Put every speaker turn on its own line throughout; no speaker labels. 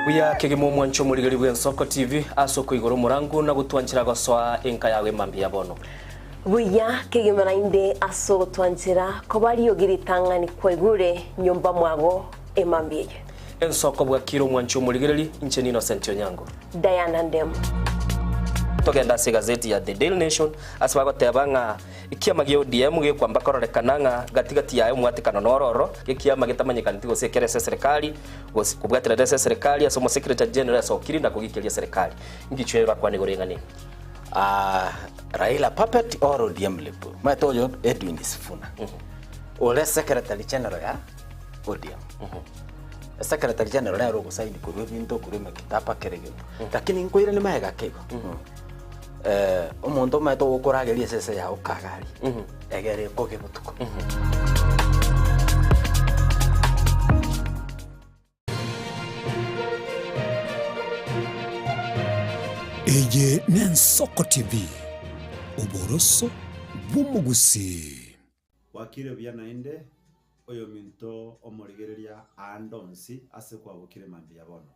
Buya kegemo mwancho muligari bwa Nsoko TV asoko igoro murangu na gutwanchira goswa enka yawe mambia bono.
Buya kegemo inde aso twanchira ko bari yogiritangani kwegure nyumba mwago emambie.
Nsoko bwa kiro mwancho muligari incheni Innocent Onyango.
Diana Ndem.
Togenda se gazeti ya The Daily Nation asaba gotebanga ikiama gyo DM gyo kwamba kororekananga gatigati yayo mwatikano nororo ikiama gitamanyikana gose serikali kubwatira serikali asomo secretary general asokiri na kugikiria serikali ngichwera kwa negorengane
Raila puppet or ODM lepo matoyo Edwin Sifuna ole secretary general ya ODM secretary general ya rogo saidi kuri binto kuri makitapa kerege lakini nkoira ni maega kego omuntu mato ukurageria sese ya ukagari egere koge butuko
Eje Nsoko TV uboroso bumugusi
wakire byanainde oyo minto omurigereria andonsi ase kwabukire mambia bono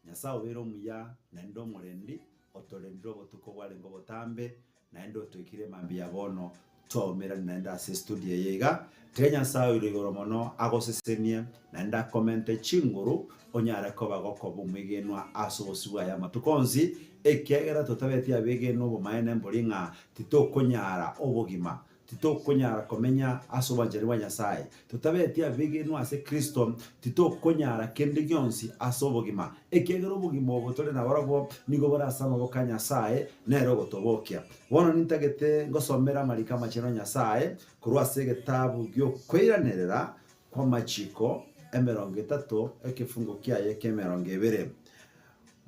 nyasao bero muya na ndo murendi otolendro botuko bwalengo botambe na ndo twikire mambia bono twomera naenda ase studio yega tenya sao irigoro mono agosesenie naenda comment chinguru onyara ko bagoko bumwigenwa asosubwa ya matukonzi ekegera totabetia begeno bomaene mbolinga titokonyara obogima titokonyara komenya asobanjeri wa Nyasaye tutabetia begeno ase Kristo titokonyara kende gyonsi asobogima ekegera obogima obotore na barabo nigo barasama boka Nyasaye nero gotobokia bono nintagete ngosomera marika macheno Nyasaye kurwase gitabu gyo kwiranerera kwa machiko emerongo 3 ekifungo kiaye kemerongo 2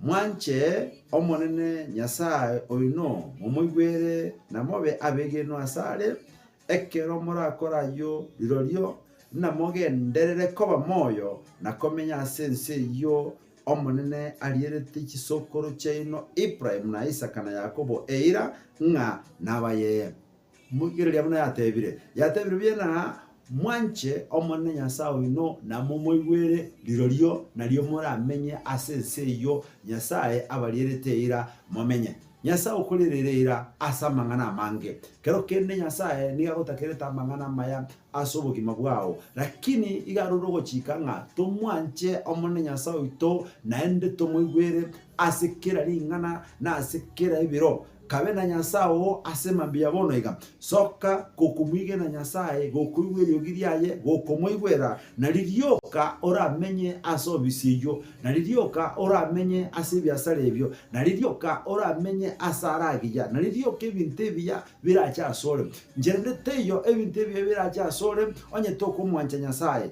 mwanche omonene Nyasaye oino mumugwere na mobe abegeno asale ekero murakora yo lirorio na mogenderere koba moyo na komenya sense yo omonene alierete kisokoro cheino Ibrahim na Isaka na Yakobo eira nga nabaye mugire lyabona yatebire byena mwanche omonene Nyasaye oino na mumugwere lirorio na lyo muramenye asense yo Nyasaye abalierete ira momenye Nyasaye ukolererera asamangana mange kero kende Nyasaye niga gotakereta mangana maya asobogima bwao lakini igaruro gochikanga tumwanche omone Nyasaye ito naende tumwigwere asekera lingana na asekera ibiro kabena Nyasaye asemambia bono iga soka kukumwige na Nyasaye gokuigwere yogiriaye gokomwigwera na lirioka oramenye asobisiyo na lirioka oramenye asibyasarevyo na lirioka oramenye asaragiya na lirioka ebintebya biracha sore njerendeteyo ebintebya biracha sore onye toko mwancha Nyasaye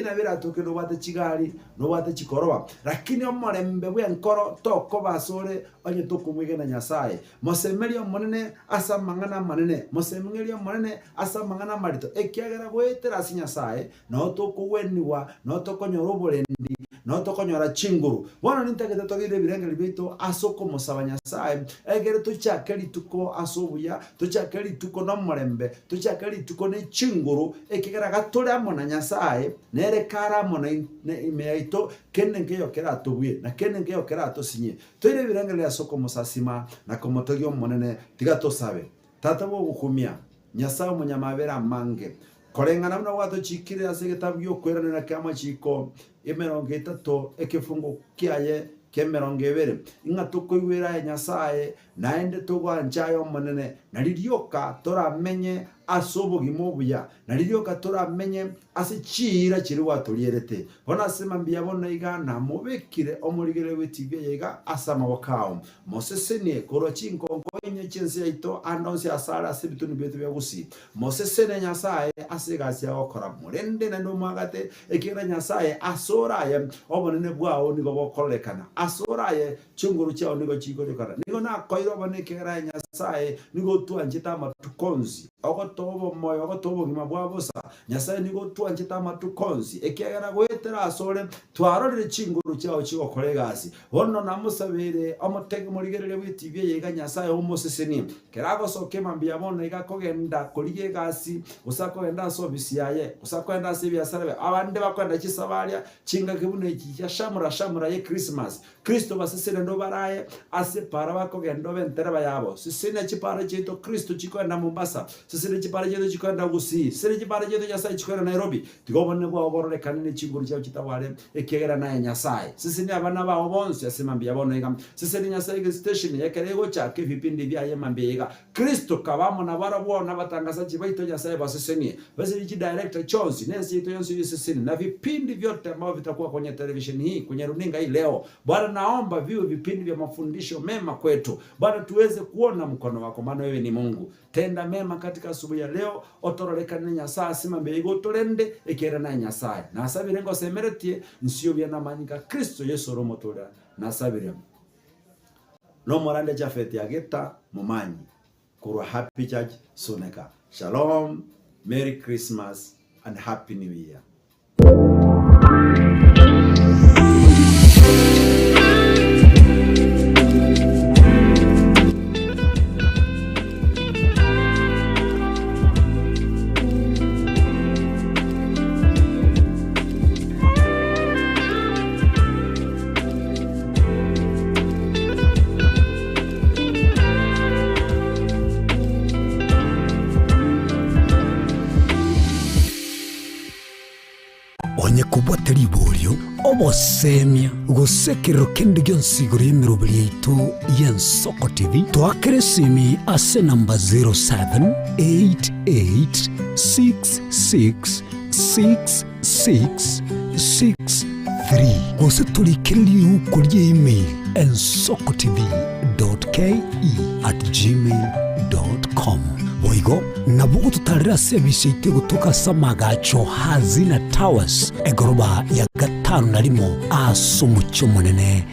na biratoke no bate kigali no bate kikoroba lakini omorembe bwe nkoro toko basore onye toko mwige na Nyasaye mosemerio monene asa mangana manene mosemerio monene asa mangana marito ekiagera gwetera asi Nyasaye no toko weniwa no toko nyoroborendi no toko nyora chinguru bono nintagete togire birengeli bito asoko mosaba Nyasaye egere tuchakeli tuko asobuya tuchakeli tuko no morembe tuchakeli tuko ne chinguru ekigera gatore amona Nyasaye nere kara mona imeito kenne ngeyo kera tobuye na kenne ngeyo kera tosinye toire birangale ya soko musasima na komotogyo monene tigato sabe tata bo gukumia Nyasaye munyamabera mange korengana mna wato chikire asegetabyo kwerana na kama chiko emerongo 3 ekifungo kiaye kemerongo 2 inga tukoiwera Nyasaye naende tugwanjayo monene na lirioka toramenye asobogimo buya na lirioka toramenye asechira kiri watolierete bona sema mbia bona iga na mubekire omurigere wetibye yega asama wakao mosesene korochinko konye chense ito andonse asara sibituni betu bya gusi mosesene Nyasaye asegasi yakora murende na nomagate ekira Nyasaye asoraye obonene bwao nigo bokolekana asoraye chunguru chao nigo chikorekana nigo na koiro bonekera Nyasaye nigo tuanjita matukonzi ogotobo moyo ogotobo gima bwabosa nyasaye nigo twanjeta amatukonzi ekiagera gwetera asore twarorire chinguru cyao chigokore gasi bono namusabire omotege murigerere witibye yega nyasaye umoseseni kerago soke mambia bono igakogenda kurige gasi usakogenda service yaye usakogenda sibya sarabe abande bakwenda kisabaria chinga kibune iki shamura ye Christmas Kristo basesere ndo baraye ase para bakogenda bentera bayabo sisine chipara chito Kristo chikwenda Mombasa sisine chipara chito chikwenda Gusii sisine chipara chito nyasaye chikwenda Nairobi tigobone bwa borore kanene chinguru cyao kitawale ekegera naye nyasaye sisine abana bawo bonse asemambia bono ega sisine nyasaye station yekerego chake vipindi bya yemambega Kristo kabamo na barabona batangazaji baito nyasaye basesenie basi iki director Chonsi nesi ito yonsi sisine na vipindi vyote ambavyo vitakuwa kwenye television hii kwenye runinga hii leo Bwana naomba viwe vipindi vya mafundisho mema kwetu Bwana tuweze kuona mkono wako maana wewe ni Mungu tenda mema katika asubuhi ya leo otorolekane nyasaye simambego torende ekera na nyasaye na asabire ngo semeretie nsio bya namanyika Kristo Yesu romotora na asabire no morande jafeti ageta mumanyi kurwa happy church soneka shalom merry Christmas and happy new year.
kubwateri ibolyo obosemia gusekero kende gyonsiguro y'emirubi yaitu y'Ensoko TV twakeresimi ase namba 0788666663 gose tulikiriri uko email ensokotv.ke@gmail.com boigo nabugo tutarira service ite gutoka samagacho hazina towers egoroba ya gatanu narimo asumucyo munene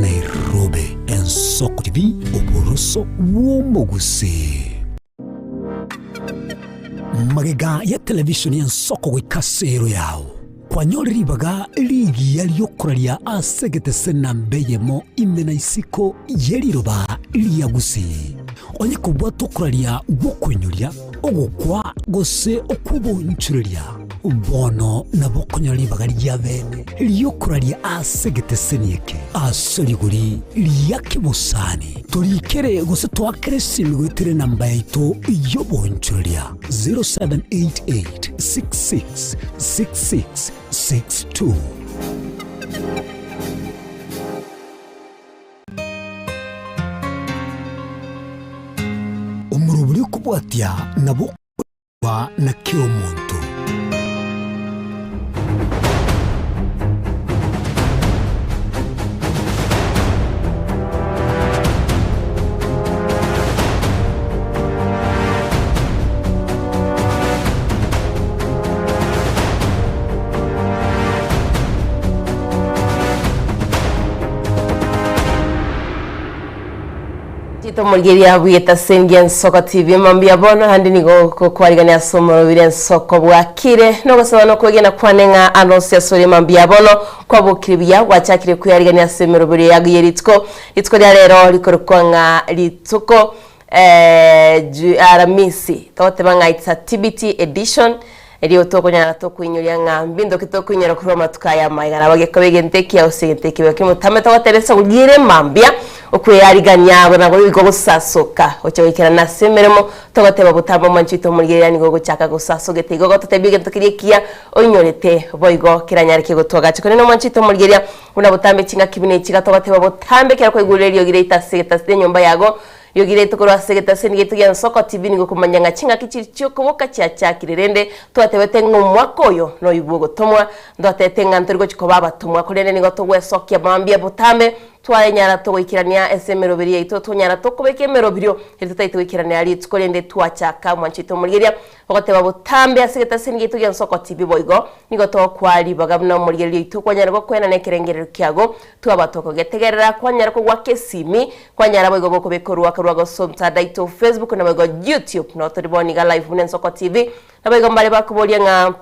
Nairobi. Ensoko TV uburuso w'umuguse magega ya television y'Ensoko gwikasero yawo kwanyoriribaga ligi yaliyokuralia asegete senambeyemo imena isiko yeliroba liyagusi onye kubwa tokuralia gukwenyulia ogukwa gose okubunchuria bono nabokonyoribaga lyabene liyokuralia asegete senieke asoliguri liyakibusani tulikere gose twakeresimi gwitere namba yaito yobunchuria 0788666662 umuruburi kubwatia nabo na kio muntu
Murgeria bwita sengi Ensoko TV mambia bono handi nigo kwarigania somoro bire Ensoko bwakire no gusaba no kugena kwanenga anonsia sori mambia bono kwa bukiribya wachakire kuyarigania semero bire yagiyeritko itko rya rero likorkonga lituko aramisi tote bangaitsa TBT edition Elio toko nyana toko inyuria ngambi ndo kitoko inyara kuroma tukaya maigana bageko begenteki ya usegenteki bakimo tameta wateresa ugire mambia okweyariganya bona ngo bigo gusasoka ocho ikera nasemeremo togoteba butamba manchito murigera ni go guchaka gusasogete go totebige tukirikia onyorete boigo kiranyari kigo togache kone no manchito murigera una butambe chinga kibine chiga togoteba butambe kera kwigurerio gireta segeta side nyumba yago yogire tukoro asegeta senigete ya Ensoko TV ngo kumanyanga chinga kichiricho kuboka cyacha kirerende twatebete ngomwakoyo no ibugo tomwa ndotetenga ntorigo chiko baba tomwa kurene ngo togwesokia mambia butambe twanyara tugwikirania esemero biri ito twanyara tukubeke emero birio hitutaite gwikirania rituko rende twachaka mwanchito murigeria ogoteba butambe asigeta singi tugia nsoko TV boigo nigo tokwari bagabna murigeria ito kwanyara gokwena nekerengerero kiago twabatoko getegerera kwanyara kugwa kesimi kwanyara boigo gokubekorwa karwago somta daito Facebook na boigo YouTube no toriboni ga live munen nsoko TV na boigo mbale bakubolia nga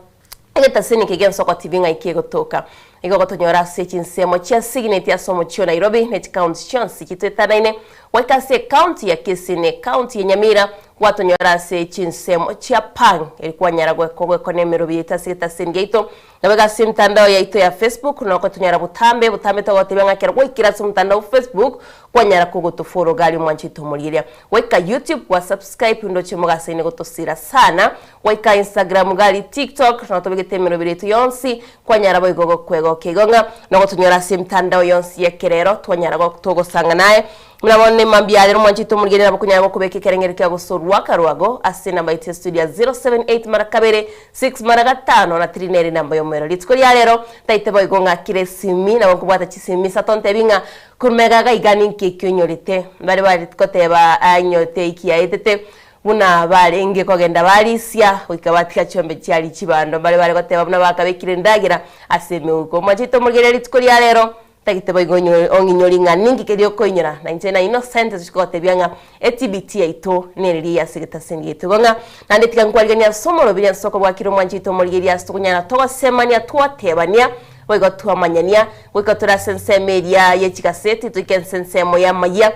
egeta sinike gen nsoko TV nga ikiego toka igo gotonyora sechinsemo chia signet ya somo chio Nairobi net county chance kitwetanaine wakase county ya Kisine county ya Nyamira watonyora sechinsemo chia Pang ilikuwa nyaragwe kone Nairobi tasita singeito nabega simtandao ya ito ya Facebook na gotonyora butambe togotebanga kera gwikira simtandao Facebook kwanyara kugutuforo gali mwanchito muriria weka YouTube wa subscribe ndo chimugase ne gotosira sana weka Instagram gali TikTok na tobegete Nairobi ito yonsi kwanyara boigogo kwego kigonga na gotonyora simtandao yonsi ya kerero twanyara gotogosanga naye mnabone mambialero mwanchito muriria nabukunyara gokubeke kerengere kya gosorwa karwago asina baite studio 078 marakabere 6 maragata na 3 namba yomero litskori alero taite boigonga kiresimi na bakubata chisimi satonte binga kurmegaga igani kikionyorite bari koteba anyote ikiaitete buna barenge kogenda barisia wikabatika chombe cyari kibando bari koteba buna bakabekire ndagira aseme uko mwanchito muriria litskori alero takite boigonyo onginyoringa ningi kedio koinyora na njena innocent zikote byanga etbt ito neriri yasigeta sengi tugonga nande tikankwalgania somoro bilya soko bwakiro mwanjito morigeria stukunyana to semania twatebania wego twamanyania wego turasensemeria yechikaseti tukensensemo ya maya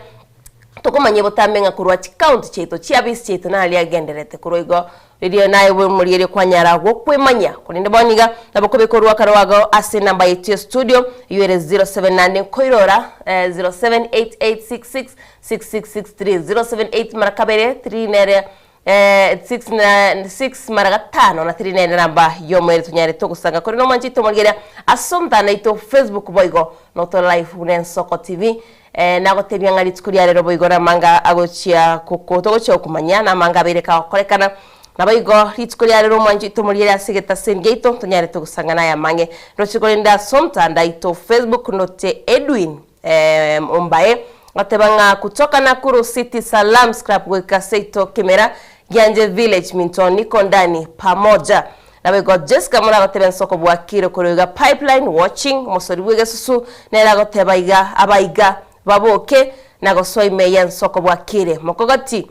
tokomanye botambenga kurwa account cheto chiabisi cheto na ali agenderete kuroigo radio naye we murigeria kwanyara gokwemanya kuninde boniga nabokobekorwa karwago ase namba yetu studio yure 078 koirora 0788666663 078 marakabere 3 nere 6 maragatano na 3 nere namba yomere tunyare togusanga kuri no manjito murigeria asomta na ito Facebook boigo noto live unen soko TV nagotebya ngari tukuri rero boigora manga agochia kokotogocho kumanyana manga bereka korekana nabayigo ritukuri rero mwanjito murigeria sigeta sengeito tunyare tugusanga naye mange rochikorinda somta ndaito Facebook note Edwin Ombaye atebanga kutoka Nakuru City Salam Scrap weka seito Kimera Gyanje Village Minton niko ndani pamoja nabayigo Jessica mura goteben soko bwakiro kuruga pipeline watching mosori wege susu nera gotebaiga abaiga baboke nagosoime ya nsoko bwakire mokogoti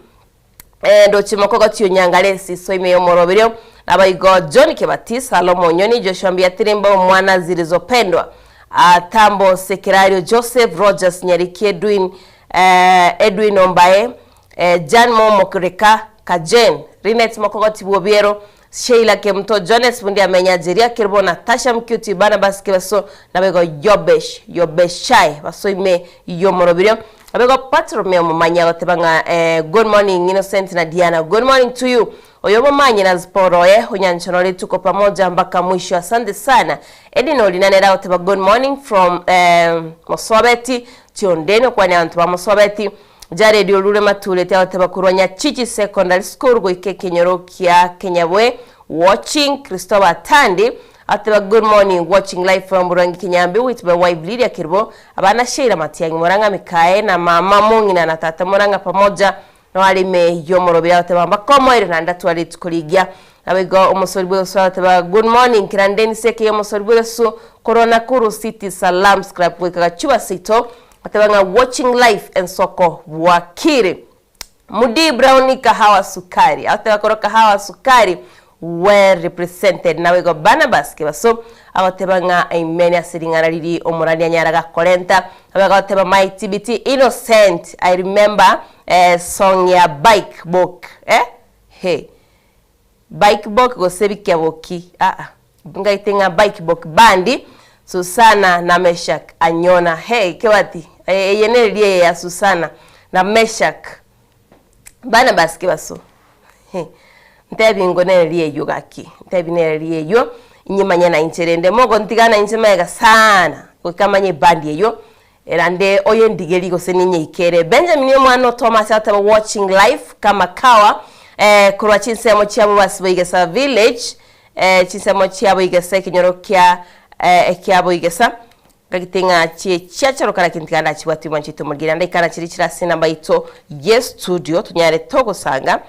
ndochi mokogoti onyangalesi soime yo moroberio nabayigo John Kebati Salomo Nyoni Joshua Mbiatirimba mwana zilizopendwa Tambo Sekirario Joseph Rogers Nyariki Edwin Ombaye Jan Momokreka Kajen Rinet mokogoti bobiero Sheila Kemto Jones Bundi amenya jeria kirbo Natasha Mkyuti Barnabas Kebeso nabego Yobeshai basoime yomorobirio nabego Patromeo mumanya gotebanga good morning Innocent na Diana good morning to you oyobo manya na sporoe unyanchonole tuko pamoja mpaka mwisho asante sana Edino linanera goteba good morning from Moswabeti Tiondeno kwani abantu ba Moswabeti Jare diolure matule te goteba kurwanya Chichi Secondary School goike Kenyoro kia Kenyabwe watching Christopher Tandi ateba good morning watching live from Burangi Kinyambi with my wife Lydia Kirbo abana Sheila Matiangi Moranga Mikae na mama Mungina na tata Moranga pamoja na wale me yomorobia ateba makomo ile nanda twali tukoligia abego umusoribulo so ateba good morning kirandeni seke yomosoribulo so Corona Kuru City Salam Scrap weka chuba sito atebanga watching live and soko wakiri Mudi Browni kahawa sukari ateba koro kahawa sukari well represented nawe go Barnabas Kebaso abatebanga amen asiringana lili omurani anyaraga kolenta abateba my TBT innocent I remember song ya bike book hey bike book go sebikya boki ngaitenga bike book bandi Susana na Meshak anyona hey kewati yeneliye ya Susana na Meshak Barnabas Kebaso hey ntebi ngoneliye yugaki ntebi neliye yo inyimanya na incherende mogo ntigana inchemega sana kukamanye bandi yo erande oye ndigeli go seninye ikere Benjamin mwana Thomas ataba watching live kama kawa kurwa chinsemo cyabo basibigesa village chinsemo cyabo igesa kinyoro kya kyabo igesa kagitenga chiacharo kara kintikanda chibatu manchito mulgira ndaikana chiri chirasi namba ito yes studio tunyare togo sanga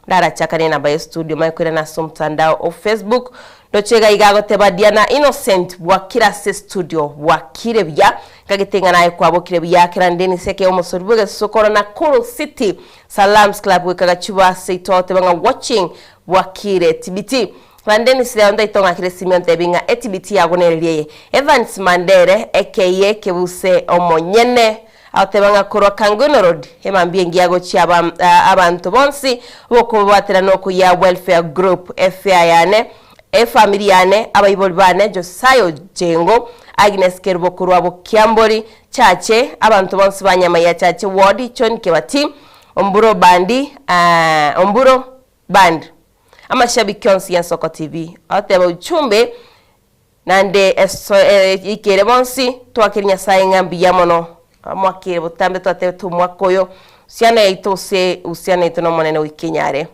ndara chakane namba yes studio mayikwira naso mtandao o Facebook ndochega igago teba Diana Innocent bwakira se studio bwakire bya kagitenga naye kwabo kire bya kirandeni seke omusoribuge sokora na Kuru City Salams Club wekaga chiba seito tebanga watching bwakire TBT Vandeni sile onda itonga kile Simeon Tebinga etibiti yagonereye Evans Mandere aka Kebuse Omonyene Autebanga Kuro Kanguno Road hemambie ngiago chiaba abantu bonsi boko batera no ya welfare group FAYane family yane abayiboli bane Josayo Jengo Agnes Kerbokuru abo Kiambori chache abantu bonsi banyama ya chache ward chon kebati Omburo band amashabiki onsi ya Soko TV ateba uchumbe nande ikere bonsi twakirinya saingambi yamono mwakire butambe twate tumwakoyo usiana itose usiana itono monene wikinyare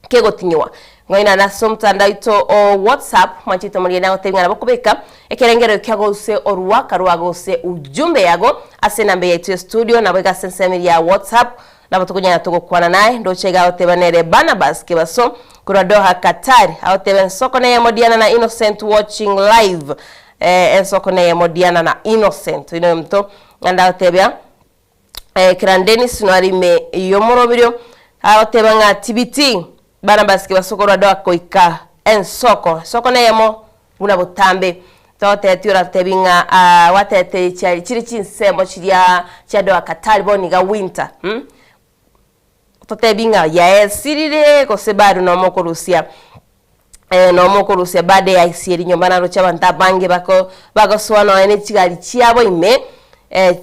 kegotinyiwa ngoina na somtanda ito o WhatsApp machito muriena otengana bakubeka ekerengero kyago use oruwaka ruwago use ujumbe yago ase nambe yetu studio na bega sensemiri ya WhatsApp na batukunya tugokwana naye ndochega otebanere Barnabas kebaso kuradoha Qatar aoteben sokone ya Modiana na Innocent watching live sokone ya Modiana na Innocent ino mto anda otebya kirandeni sinwari me yomorobiro aotebanga TBT Barnabas kebaso kuradoha koika sokone yemo una butambe tote tiura tebinga watete chiri chinsembo chiria chadoha Qatar boniga winter totebinga ya sirire kosebaru no mokorusia bade ya isiri nyombana ro chabanta bange bako swana ene chigali chiabo ime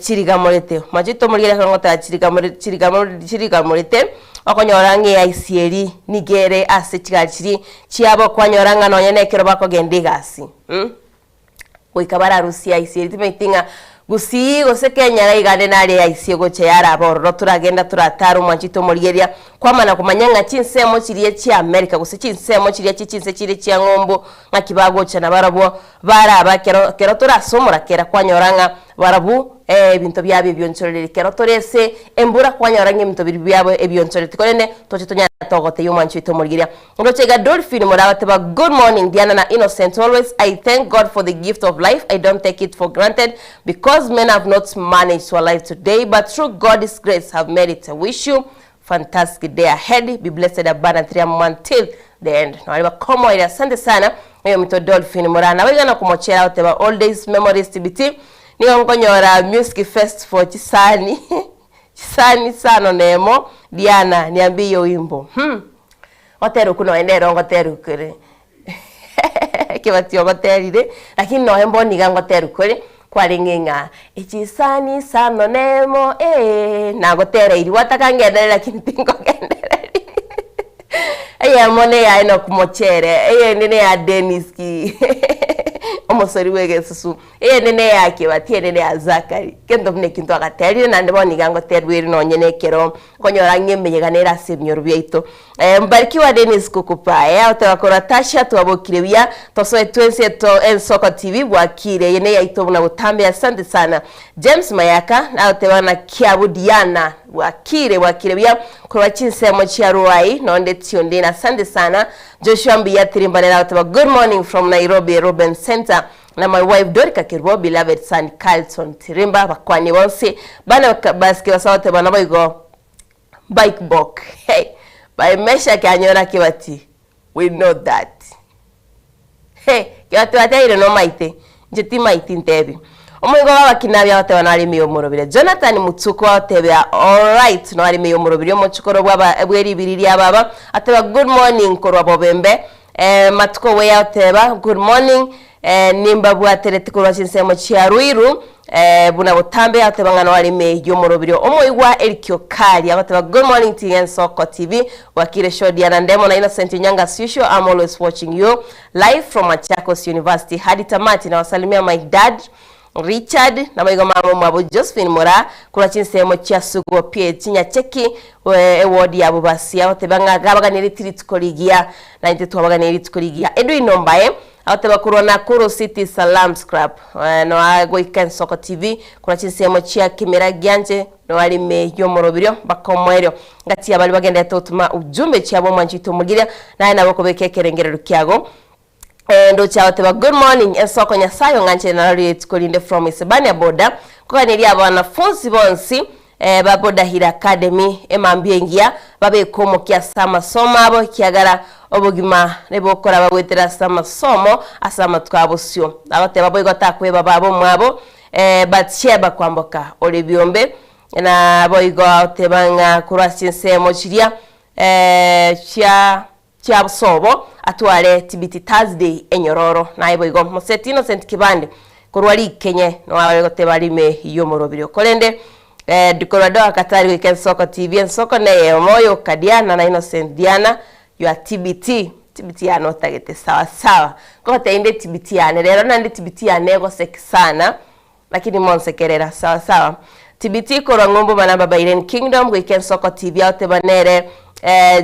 chiriga morete majito muriera ngota chiriga morete okonyorange ya isiri nigere ase chigali chiabo kwanyoranga no nyene kero bako gendigasi kuikabara rusia isiri timetinga gusi gose Kenya ra igande nari ya isiego cyara borro turagenda turataru mwanchito murigeria kwamana kumanyanga chinsemo chiriye chi America guse chinsemo chiriye chichinse chiri chi ngombo ngakibago cyana barabo baraba kero turasomura kera kwanyoranga barabu bintu byabe byonchorere kero torese embura kwanyoranga bintu byabo ebyonchorere tikolene tochitonya togote yo mwanchito murigeria ndochega Dolphin morawate ba good morning Diana na Innocent always I thank God for the gift of life I don't take it for granted because men have not managed to alive today but through God's grace have made it. I wish you fantastic day ahead. Be blessed abundantly until the end. Na waliba komo ile asante sana. Hiyo mito Dolphin Morana. Wewe na kumochera uteba all days memories TBT. Ni ngonyora music fest for chisani. Chisani sana nemo. Diana niambie hiyo wimbo. Oteru kuno endero ngoteru kure. Kibatio ngoterire lakini no hembo ni ngoteru kure. Kwaringinga ichisani sano nemo nagotera iri watakangedere lakini tingo gendere mone ya ino kumochere nene ya Deniski omosori wege susu nene ya Kibati nene ya Zakari kendo mne kintu agateri na ndebo nigango terwiri no nyene kero konyora ngemenyeganera semnyoru byeito mbarikiwa Denis kukupa utawakora Tasha tuwabokire bya tosoe twense to Soko TV bwakire yene yaito na butambe asante sana James Mayaka na utewana Kiabu Diana bwakire bya kwa chinsemo chia ruai nonde tionde na asante sana Joshua Mbiya Tirimbanera utaba good morning from Nairobi Ruben Center na my wife Dorika Kirbo beloved son Carlton Tirimba bakwani wonse bana baske basawote bana boygo bike book hey by mesha kanyora Kibati we know that hey Kibati wataire no maite njeti maite ntebi omugo baba kinabya batewa nari miyo murobire Jonathan Mutsuko atebya all right no ari miyo murobire mo chukoro baba bweri biriri ababa ateba good morning korwa bobembe matuko we ateba good morning nimba bwaterete korwa chinsemo chia Ruiru buna butambe atebanga no ari miyo murobire omoigwa Elkio Kali ateba good morning to Soko TV wakire show Diana Ndemo na Innocent Nyanga as usual I'm always watching you live from Machakos University hadi tamati na wasalimia my dad Richard na baigo mamo mwabo Josephine Mora kura chinsemo chia sugo pie chinya cheki ward ya bubasi aotebanga gabaganiri tiritskoligia na intitwabaganiri tikoligia Edwin Nombaye aoteba na Kuru City Salam Scrap no ago Iken Soko TV kura chinsemo chia kimera gyanje no ali me yomorobirio bakomwerio ngati abali bagenda totuma ujumbe chia bo mwanjito mugiria na nabo bekekerengerero kyago ndo chaoteba good morning esoko nyasayo nganche na rate kolinde from Isebania boda kukaniri abanafunzi bonsi baboda hira academy emambye ngia babe komo kya sama somo abo kyagara obugima nebokora babwetera sama somo asama twabosyo abateba boygo takweba babo mwabo batsheba kwamboka olebyombe na boygo tebanga kurasinsemo chiria chia sobo atware tibiti Thursday enyororo na iboigo Mosetino St Kibande kurwali kenye no abale gotebali me yomorobirio kolende dikorado akatari Weekend Soko TV ensoko ne moyo kadiana na Innocent Diana ya TBT ya no tagete sawa ko tainde TBT ya rero nande TBT ya nego sana lakini monsekerera sawa TBT koro ngombo bana baba Irene Kingdom Weekend Soko TV atebanere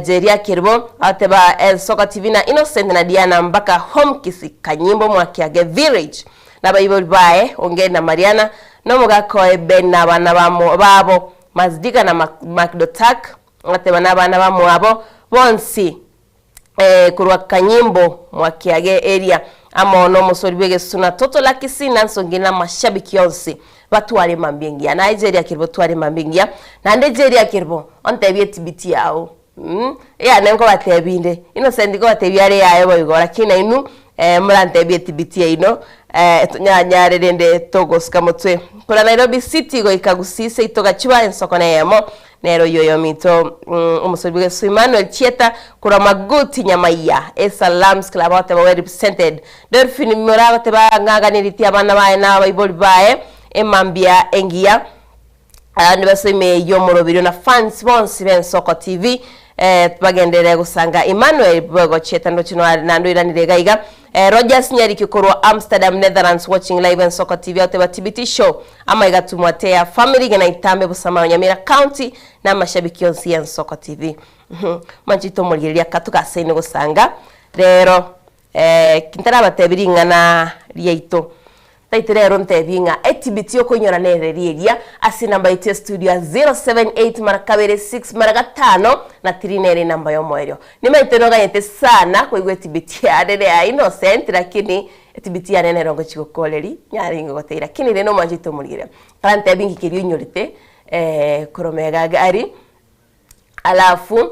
Jeria Kirbo ateba Soko TV na Innocent na Diana mpaka home kisi kanyimbo mwakiage village na bayibo bae onge na Mariana no mugako Ben na bana babo Mazdika na Macdotak ateba na bana bamo abo bonsi kurwa kanyimbo mwakiage area ama no musoribege suna toto lakisi nansongina mashabiki yonsi batware mambingia na Nigeria Kirbo tware mambingia na Nigeria Kirbo ontebye TBT yao ya nengo batebinde Innocent ko batebyare yayo boygo lakini inu murantebye TBT ino nyanyare rende togos kamotwe kora Nairobi City go ikagusise itoga chiba ensoko neyemo nero yoyo mito umusobige Emmanuel Chieta kura maguti nyamaya Salam's Club ate ba represented Delphine Murago te ba ngaganiriti abana bae na baiboli bae emambia engia ndibaseme yomorobirio na fans bonsi ben Soko TV bagendere gusanga Emmanuel Bogo Chieta ndo chino nando iranire gaiga Rogers Nyari kikorwa Amsterdam Netherlands watching live on Soko TV ate ba TBT show ama igatumwatea family gena itambe busama Nyamira County na mashabiki yonsi ya Soko TV manjito muliria katuka sene gusanga rero kintara batebiringa na riaito taitere ntebinga TBT yo kunyora nereria asi namba ite studio 078 marakabere 6 maragatano na 3 nere namba yo moyo nimaiteno ganyete sana kwa TBT arere ya Innocent lakini TBT ya nene rongo chikokoleri nyari ngoteira lakini reno manjito muliria kante bingi kiriyo nyorite kuromega gari alafu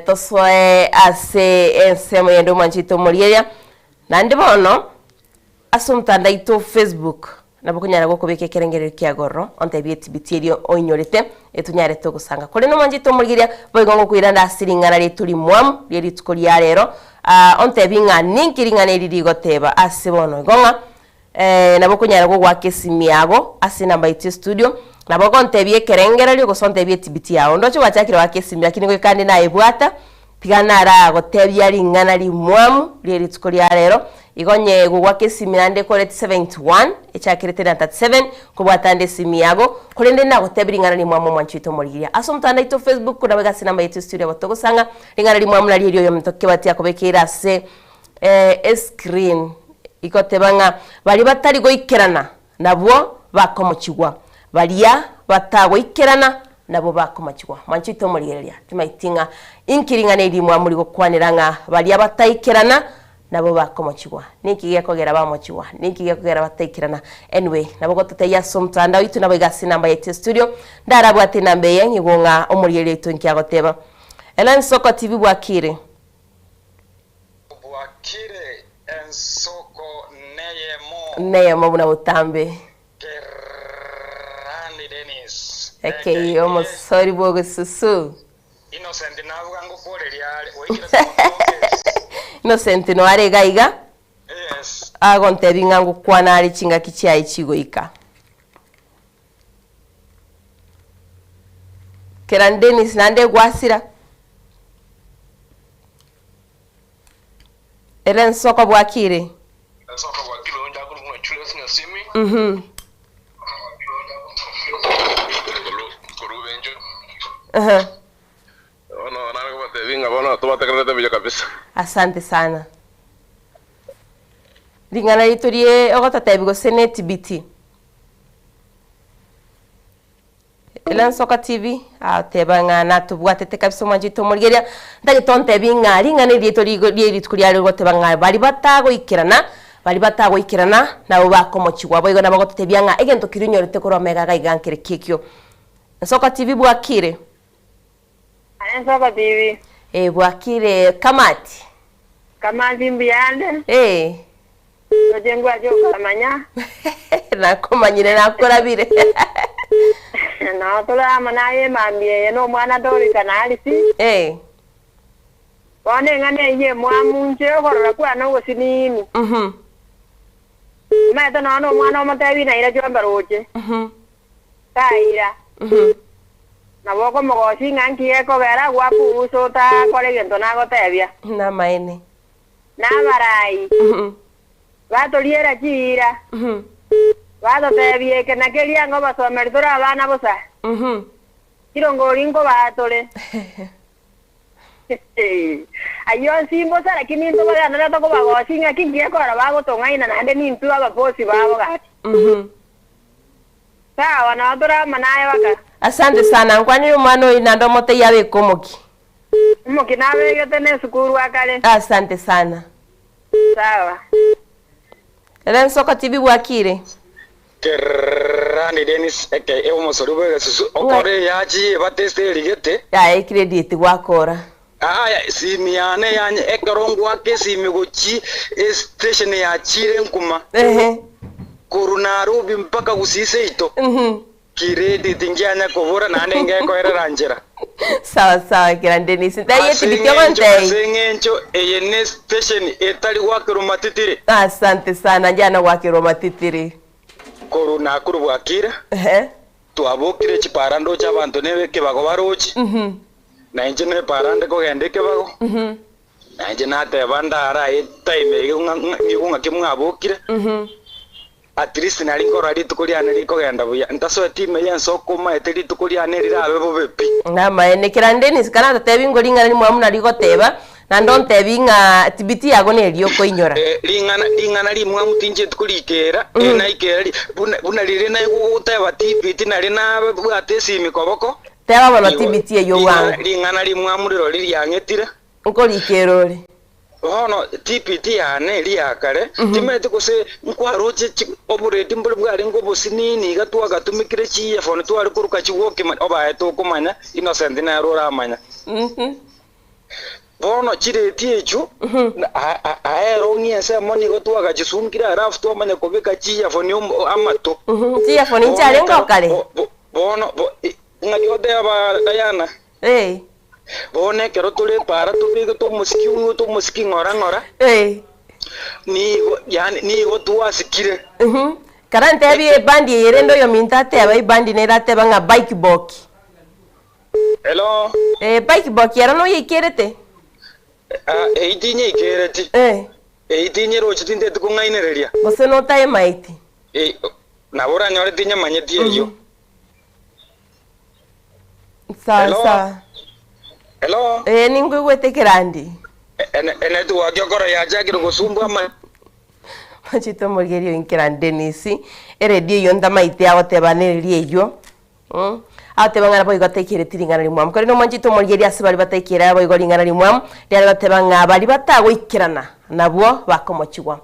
toswe ase ensemo yendo manjito muliria na ndibono asumtanda ito Facebook nabukunyara go kubeke kerengere kyagoro ontebye TBT rio oinyorete etunyare to gusanga kole no manjito muliria boigongo kuiranda asiringana returi mwam riri tukoria rero ontebinga ninkiringana riri goteba asibono gonga nabukunyara go gwake simiago asinamba ite studio nabogo ontebye kerengere rio gosontebye TBT yao ndocho wachakira wake simia kini go kandi na ebwata tiganara gotebya ringana rimwamu riri tukoria rero igonye gugwake simirande kore 71 echakirete na 37 kubwatande simiago kolende na gotebiringana ni mwamo mwanchito moliria asomtanda ito Facebook kuna wega sinamba ito studio batogo sanga ringana ni mwamo nali yo mtoke batia kubekira se screen ikotebanga bali batari goikerana nabwo bakomochigwa balia batago ikerana nabo bakomachigwa mwanchito moliria timaitinga inkiringana iri mwamo ligo kwaniranga balia bataikerana nabo bakomochigwa niki gekogera bamochigwa niki gekogera bataikirana anyway nabo gotote ya somtanda itu nabo igasi namba ya studio ndarabwa ati nambe yengi gonga omuriere itu nkyagoteba Ellen Soko TV bwakire
ensoko neyemo
buna utambe
Kerani Dennis
okay almost sorry bogo susu
Innocent navuga ngo koreria oikira
Innocent no are gaiga
yes
agonte bingangu kwana ari chinga kichai chigoika Keran Dennis nande gwasira Eren Soko bwakire
onja kuru chule sina simi
Asante sana. Lingana liturie ogotatebigo Senate BT. Elansoka TV atebanga natubwatete kabisa mwanjito murigeria ndagitonte binga lingana litorigo liritkuria gotebanga bali batago ikirana nabo bakomochigwa boigo nabo gotebyanga egento kirinyorete koromega gaigankire kikyo. Nsoka TV bwakire.
Nsoka TV.
Bwakire kamati.
Kamati mbiyande.
Ojengo ajo kamanya.
Nakomanyire
nakorabire.
Na tola manaye mambie no mwana dori kanalisi. Wane ngane ye mwamunje horora kwa no gosinini. Mata no mwana matabi na ira jomba roje. Taira. Na boko mogosi ngankie ko gara guapu usota kole gento na gotebia.
Na maene.
Na barai. Vato liera chira. Vato tebie que na quería ngo basomerdora bana bosa. Kirongo ringo vatole. Ayo simbo sara kininto bagana na toko bagosi ngaki ngie ko ara bago tonga ina na ande nintu aba bosi bago gati. Sawa na adora manaye waka.
Asante sana nkwani umano inando mote yabe komoki.
Moki nawe getene sukuru wakale.
Asante sana.
Sawa.
Elansoka TV bwakire.
Kerani Dennis eke omosorube susu okore yachi bateste ligete.
Ya credit gwakora.
Simiane yanye ekarongwa ke simigochi station ya chire nkuma. Kurunarubi mpaka usise ito. Kiredi tingianya kobora nane ngeko era ranjera.
Sawa Dennis. Ndayeti bikyogonte.
Sengencho eyene station etali wakiro matitiri.
Asante sana jana wakiro matitiri.
Koruna kuru bwakira. Twabokire chiparando chabantu nebeke bago barochi. Na inje ne parande ko gendeke bago. Na inje nate banda ara time ngunga kimwabokire. At least nari ngora ritukuria nari ko genda buya ntaso time yenso kuma eteri tukuria neri rabe bobepi.
Na maene Dennis kana tatebingo lingana ni mwamu nari goteba na ndonte binga tibiti yago nerio koinyora.
Lingana li mwamu tinje tukulikera na ikeri buna lire na guteba tibiti nari na bwate mikoboko.
Teba bana tibiti eyo wangu.
Lingana li mwamu riro liri yangetira.
Uko likerore.
No TPT yane liyakare timete kose nkwaroche obureti mbule bwari ngo bosinini gatwa gatumikire chiye fone twari kuruka chiwoke obaye to kumanya innocent na rora amanya bono chireti echo aero ngiese moni gotwa gachisungire rafu to amanya kobeka chiye fone amato
chiye fone nchale ngokale
bono ngadi odeba Diana Bone kero tule para tupi to musiki ngora. Ni go tuwa sikire.
Karante abi bandi yerendo yo mintate abai bandi nerate banga bike boki.
Hello.
Bike boki era no yikerete.
Eitinye ikereti. Eitinye rochi tinde tukungainereria.
Bose no tae maiti.
Nabora nyore tinye manyeti eyo.
Sawa.
Hello.
Ningwe gwete kirandi.
Ene tu wakiokora ya jakiro kusumbua ma.
Machito morgerio inkirandi Dennis. Radio yonda maite agotebaneririe yo. Atebanga boy gatekire tiringana limwam. Kore no manchito morgeria sibali batekira boy golingana limwam. Lyali batebanga bali batago ikirana nabwo bakomochigwa.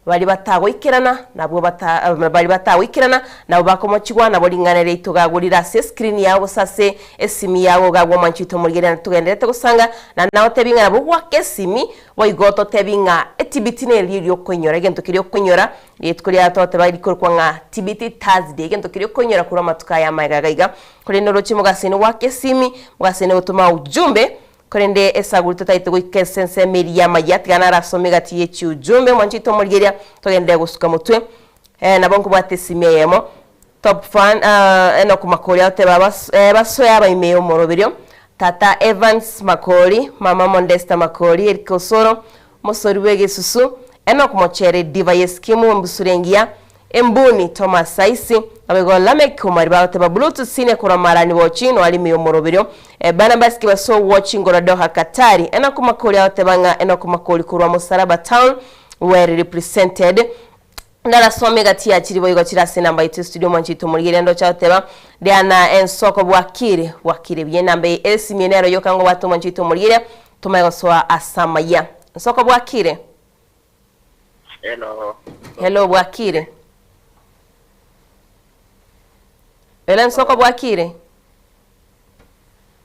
Bali batago ikirana nabwo bali batago ikirana nabo bakomochigwa nabo lingana leito gagurira se screen yawo sase esimi yawo gagwo manchito morgeria tugenderete gusanga na nawo tebinga nabo gwake simi boigoto tebinga etibitine lyo konyora gento kiryo konyora yetkuria tote bali kurkwanga tibiti Thursday gento kiryo konyora kura matuka ya maigagaiga kuri no rochi mugasini wake simi mugasini utuma ujumbe korende esagurita taito goikesense meria mayat gana rasome gati yechi ujumbe mwanchito morgeria togende gusuka mutwe na bonko bwate simeyemo top fan eno kumakoria te baso yaba imeo moroberio tata Evans Makori mama Modesta Makori erikosoro mosori wege susu eno kumochere diva yeskimu mbusurengia Embuni Thomas Saisi abego Lamek kumari bateba Bluetooth sine kuramarani watching wali miyomorobiro Barnabas kibaso watching Doha Katari ena kumakoli atebanga ena kumakoli kurwa Musaraba Town were represented ndara some gati ya chiribo yigo chirase namba itu studio manchito murigire ndo chateba diana ensoko bwakire bye nambe elsi mienero yokango watu manchito murigire tumayoswa asamaya ensoko bwakire. Hello bwakire. Ensoko bwakire.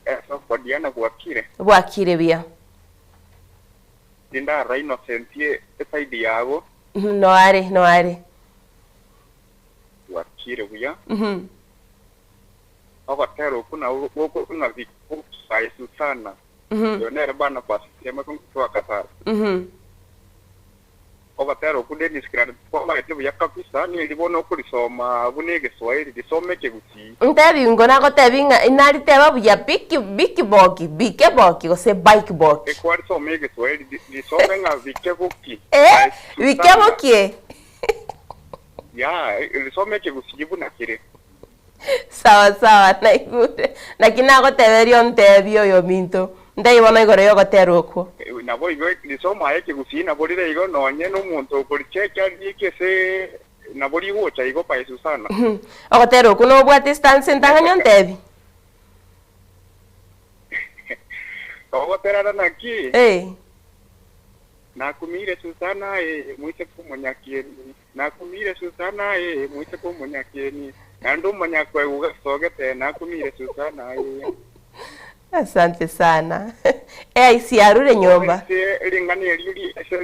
Ensoko Diana
bwakire bia.
Dinda Reino sentie esaidi yago.
No are.
Bwakire bia. Abatero kuna viku sai Susana. Yonere bana kwa sistema kwa Qatar. Obatero kudeni skirana kwa ete bya kabisa ni libono kulisoma bunege Swahili disomeke guti.
Ntebi ngona ko tebinga inali teba bya big boki go se bike boki.
Ekwari someke Swahili disomenga vikebuki.
Vikebuki.
Ya, lisomeke gusijibu na kire.
Sawa na igude. Lakini ako teberio ntebio yo minto. Ndai bona igoro yo gotero ko.
Nabo igo lisoma yake gusina bolire igo nonye n'umuntu policheka dikese nabori wocha igo pa Susana.
Ogotero kuno bwa distance ntanganya ntebi.
Ogotera naki. Nakumire Susana muise kumunyakieni. Nakumire Susana muise kumunyakieni. Ando manyakwe ugasogete nakumire Susana
Asante sana. Isiarure nyomba.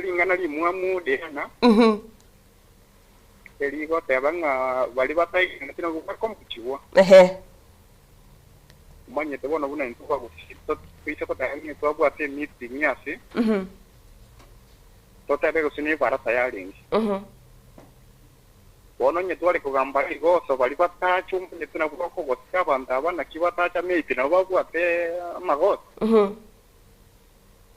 Lingana limuamu dehana. Eligo tebanga bali batai natina kuchiwa. Manye tebona buna ntuka gusito pisa ko tayani to bwa te meeting yase. To tebe gusini para tayaringi. Bono nyetwale kugamba igoso bali batachu nyetuna kuko gotika bandaba na kibatacha mepi na bagwate amagoso.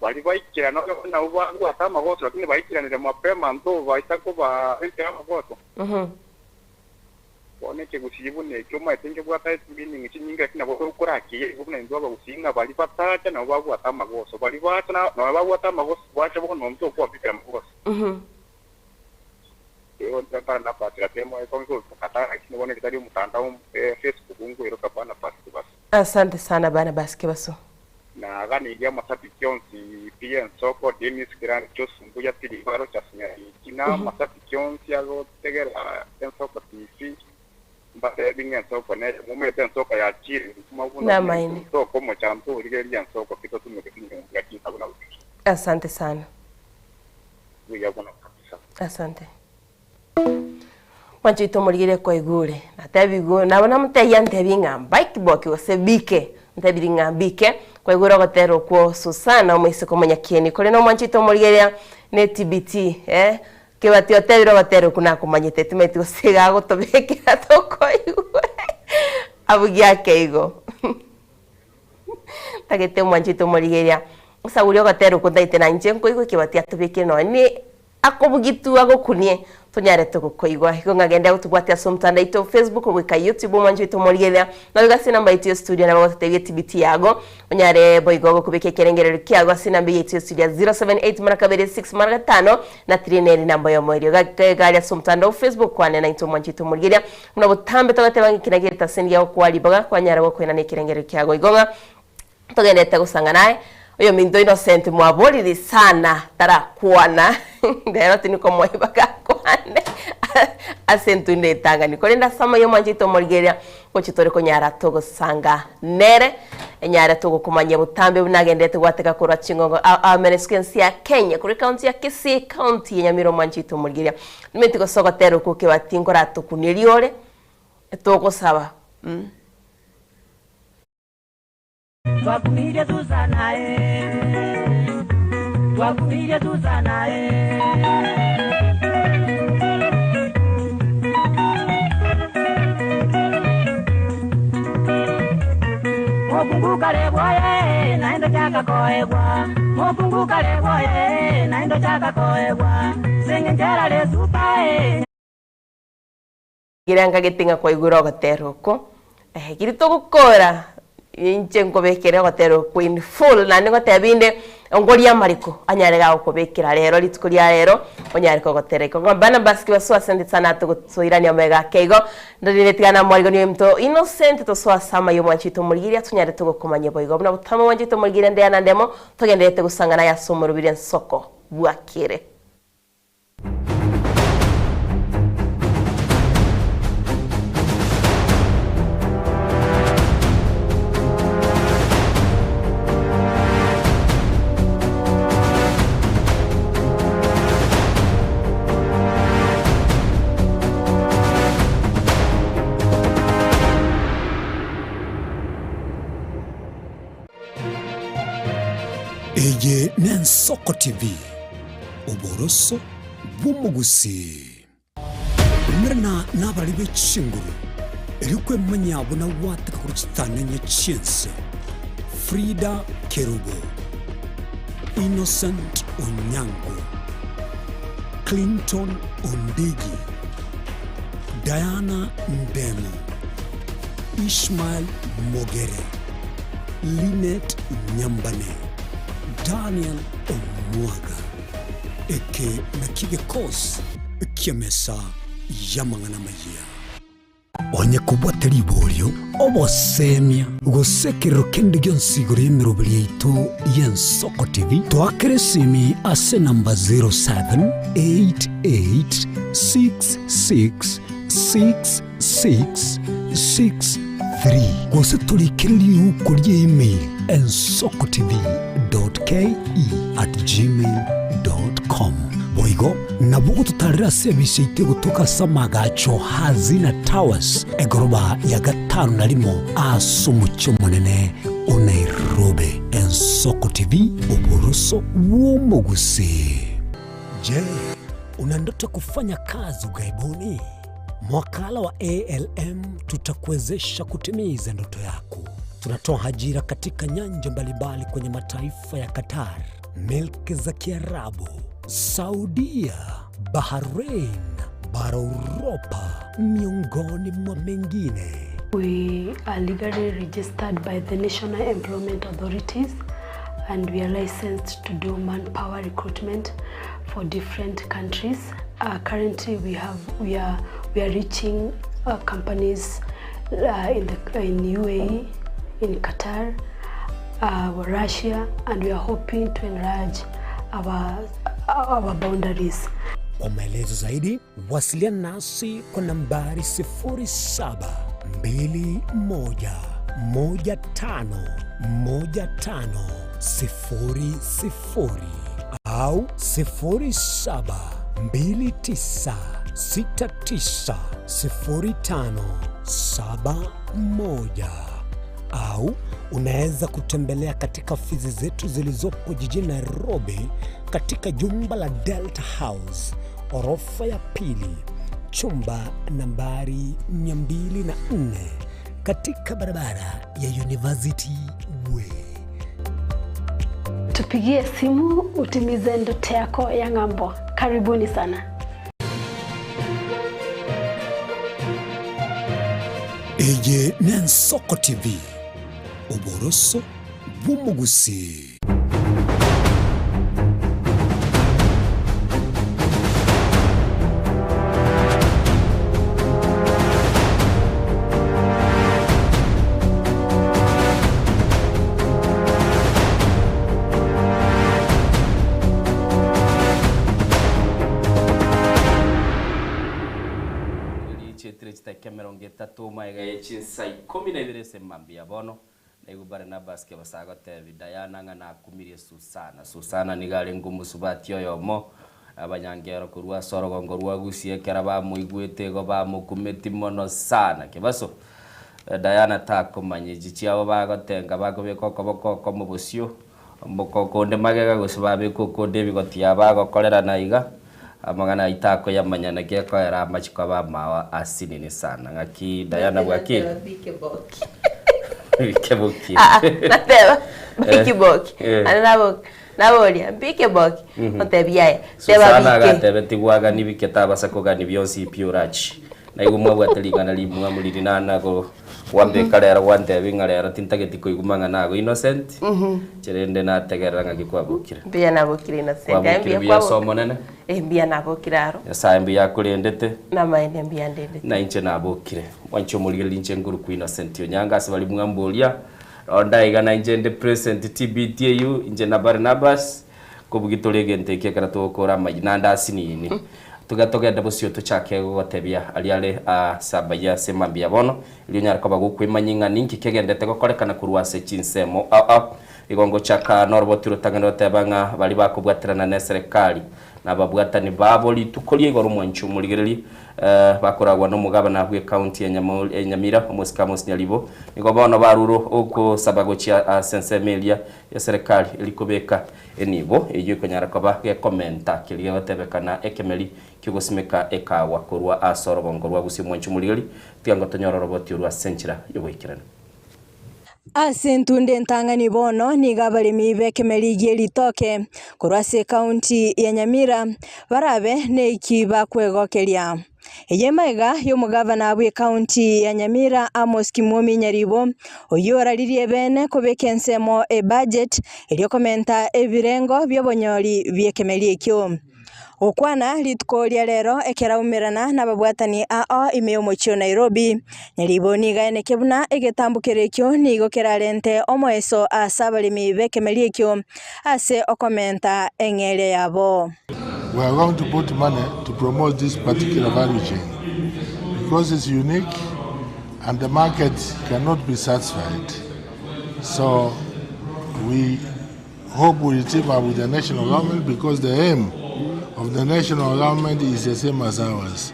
Bali baikira no na bagwate amagoso lakini baikira ni mapema ndo baita ko ba ente amagoso. Bono ke gusibu ne cyoma etenge bwata tibini ngitinga kina bwo kuraki ubuna ndo bagusinga bali batacha na bagwate amagoso bali bata na bagwate amagoso bwacha bwo no mto kwa bika amagoso. Yo para na patria temo e kongo kata akini bone kitari mtandao Facebook ungu ero kapana pasi basi.
Asante sana bana baske baso.
Na gani ya masapi kionsi pia soko Dennis Grand Josungu ya tili baro cha sinyari. Kina masapi kionsi ago tegera soko TV. Mbate binga soko ne mume soko ya chiri
na maini.
Soko mo chanto rigeri soko kito tume kinga ya kinga kuna.
Asante sana.
Wiya kuna kabisa.
Asante. Manchito murigire ko igure natabigo nabona muteya ntebinga bike boki osebike ntebiringa bike ko igure gotero ko Susana umwise ko munyakieni kore no manchito murigire ne TBT ke batio tebiro batero kuna kumanyite timeti osiga gotobekera toko igure abugia keigo tagete manchito murigire usagurio gotero ko ndaite na njenko igo ke batia tobekera no ni akobugitu agokunie tunyare tukukoigwa hiko ngagenda utubwatia somtanda ito Facebook wika YouTube manjito morigeria na biga sina mbaitio studio na bagotetegie TBT yago unyare boigogo kubike kerengerero kiago sina mbaitio studio 078 marakabere 6 maraka 5 na 39 namba yo morio galia somtanda Facebook kwane na ito manjito morigeria una butambe togatebangi kinagirita sendia okwali baga kwanyara bokwena ne kerengerero kiago igonga togendete gusanga naye oyo mindo innocent mwabori sana tarakuana ndero tiniko moibaka kwane asentu netanga nikolenda sama yo manjito morigeria ko chitore ko nyara togo sanga nere nyara togo kumanya butambe bunagendete gwateka kora chingongo ameneskensi ya Kenya kuri county ya Kisii county ya Nyamiro manjito morigeria nimeti ko sogotero ko ke batingora tukuniriore togo saba
Twakumire Susana Twakumire Susana Mopunguka leboye naendo chaka koegwa Mopunguka leboye naendo chaka koegwa Sengenjera le supae
Giranga getinga kwa igura gotero ko. Girito gukora. Inche nkobekere gotero Queen full na ngotebinde ngoria mariko anyarega ukobekira rero litikuria rero onyariko gotereko ngobana baski baswa sendit sana tugusoirania mega keigo ndire tigana mwarigo ni mto innocent to swa sama yo mwanchito muligiria tunyare tugukomanye boigo na butama mwanchito muligire ndena ndemo tugendete gusangana ya somo rubire soko bwakire.
Eye Nensoko TV Oboroso Bumugusi Mrena nabali bechinguru Erikwe manyabo na wata kuruchitana nye chiense Frida Kerubo Innocent Onyango Clinton Ondigi Diana Ndemo Ishmael Mogere Linet Nyambane Daniel Omwaga Eke Nakige Kos Kiamesa Yamangana Maya Onye kubwata libolyo Obo semia Gosekero kende gyonsiguro yemirobili yaitu Yensoko TV Tuakere simi ase namba 0788666663 Gose tulikirili ukulie email ensokotv.ke@gmail.com Boigo nabugo tutarira service ite gutoka Samagacho Hazina Towers egoroba ya gatanu narimo asumucyo munene Nairobi. Ensoko TV Oboroso Bumugusi. Je, una ndoto kufanya kazi ugaibuni? Mwakala wa ALM tutakuwezesha kutimiza ndoto yako. Tunatoa ajira katika nyanja mbalimbali kwenye mataifa ya Qatar, Milki za Kiarabu, Saudia, Bahrain, bara Europa, miongoni mwa mengine.
We are legally registered by the National Employment Authorities and we are licensed to do manpower recruitment for different countries. Currently we are reaching companies in UAE, in Qatar, Russia, and we are hoping to enlarge our boundaries.
Kwa maelezo zaidi, wasiliana nasi kwa nambari 0721511500 au 0729690571 au unaweza kutembelea katika ofisi zetu zilizopo jijini Nairobi katika jumba la Delta House, orofa ya pili, chumba nambari 204 katika barabara ya University Way.
Tupigie simu utimize ndoto yako ya ng'ambo. Karibuni sana.
Eye Nensoko TV Oboroso Bumugusi.
Tatu maiga yechinsa 12 semambia bono na igubare na baske basago te Diana ngana kumirie Susana nigale ngumu subati yomo abanyangero kurwa sorogo ngorwa gusie keraba muigwete go ba mukumeti mono sana kebaso Diana takomanye jichiabo bagotenga bagobeko koboko mubusio mboko nde magega gusubabe koko debi gotia bagokorera naiga amagana itako ya manyana geko era machiko ba mawa asinini sana ngaki Diana bwaki bikeboki
nateba bikeboki nabolia bikeboki otebiaye
teba bike gatebe tigwaga nibiketa basako gani byonsi piurachi na igumwa gwatelingana limwa mulirina nago wambe kalera wante bingalera tintageti ko igumanga nago Innocent cherende na tegerera ngagikwabukire
mbia nabukire Innocent
mbia somo nene
mbia nabukiraro
ya mbia kulendete
na maende mbia ndende
na inche nabukire wancho mulirili inche nguru ku Innocent yonyanga asibali mwambolia onda igana inje present TBTU inje na Barnabas kubugitolege nteke karato kora majinanda asinini tugatogenda bucio tuchake gotebia aliale sabaya semambia bono ilionyara kwa gukwimanyinga ninki kegendete gokorekana kurwase chinsemo igongo chaka norbotiro tangano tebanga bali bakubwatirana na serikali na babwatani babo litukolie igoro mwanchu muligereri bakoragwa no mugabana bwe county ya Nyamira omusika musnyalibo nigo bono baruro uko sabago chia sensemelia ya serikali ilikobeka enibo eyo konyara kwa ge commenta kiliye batebekana ekemeli kigosimeka ekawa korwa asoro bongorwa gusi mwanchu muligereri tiango tonyoro robotiro rwa senchira yobwikirana
Asentunde ntangani bono ni gabalimi bekemerige litoke kurwase county ya Nyamira barabe neki bakwegokeria eyemaiga y'omugavana bwe county ya Nyamira Amos Kimwomi Nyaribo oyoraririe bene kubeka ensemo budget iliyokomenta ebirengo by'obonyori byekemerie kyo okwana litkolia lero ekeraumirana na babwatani imeo mochio Nairobi Nyaribo nigaene kebuna egetambukerekyo nigokera lente omoeso asabalimi bekemerie kyo ase okomenta engere yabo.
We are going to put money to promote this particular value chain because it's unique and the market cannot be satisfied. So we hope we team up with the national government because the aim of the national government is the same as ours,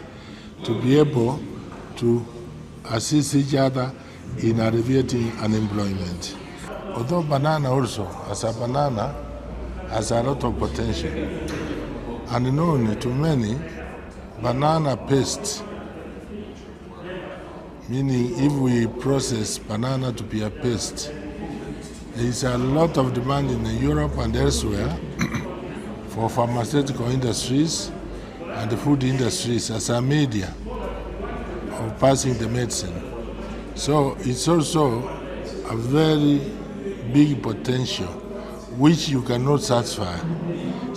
to be able to assist each other in alleviating unemployment. Although banana also, as a banana, has a lot of potential. And known to many, banana paste, meaning if we process banana to be a paste, there is a lot of demand in Europe and elsewhere for pharmaceutical industries and the food industries as a media of passing the medicine. So it's also a very big potential which you cannot satisfy.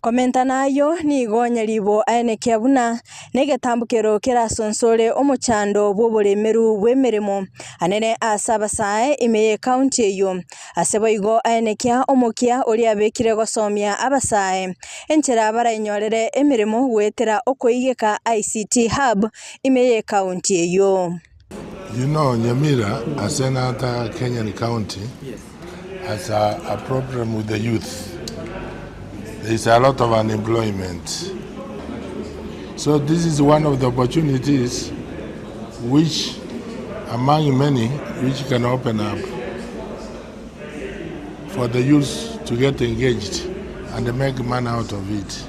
Komenta nayo ni Nyaribo aene kiabuna negetambukero kera sonsole omuchando bwobulemeru bwemeremo anene asabasae imeye county yo aseboigo aene kia omokia oli abekire gosomia abasae enchera baranyorere emiremo wetera okoigeka ICT hub imeye county yo.
You know, Nyamira as another Kenyan county has a problem with the youth. There is a lot of unemployment. So this is one of the opportunities which, among many, which can open up for the youth to get engaged and make money out of it.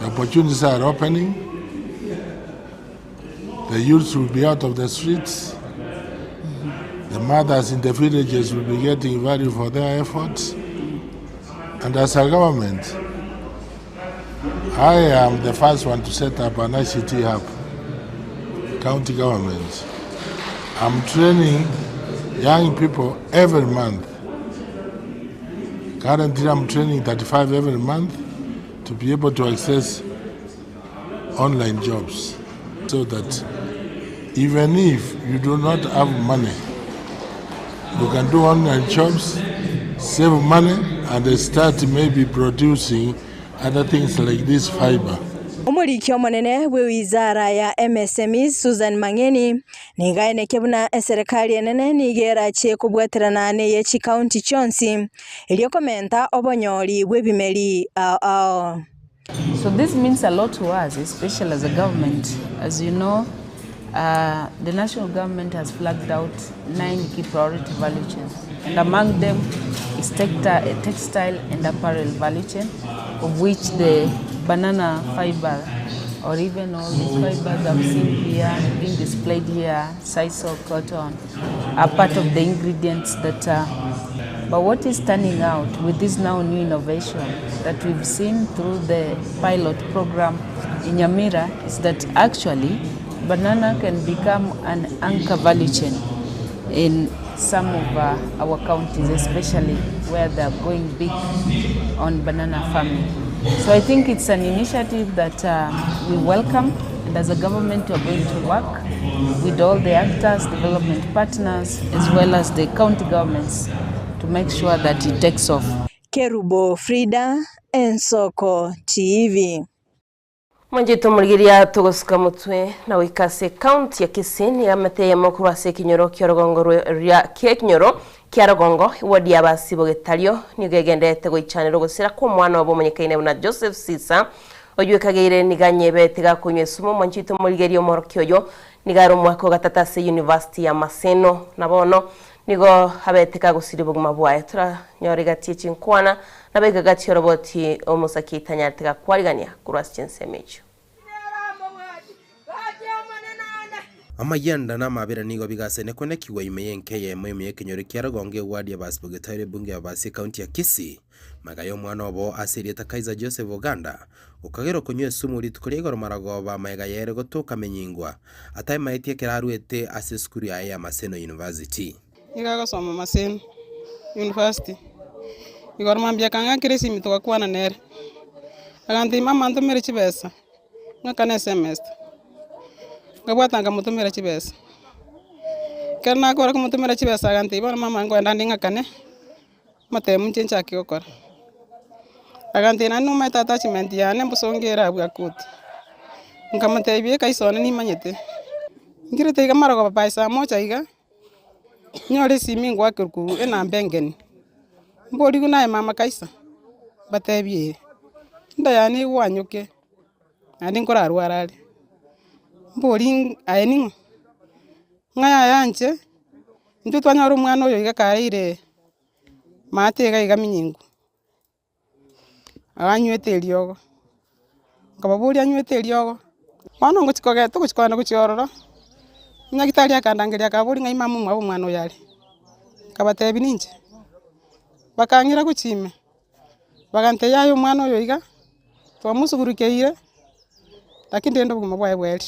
The opportunities are opening. The youth will be out of the streets. The mothers in the villages will be getting value for their efforts. And as a government, I am the first one to set up an ICT hub, county government. I'm training young people every month. Currently, I'm training 35 every month to be able to access online jobs so that even if you do not have money, you can do online jobs, save money, and start maybe producing other things like this fiber.
Omurikyo monene we wizara ya MSMEs Susan Mangeni nigaene kebuna serikali enene nigera che kubwatirana ne ye county chonsi iliyokomenta obonyori bwebimeli
So this means a lot to us, especially as a government. As you know, the national government has flagged out 9 key priority value chains, and among them is textile and apparel value chain, of which the banana fiber, or even all the fibers I've seen here, being displayed here, sisal, cotton, are part of the ingredients that are. But what is standing out with this now new innovation that we've seen through the pilot program in Nyamira is that actually banana can become an anchor value chain in some of our counties, especially where they're going big on banana farming. So I think it's an initiative that we welcome, and as a government we're going to work with all the actors, development partners, as well as the county governments to make sure that it takes off.
Kerubo Frida, Ensoko TV.
Mwanjito muligiria tugusuka mutwe na wikase county ya Kisii ni amateye makuru ase kinyoro kyorongo ya kinyoro kyarogongo wadi ya basibo getalio ni gegendete goichaniro gusira ko mwana wabo munyekaine na Joseph Sisa oywe kageire niganye betega kunywe sumo mwanjito muligiria morokyoyo nigaro mwako gatatase University ya Maseno nabono nigo habeteka gusiri buguma bwaye tura nyori gati chinkwana nabega gati roboti omusaki tanyateka kwarigania kuraschensemecho
amayenda na mabira nigo bigase ne konekiwa imeyenke yemo kinyori kyaragonge wadi ya basbogetare bunge ya basi county ya Kisii magayo mwana obo asirieta Kaiza Joseph Oganda ukagero kunywe sumu litukurigoro maragoba maiga yere gotuka menyingwa atai maitie keraruete ase skuru ya Maseno University
igaga soma Maseno University igor mambia kanga kirisi mitoka kwana nere aganti mama ntomere chibesa ngakane semester ngabwatanga mutumira chibesa kana kora kumutumira chibesa aganti bona mama ngwenda ndingakane mate munchencha kyokora aganti nanu meta attachment yane mbusongera bwakuti ngamate bie kaisone ni manyete ngirete igamara kwa paisa mocha iga nyore simi ngwa kirku ena mbengeni mbodi kuna mama kaisa batebie nda yani wanyuke andi nkora rwarali mbodi ayeningo ngaya yanje ndu twanyara umwana oyo igakaire matega igaminyingu abanywete ryogo ngababuri anywete ryogo wana ngo chikogeto kuchikwana kuchiororo nyagitari akandangiria kaburi ngai mamu mwabo mwana oyari kabatebi ninje bakangira kuchime bagante yayo mwana oyo iga twamusugurukeire lakini ndendo buguma bwaye bweri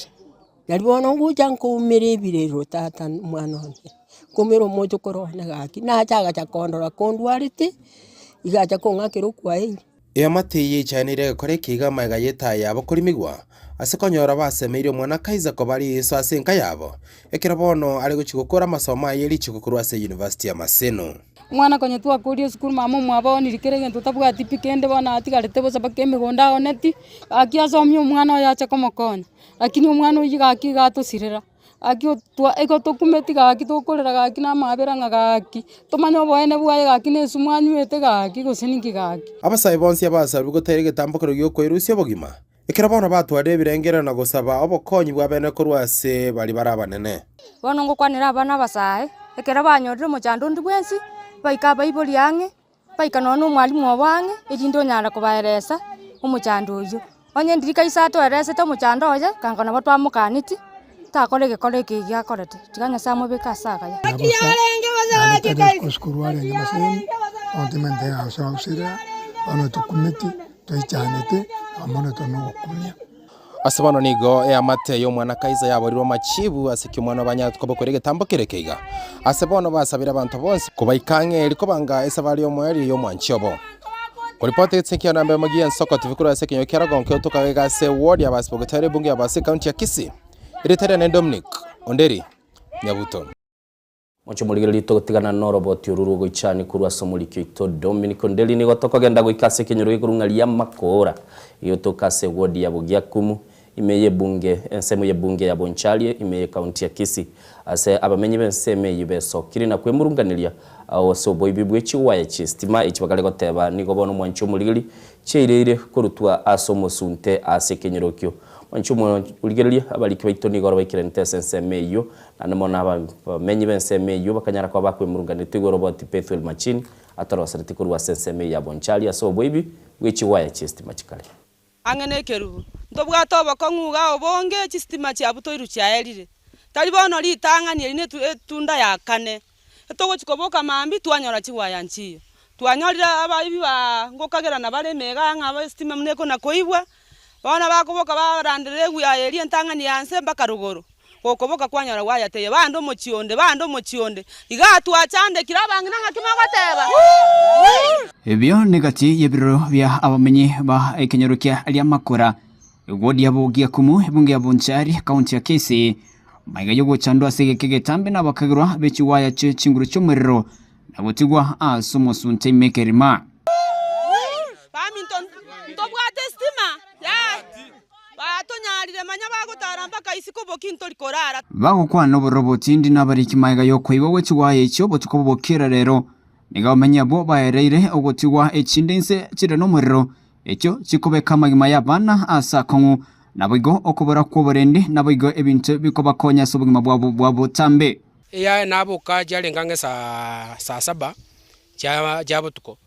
naribona nguja nkumire birero tata mwana onde kumiro mojo korona gaki na chaga chakondora kondwarite igacha kongakiro kwae
mateye chanire kore kiga maiga yeta yabo kuri migwa asekonyora basemeire mwana Kaiza kobari Yesu asenka yabo ekirabono ari guchigukora masomo yeri chigukuru ase University ya Maseno
mwana konye twa kuri skuru mama mwabo nirikirege tutabwa tipikende bona atigarete bosa bakeme gonda oneti akiasomyo mwana oyacha komokona lakini umwana uyiga akigatosirira akio twa ego tokumeti gaki tokorera gaki na mabera ngagaki tomanyo boene bwaye gaki nesu mwanywete gaki goseningi gaki
abasaye bonsi abasa rugotere getambokero gyo kwerusya bogima ekirabona batware birengera na gusaba obokonyi bwabene korwase bali barabanene
bono ngokwanira abana basaye ekera banyorire mochando ndi bwensi baika baiboli yange baika nono mwalimu wabange edindo nyara kubaeresa omochando oyo onye ndirika isato erese to mochando oye kangona batwamukaniti takolege kolege yakorete tiganya samo bekasaga ya
oskurwale nyamaseni ontimente ashausira ono tukumiti toichanete amone tono kumya
asabano nigo amate yo mwana Kaiza yaborirwa machibu asikyo mwana banyatu kobokorege tambokerekeiga asabano basabira abantu bonse kubaikange likobanga esabali yo mweri yo mwanchobo kuripoti tsinkia nambe magian soko tuvikuru asekinyo kyaragonke otokagega se ward ya basbogetare bunge ya basi county ya Kisii Iretare na Dominic Onderi Nyabuto
Mwacho muligiri togotigana no roboti ururugo ichani kurwa somulikyo ito Dominic Onderi ni gotoko genda goikase kinyoro igurungali ya makora iyo tokase ward ya Bugiakumu imeye bunge ensemo ye bunge ya Bonchalie imeye county ya Kisii ase abamenyi benseme yibeso kiri na kwemurunganilia aho so boybibwe chiwaye chistima ichibagale goteba nigo bono mwancho muligiri cheirere korutwa asomosunte ase kinyoro kyo Manchumo uligerelia abaliki baito ni goro bakire ntese meyo nanamona abamenyi bense meyo bakanyara kwa bakwe murungane tigoro boti Pethuel Machini ataro sariti kurwa sense meyo ya Bonchalie so boibi wichi waya chistima chikale
angene keru ndobwa to bakonguga obonge chistima cha buto iru cha elire tali bono litanga ni ine tunda ya kane etogo chikoboka mambi twanyora chiwaya nchiyo twanyorira abaibi ba ngokagera na bare mega nga stima mneko na koibwa bona bakuboka barandire guya eri entangani yanse mpaka ruguru kokoboka kwanyara wayateye bando mochionde igatwa chande kirabangi nanga kimagoteba
ebyo negati yebiro bya abamenyi ba ekenyerukia alia makora wodi yabogia kumu ebunge ya Bonchari kaunti ya Kisii maiga yogo chandwa segekege tambe na bakagirwa bechiwaya chinguru cy'umuriro na gutigwa asomo sunte mekerima
ntobwate stima ya batonyarire manya bagutara mpaka isiko bokinto likorara
bagukwana n'uburoboti ndi nabariki maiga yo kwiba wechiwaya icyo botukobokera rero niga bamenya bo baereire ogotigwa echindense chire n'umuriro ecyo kikobeka magima y'abana asakongu nabigo okobora kuborende nabigo ebintu bikobakonya sobugima bwabo tambe
ya nabuka jalengange saa 7 jabo tuko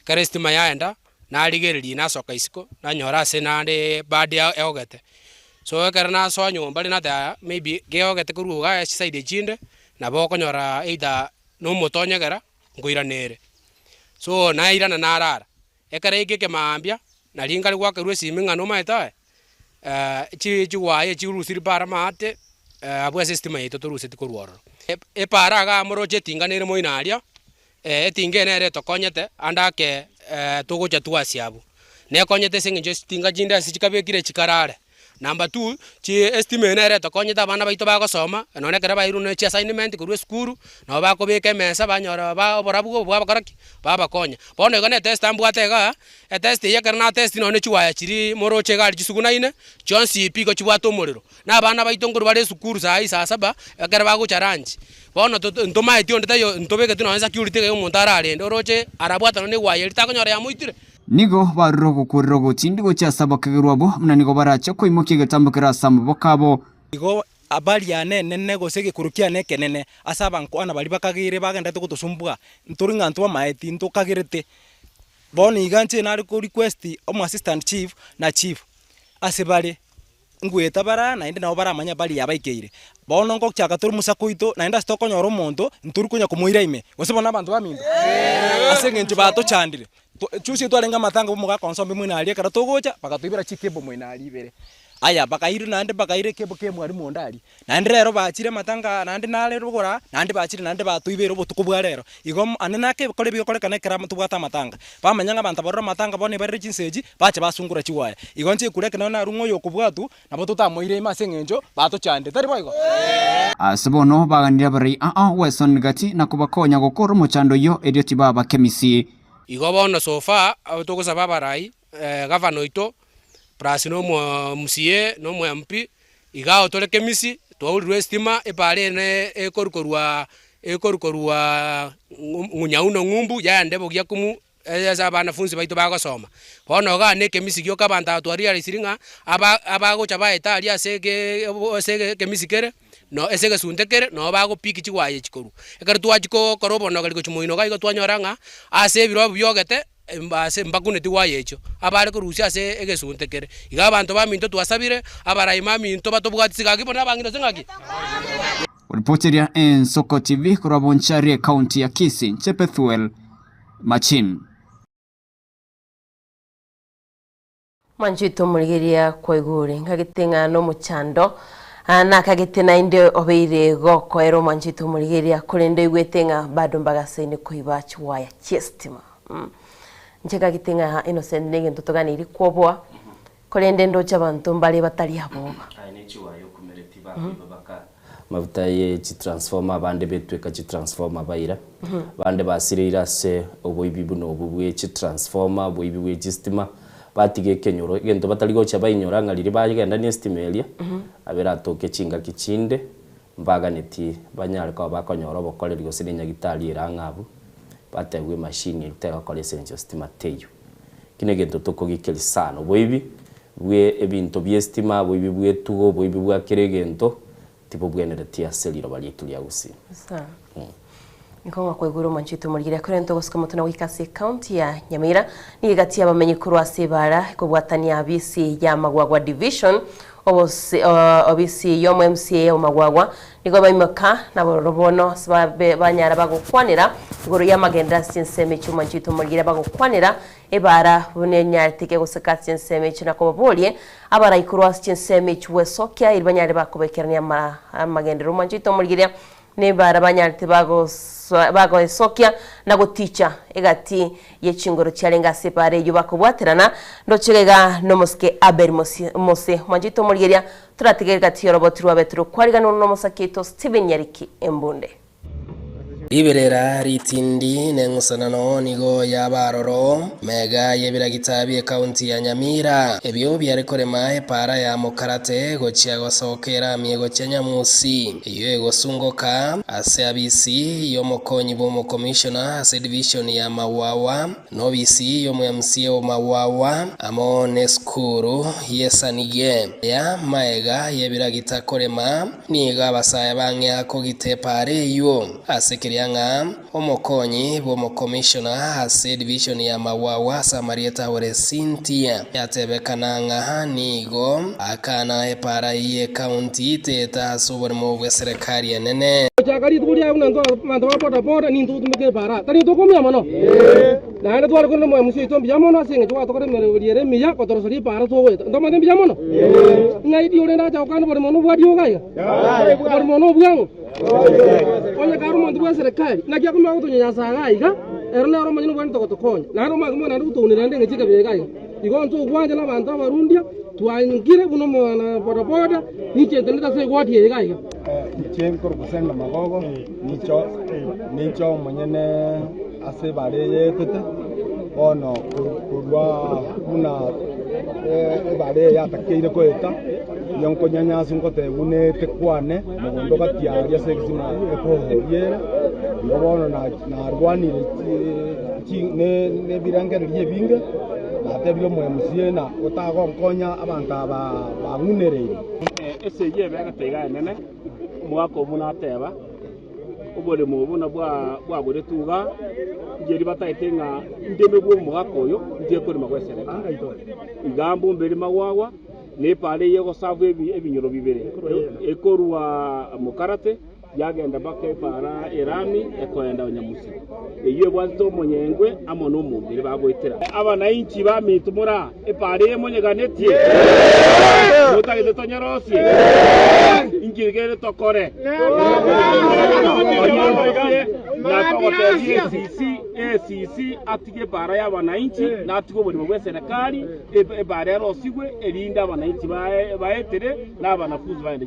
karestima yaenda naligereri nasoka isiko nanyora senande badi eogete so karana so nyomba linata maybe geogete kuruga side chinde nabo konyora either no motonyagara ngoiranere so nairana narara ekare igeke mambia nalinga ligwaka rwesi mingano maeta chiwaye chirusiri para mate abwa system yeto turuse tikorworo para ga project inganere moinaria etingenere tokonyete andake tugocha twasiabu ne konyete singe stinga jinda sichikabekire chikarare number 2 chi estimate nere tokonyeta bana baito bagosoma none kera bairu ne chi assignment kurwe skuru no bakobeka mesa banyora ba borabugo babakaraki babakonya bono gane test ambwatega test yekerna test none chiwaya chiri moroche gali chisugunaine chonsi piko chibwato muriro na bana baito nguru bare skuru saa 7 kera bagucharanji bono ntoma etion tayo ntobeke tino security yo montarare ndoroche arabwata none waye litakonyora ya muitire
nigo barugo kurirogo tindigo cha sabakagirwabo mnanigo baracha koimokige tambukira samubokabo
igo abali ane nene gosege kurukia ne kenene asaba nkwana bali bakagire bagenda tukutusumbwa nturinga ntwa maeti ntukagirete boni iganche nari ku request omu assistant chief na chief asebale ngweta bara na inde na bara manya bali yabaikeire bono ngo cyaka turi musakuito na inda stoko nyoro mondo nturi kunya kumuira ime gosebona abantu bamindo asenge nje bato chandire chusi twalenga matanga bumuga konsombe mwina ali kara togocha bakatubira chikebo mwina ali bere aya bakaire nande bakaire kebo kemu ari mondali nande rero bachire matanga nande nale rugora nande bachire nande batuibero botukubwa rero igom anenake kole bikole kana kera mutubwata matanga bamanyanga abantu barora matanga bone bari chinseji bache basungura chiwaya igonche kureke nona rungo yokubwatu nabo tutamoire imasengenjo bato chande tari boygo
asbono baganira bari weson gati nakubakonya gokoro muchando yo edio tibaba kemisi
igo bono sofa autogosaba barai gavano ito prasino musie no MP igao tole kemisi twaulirwe stima epale ne ekorukorwa ngunyauno ngumbu yande bogia kumu eza banafunzi baito bagosoma bono ga ne kemisi gyo kabanta twari ali siringa abago chaba italia sege kemisi kere no esege suntekere no bago piki chiwaye chikoru ekar twachiko korobo no galiko chumuino ga igo twanyoranga ase biro byogete mbase mbakune tiwaye echo abare ko rusia ase egesuntekere iga abantu baminto twasabire abaraima minto batobwatisiga kibona bangiro singaki
Reporteria en Soko TV kura Bonchari County ya Kisii Chepethuel Machim
Manjito muligeria kwa igure ngagitenga no muchando na kagitena inde obeire goko ero manjito muligeria kurende igwetenga bado mbagasene kuiba chiwaya chestima njega gitenga innocent nege ntotogana iri kwobwa kurende ndo chabantu mbali batali abo
aine chiwayo kumeretiba babaka mavuta ye transformer bande betweka transformer baira bande basirira se oboibibu no bubwe transformer boibibwe stima batige kenyoro gento bataligo chabayinyora ngaliri bagenda ni estimelia abera toke chinga kichinde mbaga neti banyare ko bakonyoro bokoreri gosirinya gitali irangabu bategwe machine iteka kole sense stima teyo kine gento toko gikeli sana boibi bwe ebinto byestima boibi bwe tugo boibi bwa kiregento tipo bwenere tia seliro balitulia gusi
sa Nkonga kwa iguru manchito muligira kurento gosika mutuna wikase county ya Nyamira ni gati abamenyi kurwa sebara kubwatania abisi ya Magwagwa division obisi yo MCA omagwagwa nigo bayimaka nabo robono banyara bagukwanira iguru ya magenda sinseme chuma nchito murigire bagukwanira ebara bunenya tike guseka sinseme chuna ko bolie abara ikuru sinseme chwe sokya iribanyare bakobekeranya magendero manchito murigire ne bara banyarte bago sokya na guticha egati yechingoro cyarenga separe yubakobwaterana ndochegega no moske aber mose manchito murigire turategeka tiyorobo turwabetru kwariga no mosakito Steven Nyariki Embunde
Iberera ritindi nengusanano nigo yabaroro mega yebiragitabi county ya Nyamira ebyo byarekorema epara ya Mukarate gochya gosokera miego cyanyamusi iyo egosungoka ase abisi yo mokonyi bo mu commissioner ase division ya Mawawa no bisi yo mu MC o Mawawa amone skuru yesanige ya maega yebiragita korema niga basaya bange akogite pare yo ase nga omokonyi bo mu commissioner ase division ya Mawawa Samarieta wore Cynthia yatebekana nga nigo akana epara ye county teta sobor mu bwe serikali nene
chakari tukulia unanto manto boda boda ni ndu tumike para tani to komya mono na ndo twara kono mo musi to biamono singe twa to kore mere miya ko to sori para to we ndo mande biamono ngai di ore na cha kan bor mono bwa dio ga bor mono bwango oya karu mo ndwa serikali na kya kuma to nya saga iga erna ro manyino bwan to konya na ro magmo na to ni rande ngika be ga igo nto gwanja la banta barundia twangire buno mo na boda boda ni chente ta se gwati ga iga
chen kor kusenda magogo nicho mwenyene ase bare tete ono kurwa kuna bare ya takire ko eta yonko nyanya sunko te bune te kwane mugondo katia ya se kisima ko yera ngobono na rwani ne biranga riye binga ate bilo mwe musiena otago nkonya abanta ba ngunereri
ese ye bega tega nene mwako muna teba obole mubona bwa gure tuga ngeri bataitenga ndeme bwo mugakoyo ndiye kuri magwesere igambo mbere magwawa ne pale yego savu ebinyoro bibere ekorwa Mukarate yagenda bake para erami ekoenda onyamusi eyo bwazo monyengwe amono mumbere bagwetera abana inchi bamitumura epare monyeganetie mutagete tonyarosie ingirigere tokore na togotezie CC atige para ya wananchi na atigo bodi bwe serikali ebare rosigwe erinda wananchi baetere na banafuzi baende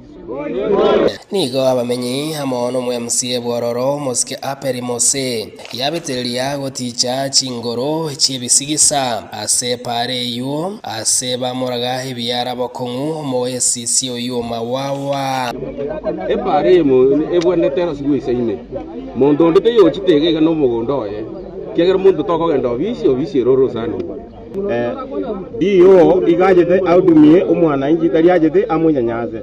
nigo abamenyi hamono mu MC Bororo moske aperi mose yabeteria goticha chingoro chibisigisa ase pare yo ase bamoraga ebyara bokongu mo SCC yo Mawawa
epare mo ebonetera sigwise ine mondo ndete yo chitegega no mugondo ye kegera mundu toko gendo bisi roro sana dio igajete audumie umwana inji tari ajete amunyanyaze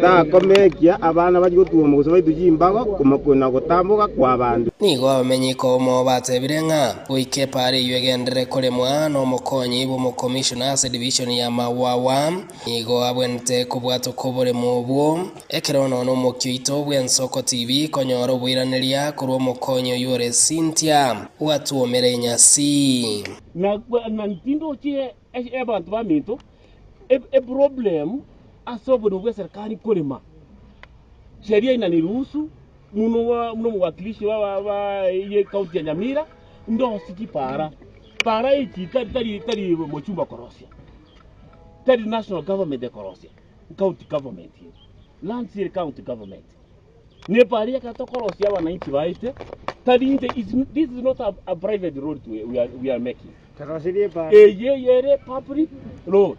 ta komekia abana bagigotuwa muguso baitujimbago kumakuna gutambuka kwa bandu
nigo abamenyi ko mo batebirenga uike pare yegendere kore mwana omokonyi bo mu commissioner division ya Mawawa nigo abwente kubwato kobore mubwo ekerono no mukito bwensoko TV konyoro bwiraneria kuri omokonyi yore Cynthia watu omerenya si
na ntindo che abantu baminto problem asobo no serikali kolema sheria inaniruhusu muno mwakilishi wa ye kaunti ya Nyamira ndo sikipara para iti tari mochumba korosia tari national government de korosia county government land county government ne pari ya korosia wananchi baite tari this is not a private road we are making yere public road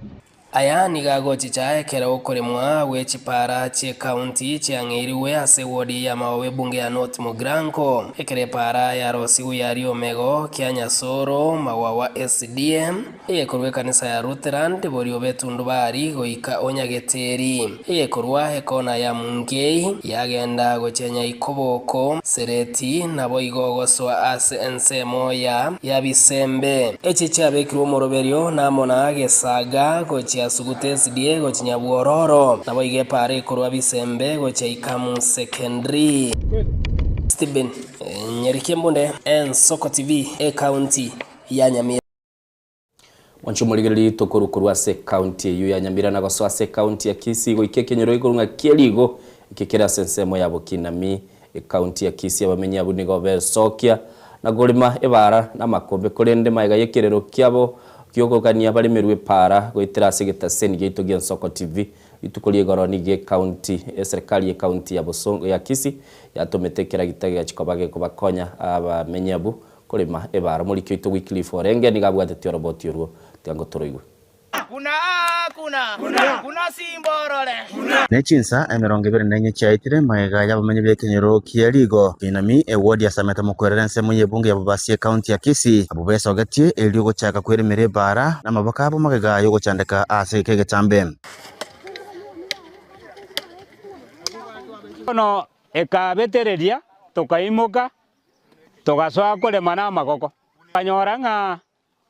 aya nigagochi chae kera ukorimwa wechipara che county chiangiriwe ase wodi ya Mawawe bunge ya North Mugranko ekere para ya Rosigu ya Riomego Kianyasoro Mawawa SDM eyekorwe kanisa ya Lutheran borio betundu bari goika onyageteri eyekorwa ekona ya Mungei yagenda gochenya ikoboko sereti nabo igogoswa ase ensemo ya Bisembe echi chabekirwo moroberio namona agesaga gochi asugutesi Diego Chinyabwororo nabo ige pare korwa Bisembe gocha ikamu secondary Steven
Nyerike Mbunde, Soko TV, county ya Nyamira.
Wanchumurigiri tokorukuru ase county yu ya Nyamira na goso ase county ya Kisii goike kenyero igurunga kieligo ikikera sensemo ya Bokinami county ya Kisii abamenyi abunigo besokia na golima ebara na makombe kurende maiga yekerero kiabo kyogokania bari merwe para goitira ase getaseni geito gya Soko TV itukolie goroni ge county serikali ya county ya Bosongo ya Kisii yatometekera gitage chikobage kubakonya abamenyi abu kulima ebara muri kyo ito Wycliffe Orenge ni gabwa tetyo robot yurwo tango toroigwe
kuna simborole nechinsa emirongo ibiri nenye chaitire maiga yabamenyi bekenyero kieligo inami ewodi ya Sameta mukwerense mu yebunge ya Bubasie county ya Kisii abubesa ogatie eligo chaka kweremere bara na mabaka abo magega yogo chandeka ase kege tambe
ono ekabetereria tukaimuka tugasoa kulema na magoko kanyoranga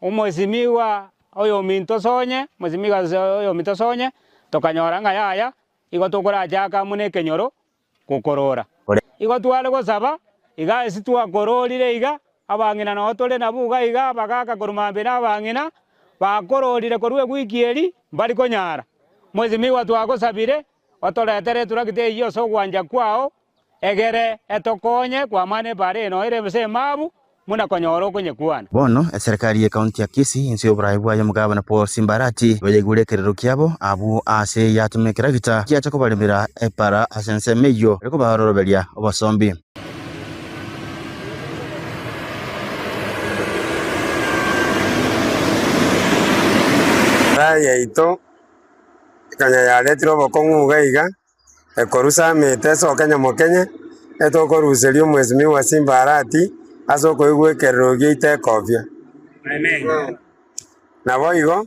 umwesimiwa oyo minto sonye mwesimiwa oyo minto sonye tukanyoranga yaya igo tukora jaka mune kenyoro kukorora igo twale gosaba iga esitwa kororire iga abangina no tole na buga iga bagaka kurumambe na abangina bakororire korwe gwikieri bari konyara mwesimiwa twagosabire otoretere turakite iyo so gwanja kwao egere etokonye kwa mane bare no ire mse mabu muna konyoro kunye kuana
bono serikali ya county ya Kisii insio braibu ya mugabana Paul Simbarati bayegure kerero kyabo abu ase yatumekera gita kyacha kubalemera epara asense meyo reko barorobelia obasombi
ya ito kanya ya letro bokongu gaiga ekorusa meteso Kenya mokenye etokoruserio mwesimiwa Simbarati asoko igwekerero giite kofia amen na boigo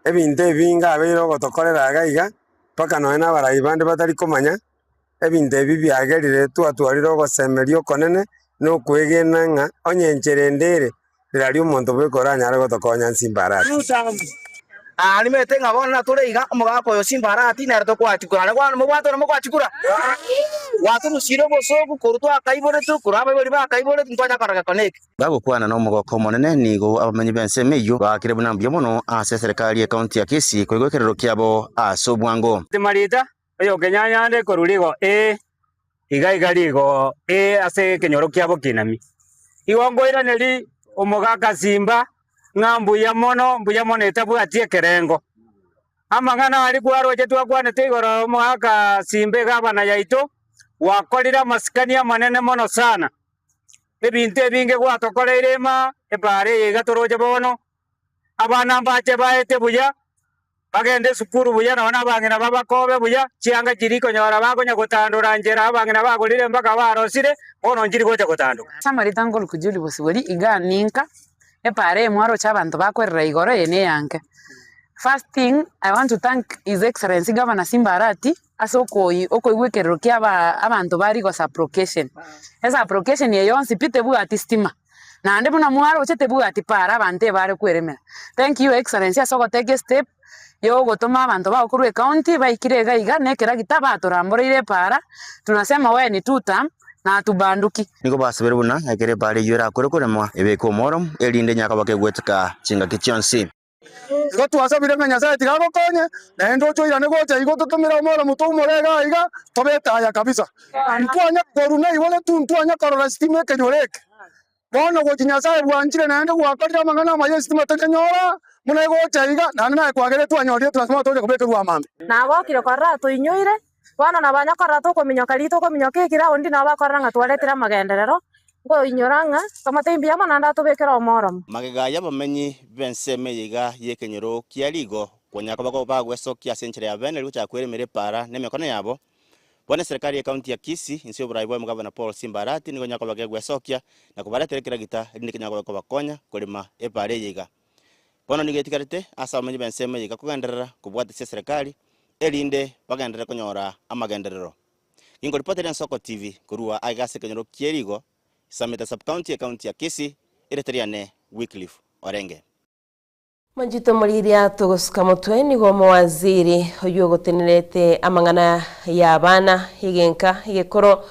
ebinte ebinga abiro gotokorera gaiga paka no na barai bande batari komanya ebinte ebi byagerire twatwariro gosemerio konene no kwegena nga onyencherendere rirario omonto bwekora nyare gotokonya Simbarati
nimete ngabona tureiga omugako yo Simbarati na reto kwatikura gwana mubwato no kwachikura watu rusiro bosogu kurutwa akaibore tu kuraba bari bakaibore ntwanya karaga connect bago kwana no mugoko monene nigo abamenyi bense meyo bakire bunambye mono ase serikali ya county ya Kisii kwigwekerero kyabo asobwango
timarita oyo kenyanyande korurigo igaigo ase kenyoro kyabo kinami iwongoira neri omugaka Simba ngambu ya mono etabu atie kerengo amangana ali kwaroje twakwane tigoro mwaka Simbe gabana yaito wakorira masikania manene mono sana ebintu ebinge gwatokoreire ma ebare yega toroje bono abana bache baete buya bagende sukuru buya na bangina babakobe buya chianga kiriko nyora bagonya gutandura njera bangina bagurire mpaka barosire bono njiri gocha gutanduka
samarita ngol kujuli bosibori iga ninka epare mwaro chabantu bakwerera igoro ene yanke. First thing, I want to thank His Excellency Governor Simbarati asoko igwekerero kyaba abantu bari go application. Esa application ye yonsi pite bu atistima. Na ande buna mwaro chete bu atipara bante bare kweremera. Thank you Excellency asoko take step yo gotoma abantu ba okuru county baikirega iga nekera gitaba toramborire para. Tunasema wewe ni tutam na tubanduki
niko basabere buna agere bare yura kurekuremwa ebeko morom elinde nyaka bakegwetka chinga kichonsi
igo twasabire nganya site gagokonye na endo cho irane gocha igo totomera mora mutumorega iga tobetaya kabisa antwanya koruna iwole tuntwanya korora stime kenyoreke bono gochinya sai bwanjire na endo gwakorira mangana maye stime tekenyora muna gocha iga na kwagere twanyorie transformer toje kubeka rwa mambe
na gokire korra tuinyoire wana na banyakora to kominyoka rito kominyoka ikira undi na bakora nga twaletera magenderero ngo inyoranga kamatembi ama nanda to bekera omorom
magega yabamenyi bense meyiga yekenyero kialigo kwanyaka bako bagwesokia senchire ya bene lucha kweremere para nemekona yabo bwana serikali ya county ya Kisii insio braibo mugabana Paul Simbarati nigo nyaka bagwesokia na kubaleterekera gita ndi kinyaka ko bakonya kulima epare yiga bono nigetikarite asa bamenyi bense meyiga kugenderera kubwata serikali elinde bagendere konyora amagenderero ingo ripotera Soko TV kurua agase kenyero kierigo Sameta sub county ya Kisii ereteriane Wycliffe Orenge
Manjito muriria tugusuka mutwe nigo mawaziri oyo gotenerete amangana ya bana higenka igekoro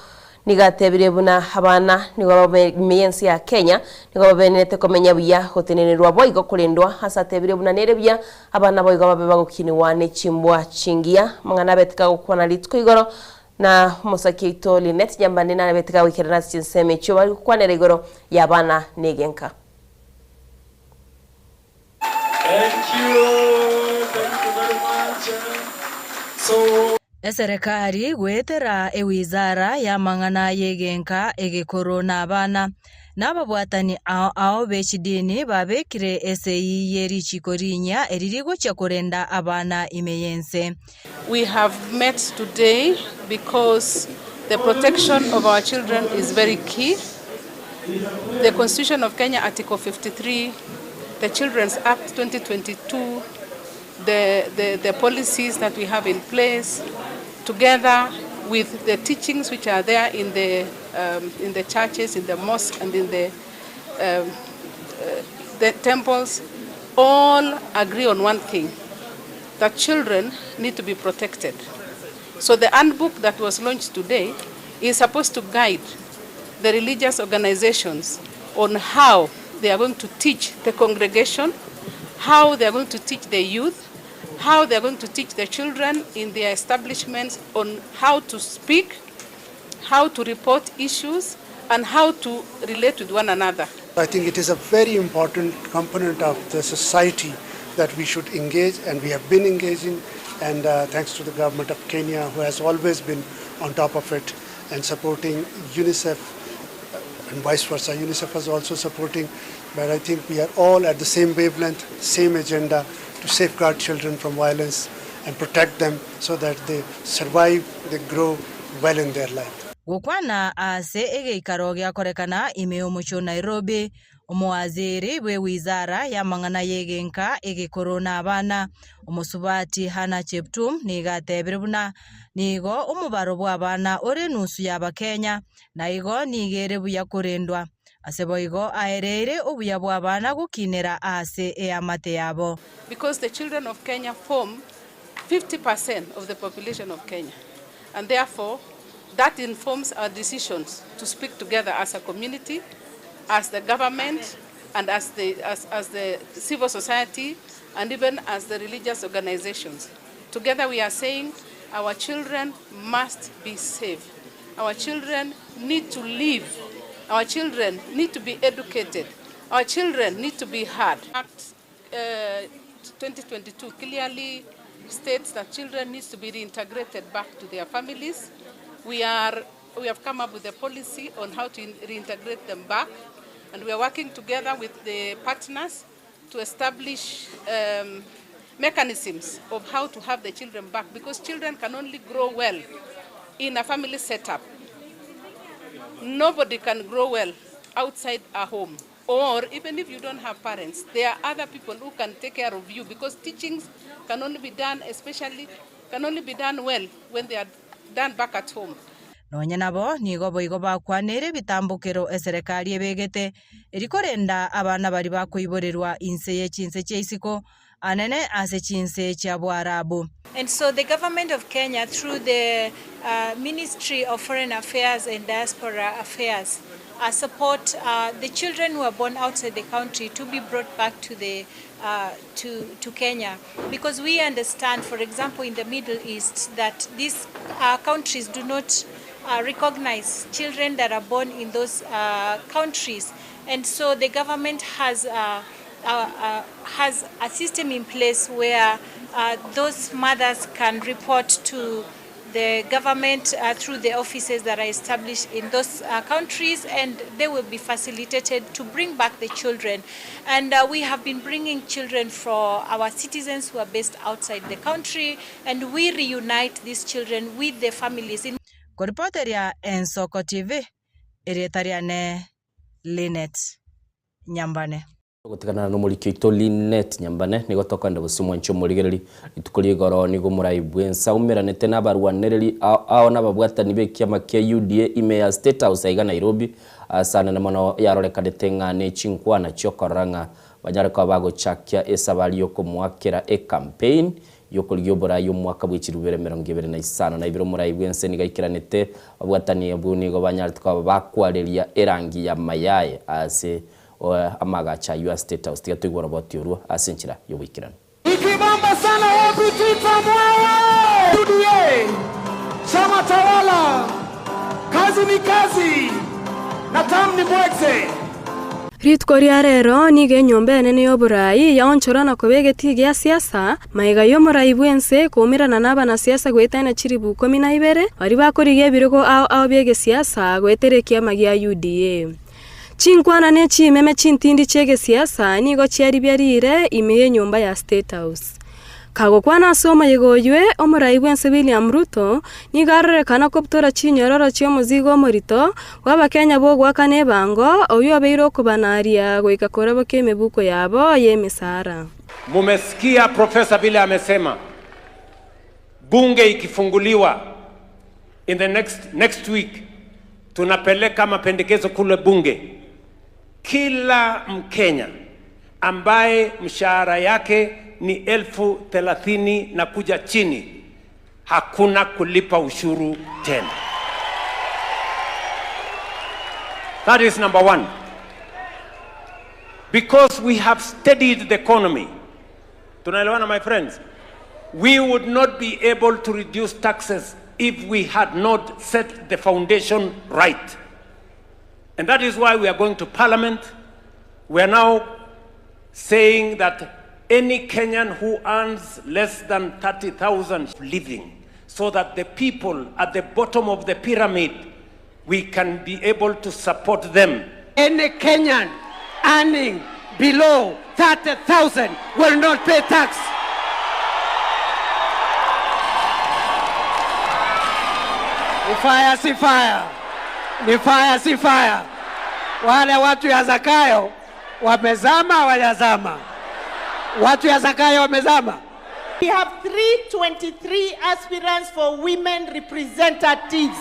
nigatebire buna abana nigo bameyensi ya Kenya nigo babenete komenya buya hotenererwa boigo kurindwa hasa tebire buna nerebya abana boigo babeba gukiniwa ne chimbwa chingia mangana betika gukwana litko igoro na musakito Linet Nyambane na betika wikirana chinseme cyo bari kwanera igoro yabana negenka.
Thank you very much. So
Eserikali gwetera ewizara ya mang'ana yegenka egekoro n'abana n'ababwatani ao b'ekidini babekire eseyi y'erichikorinya eririgo kyakurenda abana imeyense.
We have met today because the protection of our children is very key. The Constitution of Kenya, Article 53, the Children's Act 2022, the policies that we have in place, together with the teachings which are there in the churches, in the mosque, and in the temples, all agree on one thing: that children need to be protected. So the handbook that was launched today is supposed to guide the religious organizations on how they are going to teach the congregation, how they are going to teach the youth, how they are going to teach the children in their establishments on how to speak, how to report issues, and how to relate with one another.
I think it is a very important component of the society that we should engage, and we have been engaging, and thanks to the government of Kenya, who has always been on top of it and supporting UNICEF and vice versa. UNICEF is also supporting, but I think we are all at the same wavelength, same agenda, to safeguard children from violence and protect them so that they survive, they grow well in their life.
Gukwana ase egeikaro gyakorekana imeo mucho Nairobi, umuwaziri we wizara ya mang'ana yegenka egekoro n'abana umusubati Hana Cheptum nigatebire buna nigo umubaro bw'abana ore nusu y'Abakenya na igo nigere buya kurendwa aseboigo aerere obuya bw'abana gukinera ase eyamate yabo.
Because the children of Kenya form 50% of the population of Kenya, and therefore that informs our decisions to speak together as a community, as the government, and as the civil society, and even as the religious organizations. Together we are saying our children must be safe. Our children need to live. Our children need to be educated. Our children need to be heard. Act 2022 clearly states that children need to be reintegrated back to their families. We have come up with a policy on how to reintegrate them back, and we are working together with the partners to establish mechanisms of how to have the children back, because children can only grow well in a family setup. Nobody can grow well outside a home, or even if you don't have parents, there are other people who can take care of you, because teachings can only be done, well when they are done back at home.
Nonya nabo nigo boigo bakwanere bitambukiro eserikali ebegete erikorenda abana bari bakuiborerwa inse y'echinse cheisiko anene ase chinse cha Bwarabu.
And so the government of Kenya, through the Ministry of Foreign Affairs and Diaspora Affairs, support the children who are born outside the country to be brought back to the to Kenya, because we understand, for example, in the Middle East, that these countries do not recognize children that are born in those countries, and so the government has a system in place where those mothers can report to the government through the offices that are established in those countries, and they will be facilitated to bring back the children. And we have been bringing children for our citizens who are based outside the country, and we reunite these children with their families.
Koripoteria Ensoko TV, Erietariane Linet Nyambane.
Gutikana no mulikyo ito Linet Nyambane nigo tokanda busumwa ncho murigereri itukuri goro nigo murayibwensa umeranete n'abarwanereri ao n'ababwatani bekiama kya UDA ime ya State House aiga Nairobi asana na mano yarorekanete ngane chinkwana cyokoranga banyareka bago chakya esabali yo kumwakira campaign yokurigyo burayi umwaka bw'ikirubere 2025 na ibiro murayi bwense nigakiranete abwatani abuni go banyartwa bakwareria erangi ya mayaye ase amagacha US State House tigatwigora botiurwa asenchira yobikirana
ikibamba sana wapi tutamwaye UDA chama tawala kazi ni kazi na tamu ni mwekse
Ritko ria rero nige nyombe nene yo burayi yaonchorana kobegeti gya siasa maiga yo murayi bwense kumirana naba na siasa gwetana chiribu 12 bari bakorigie birego ao bege siasa gweterekia magia UDA chinkwana ne chimeme chintindi chege siasa nigo chiari byarire imeye nyumba ya State House kago kwana soma yegoywe omurayi bwense William Ruto nigarere kana koptora chinyororo chyo muzigo morito waba Kenya bo gwakane bango oyo beiro kubanaria goikakora bakeme buko yabo yemesara.
Mumesikia profesa vile amesema bunge ikifunguliwa in the next week tunapeleka mapendekezo kule bunge. Kila Mkenya ambaye mshahara yake ni 30,000 na kuja chini hakuna kulipa ushuru tena. That is number one. Because we have steadied the economy. Tunaelewana, my friends? We would not be able to reduce taxes if we had not set the foundation right. And that is why we are going to Parliament. We are now saying that any Kenyan who earns less than 30,000 living, so that the people at the bottom of the pyramid, we can be able to support them.
Any Kenyan earning below 30,000 will not pay tax. Ni fire si fire. Ni fire si fire. Wale watu ya Zakayo wamezama wajazama. Watu ya Zakayo wamezama.
We have 323 aspirants for women representatives.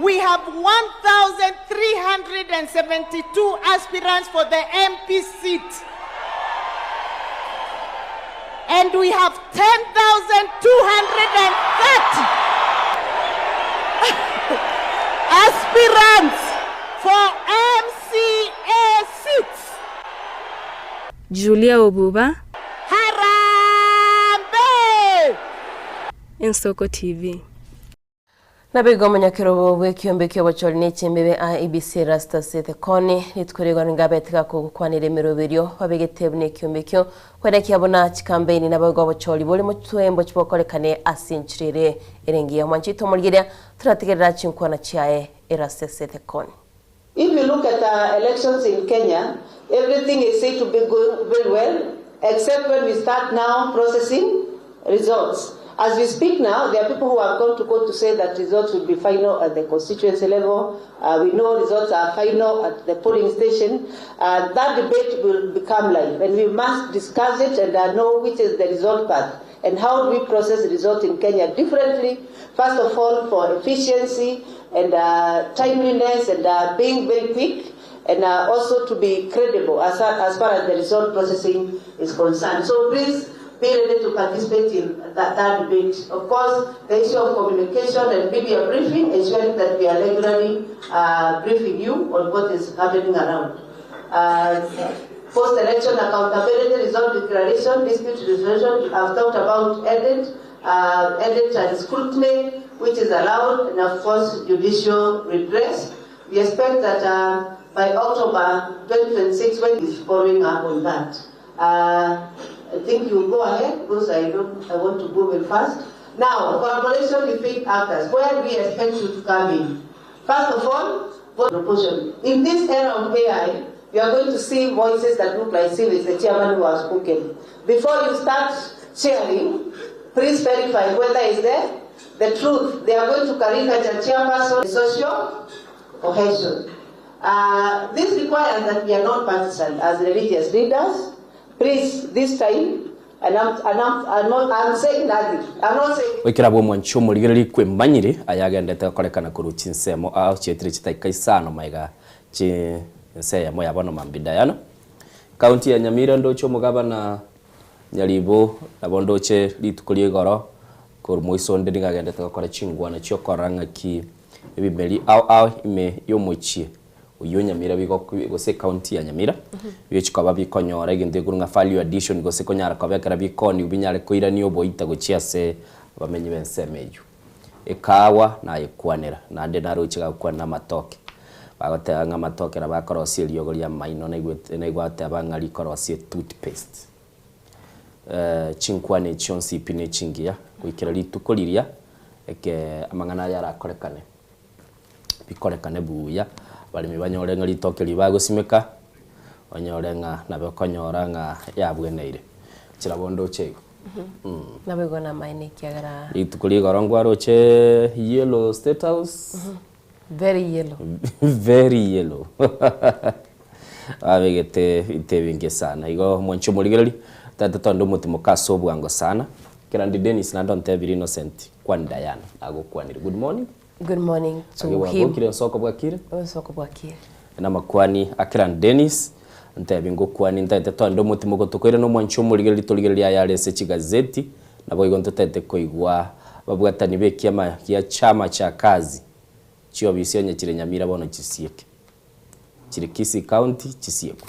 We have 1,372 aspirants for the MP seat. And we have 10,230 aspirants for MCA seats.
Julia Obuba,
Harambe!
Ensoko TV.
Nabigo manyakiro bwe kiombe kyo bacholi n'echembebe IEBC Rasta Sete Koni nitkurego ngabetika kugukwanira mirobiryo babegetebne kiombe kyo kwenda kiabona chikampeni nabago bacholi bole mu twembo chibokolekane asinchirire erengiya mwanchito mulgira turategerera chinkwana chiae Rasta Sete Koni.
If you look at elections in Kenya, everything is said to be going very well, except when we start now processing results. As we speak now, there are people who have gone to court to say that results will be final at the constituency level. We know results are final at the polling station. That debate will become live, and we must discuss it and know which is the result path and how do we process the result in Kenya differently. First of all, for efficiency and timeliness and being very quick, and also to be credible as far as the result processing is concerned. So please be ready to participate in that debate. Of course, the issue of communication and media briefing, ensuring that we are regularly briefing you on what is happening around. Post-election accountability, result declaration, dispute resolution. I've talked about edit and scrutiny, which is allowed, and of course, judicial redress. We expect that by October 2026, when is following up on that. I think you go ahead because I want to go very fast. Now, collaboration with big actors. Where do we expect you to come in? First of all, proportion. In this era of AI, you are going to see voices that look like Sylvie, the chairman who has spoken. Before you start sharing, please verify whether is there the truth. They are going to caricature chairperson, social cohesion. This requires that we are not partisan as religious leaders. Please, this time, I'm saying nothing. I'm not saying.
Wekira bwo mwancho muligiriri kwembanyire ayagendete kolekana kuruchi nsemo a chetri chitaika isano maiga chi nseya moya bono mambida yano. County ya Nyamira ndocho mugabana nyaribo nabondoche litukulie goro kor moisonde ngagende tukakora chingwana cyo koranga ki ebimeri au ime yomochie uyo Nyamira gose county ya Nyamira bikaba bikonyora igende kurunga value addition gose konyara kabekera bikoni ubinyare koirani oboita gochiase bamenyi bensemeyo ekawa na ekwanera nande narochiga kwana matoke bagotanga matoke na bakorosi eliogoria maino na igwate abangari korosi toothpaste chinkwane chonsi pine chingia kuikira litukoliria eke amangana yara korekane bikorekane buya bali mibanyorenga litoke libagosimeka onyorenga nabekonyoranga yabweneire kirabondo chego
nabegona maine kiagara
litukuli gorongwa roche yellow state house
very yellow
very yellow abegete itebinge sana igo moncho muligereri tata tondo mutimo kaso bwango sana kirandi Dennis na don't have innocent kwa Diana agokwanira good morning
to him
kire soko bwakire na makwani akiran Dennis ntebingo kwani ntete tondo mutimo gotokoire no moncho muligereri toligereri ya rese chigazeti nabo igonto tete koigwa babwatani bekiama ya chama cha kazi chio bisionye chire Nyamira bono chisieke chire Kisii County chisieko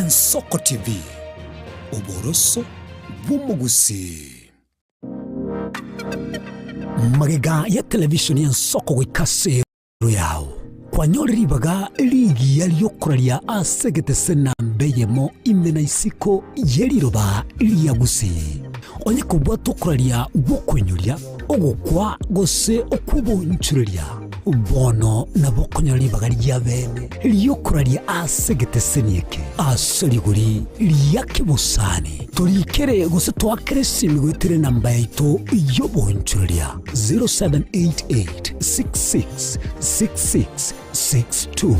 Soko TV Oboroso Bumugusi Magega ya televisioni ya Soko wikase yao kwa nyori baga ligi yaliyokuralia asegete sena mbeyemo imena isiko yeliroba liyagusi onye kubwa tukuralia bokwenyuria ogukwa gose okubonchuria bono nabokonyori bagari ya bene liyokuralia asegete senieke asoliguri liyakibusani turikere gose twakresi migwitire namba yaito yobonchuria 0788666662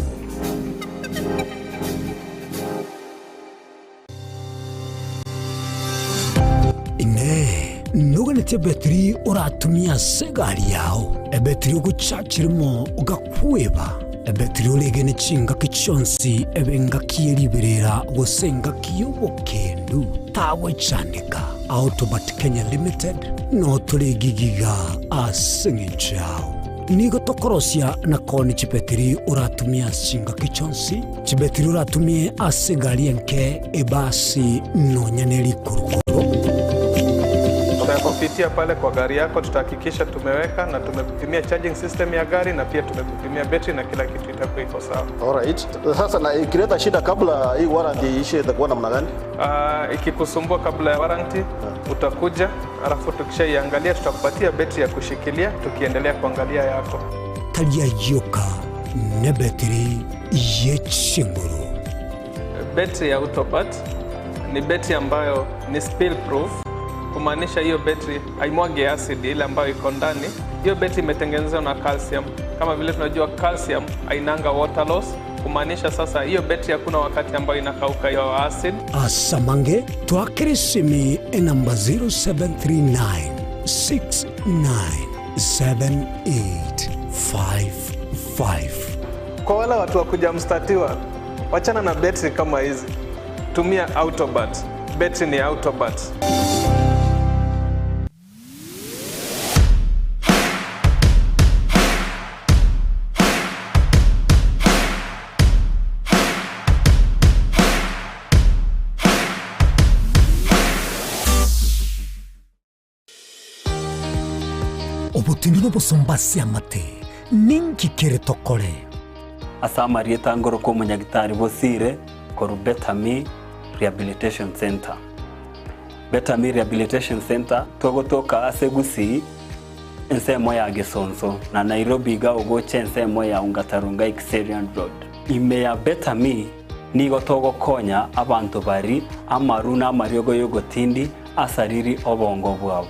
Nuganete betri uratumia segari yao ebetri uguchachirimo ugakweba ebetri ulegene chinga kichonsi ebenga kieliberera gosenga kiyobokendo tawe chanika Autobat Kenya Limited no tulegigiga asengichao nigo tokorosia na koni chipetri uratumia chinga kichonsi chibetri uratumie asegari enke ebasi no nyaneli kurukuru
kupitia pale kwa gari yako tutahakikisha tumeweka na tumekupimia charging system ya gari na pia tumekupimia battery na kila kitu itakuwa iko sawa.
Alright. Sasa na ikileta shida kabla hii warranty ishe itakuwa namna gani?
Ikikusumbua kabla ya warranty utakuja alafu tukishaiangalia tutakupatia battery ya kushikilia tukiendelea kuangalia yako.
Talia yoka ne battery yechinguru.
Battery ya Autobat ni battery ambayo ni spill proof. Kumaanisha hiyo battery haimwagi acid ile ambayo iko ndani. Hiyo battery imetengenezwa na calcium. Kama vile tunajua calcium hainanga water loss. Kumaanisha sasa hiyo battery hakuna wakati ambayo inakauka hiyo acid.
Asamange twakirisimi namba 0739697855.
Kwa wale watu wa kujamstatiwa, wachana na battery kama hizi. Tumia Autobat. Battery ni Autobat.
Obutinibo bosombasi amate ninki kere tokore
asamari etangoro ko munyagitari bosire koru Betami Rehabilitation Center. Betami Rehabilitation Center togotoka asegusi ensemo ya Gesonso na Nairobi ga ogoche ensemo ya Ungatarunga Xerian Road. Ime ya Betami nigo togo konya abantu bari amaruna mariogo yogotindi asariri obongo bwabo.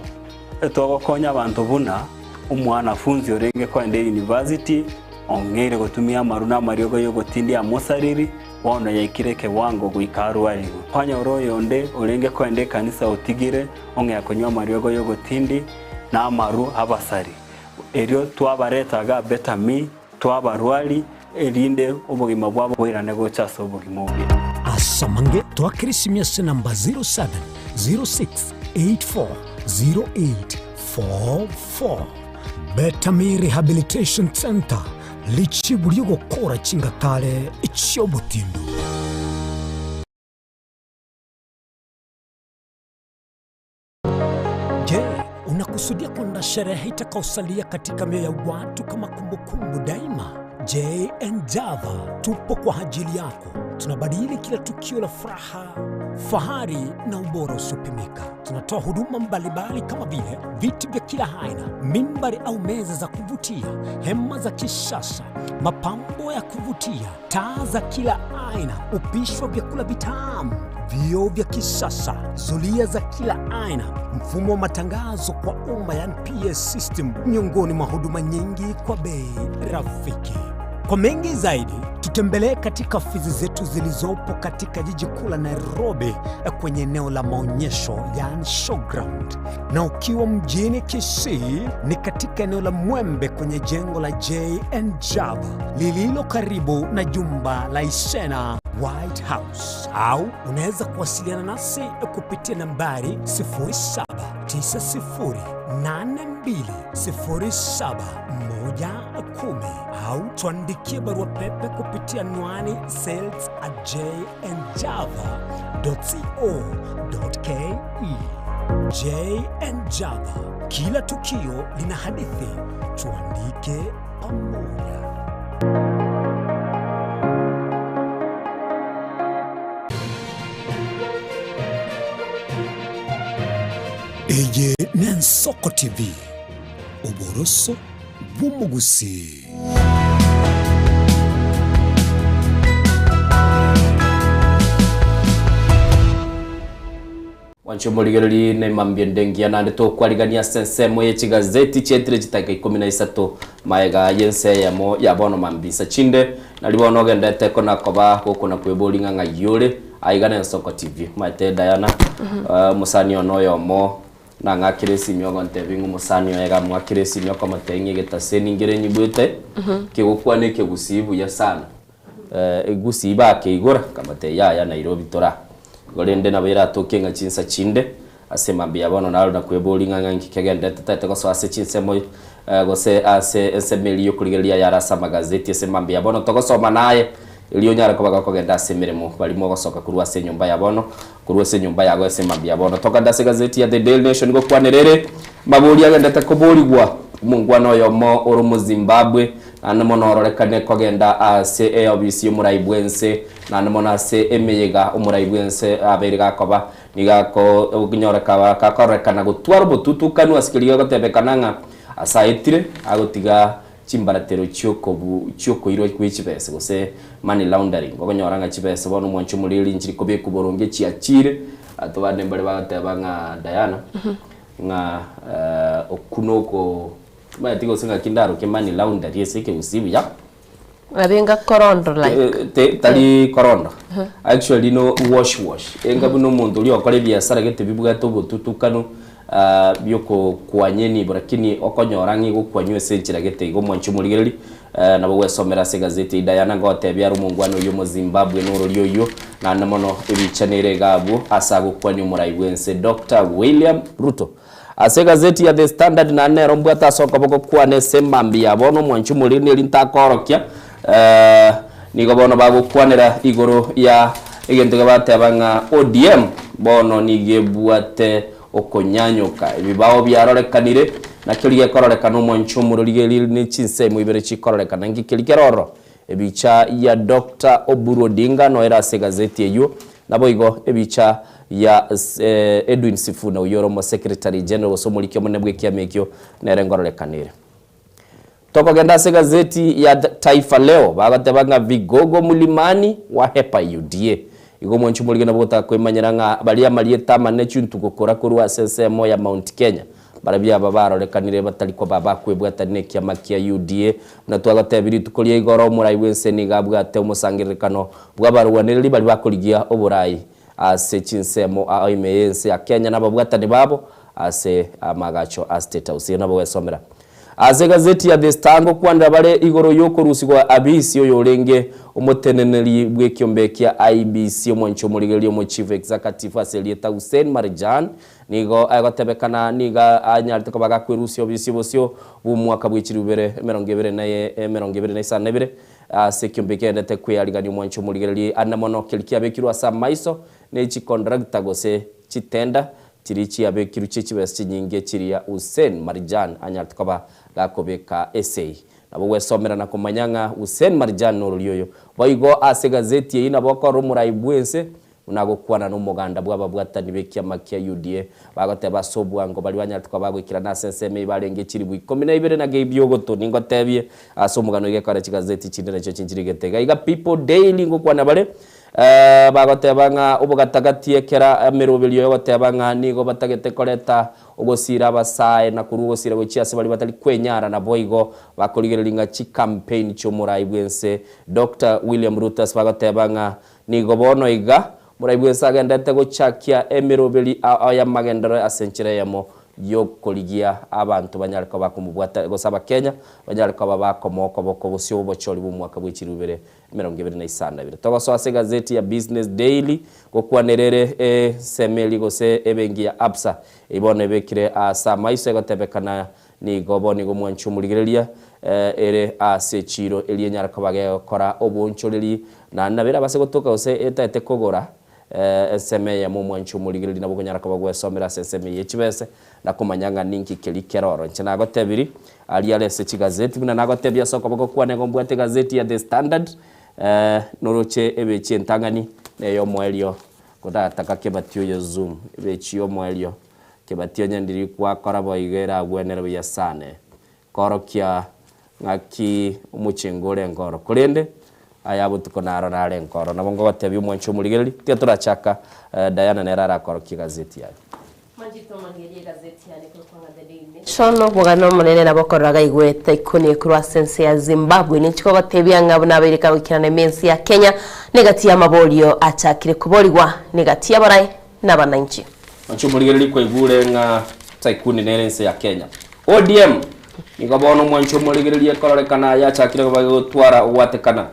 Etogo konya abantu buna umwanafunzi orenge kwende university ongere gutumia maruna mariogo yo gutindia musariri wono yaikire kiwango guikarwari kwanya oroyo onde orenge kwende kanisa utigire onge akonywa mariogo yo gutindi na maru abasari erio twabaretaga betami twabarwari erinde obugima bwabo bwirane gochaso obugima bwe
asamange twakirisimia se namba 0706840844 Betami Rehabilitation Center lichiburio gukora chingatale ichiobutindu. Je, unakusudia kwenda sherehe itakaosalia katika mioyo ya watu kama kumbukumbu daima? J&Java tupo kwa ajili yako. Tunabadili kila tukio la furaha, fahari na ubora usiopimika. Tunatoa huduma mbalimbali kama vile viti vya kila aina, mimbari au meza za kuvutia, hema za kisasa, mapambo ya kuvutia, taa za kila aina, upishi wa vyakula vitamu, vioo vya kisasa, zulia za kila aina, mfumo wa matangazo kwa umma yani PS system, miongoni mwa huduma nyingi kwa bei rafiki. Kwa mengi zaidi, tutembelee katika ofisi zetu zilizopo katika jiji kuu la Nairobi kwenye eneo la maonyesho yani showground. Na ukiwa mjini Kisii ni katika eneo la Mwembe kwenye jengo la J&Java lililo karibu na jumba la Isena White House. Au unaweza kuwasiliana nasi kupitia nambari 0782071110 au tuandikie barua pepe kupitia anwani sales@jjava.co.ke. J&Java, kila tukio lina hadithi, tuandike pamoja. Eye Nensoko TV, uboroso bw'umugusi.
Wanchumuligereri ne mambyendengia nande to kwaligania sensemo ye chigazeti chetire chitaka 13 maega yense yamo yabono mambisa chinde nalibono gendete kona koba kokona kwebolinga ngayole aigana Nensoko TV maite Diana musani onoyo mo na ngakiresi myogo ntebingu musani oyega mwakiresi myoko matenge getaseni ngire nyibwete kigukwane kegusibu ya sana egusiba ke igora kamate ya Nairobi tora gorende na bera tokenga chinsa chinde asemambia bono nalo na kwebolinga ngangi kegende tete ko so ase chinse moy gose ase esemeli yo kuligelia ya rasa magazeti asemambia bono tokosoma naye iliyo nyara ko bagako genda semiremo balimo gosoka kurwa se nyumba ya bono kurwa se nyumba ya gose mambia bono toka ndase gazeti ya The Daily Nation go kwanerere mabuli agenda takoboligwa mungwano yo mo oro mu Zimbabwe anamonorekane ko genda ase ABC umuraibwense nanamona se emeyega umuraibwense aberiga koba nigako uginyoreka kakorekana gutwara bututu kanu asikiriga gotebekananga asaitire agotiga chimbaratero cyoko iro kwicibese gose money laundering gogonyoranga cibese bono mwancu mulili njiri kobe kuboronge ciacire atobane mbale bagatebanga Diana nga okunoko bayatigo singa kindaro ke money laundering yeseke usibu ya
abenga korondo like
tali korondo actually no wash enga buno mundu lyo kole biasara gete bibuga to bututukano byoko kwanyeni burakini okonyorangi gukwanywe senchira gete go mwancu muligereri nabo wesomera se gazeti Diana ngote bya rumungwano yo mu Zimbabwe no ryo yo na namono ebichanere gabo asago kwani umuraibwense Dr. William Ruto ase gazeti ya The Standard na nero mbwata soko boko kwane semambi yabono mwancu mulini lintakorokia nigo bono bago kwanera igoro ya igentega batebanga ODM bono nigebuate okonyanyoka ibibao byarorekanire na kiliye kororekana mwancu mulirigeli ni chinse mu ibere chikororekana ngikilikeroro ebicha ya Dr. Oburu Odinga no era se gazeti eyo nabo igo ebicha ya Edwin Sifuna uyoro mo secretary general somulikyo munebwe kiamekyo nerengororekanire toko genda se gazeti ya Taifa Leo bagatebanga vigogo mulimani wa hepa UDA igo mwancu muligena bota kwemanyiranga bali amalieta manechuntu gukora kurwa sesemo ya Mount Kenya barabia babarorekanire batari ko babakwebwatane kiama kia UDA na twagatebiri tukoria igoro murai wense ni gabwate umusangiririkano bw'abarwaniriri bari bakurigia oburai ase chinsemo aimeyense ya Kenya nababwatane babo ase amagacho a State House nabo wesomera ase gazeti ya The Standard kwandira bare igoro yoko rusigwa abisi yo renge umuteneneri bw'ekyombe kya IBC omwancho murigerio mu Chief Executive Aselieta Hussein Marjan nigo agotebekana niga anyarite ko bagakwirusio bisibosio bumwaka bw'ikirubere 2022 ase kyombe kendete kwiyarigani omwancho murigerio anamono kilikia bekirwa asa maiso nechi contract gose chitenda tirichi abekiru chibesi nyinge chiria Hussein Marjan anyarite ko bagakobeka essay nabo wesomera na kumanyanga Hussein Marjan n'orulyoyo boigo ase gazeti ina bokoro muraibwense unagokwana n'umuganda bw'ababwatani bekiama kia UDA bagoteba sobwango bali banyartwa bagwikira na senseme barenge kiri bwi 12 na gebyogoto ningotebye asomugano igekara kigazeti kindere cyo kinjirigetega iga People Daily ngokwana bare bagotebanga ubugatagatie kera merobelyo yotebanga nigo batagete koreta ugosira abasae na kurugosira gwicyase bali batali kwenyara na boigo bakorigerelinga chi campaign cyo muraibwense Dr. William Ruto bagotebanga nigo bono iga muraibwense agendete gochakia emerobeli aya magendero asenchire yamo yokoligia abantu banyarika bakumubwata gosaba Kenya banyarika babakomoko bokobosyo bochori bumwaka bw'ikirubere 2022 togoso ase gazeti ya Business Daily gokwanerere semeli gose ebengi ya Absa ibone bekire asa maiso gotebekana ni goboni gomwanchu murigereria ere ase chiro elie nyarika bagekora obonchoreri na nabera base gotoka gose etete kogora eseme ya mumwanchu murigereria nabo konyarika bagwesomera seseme yechibese na kumanyanga ninki kelikeroro nchana gotebiri ali alese chigazeti bina nagotebya soko bako kwane gombwate gazeti ya The Standard noroche ebechi entangani neyo mwelio kudataka kebatio ya Zoom ebechi yo mwelio kebatio nyandiri kwa korabo igera gwenero ya sane korokia ngaki umuchengore ngoro kulende ayabo tukonaro nare ngoro nabongo gotebya mwancho murigereri tya turachaka Diana nerara korokia gazeti ya
Manjito mangerie gazeti yani kwa The Daily Nation bugano munene nabokoraga igwete ikoni kuri sense ya Zimbabwe nichiko batebya ngabo nabereka bikirane mensi ya Kenya negati ya mabolio achakire kuboligwa negati ya barai n'abananchi
mancho murigereri kwa igure nga taikuni nerense ya Kenya ODM nigabono mwancho murigereri ekororekana yachakire bagotwara uwatekana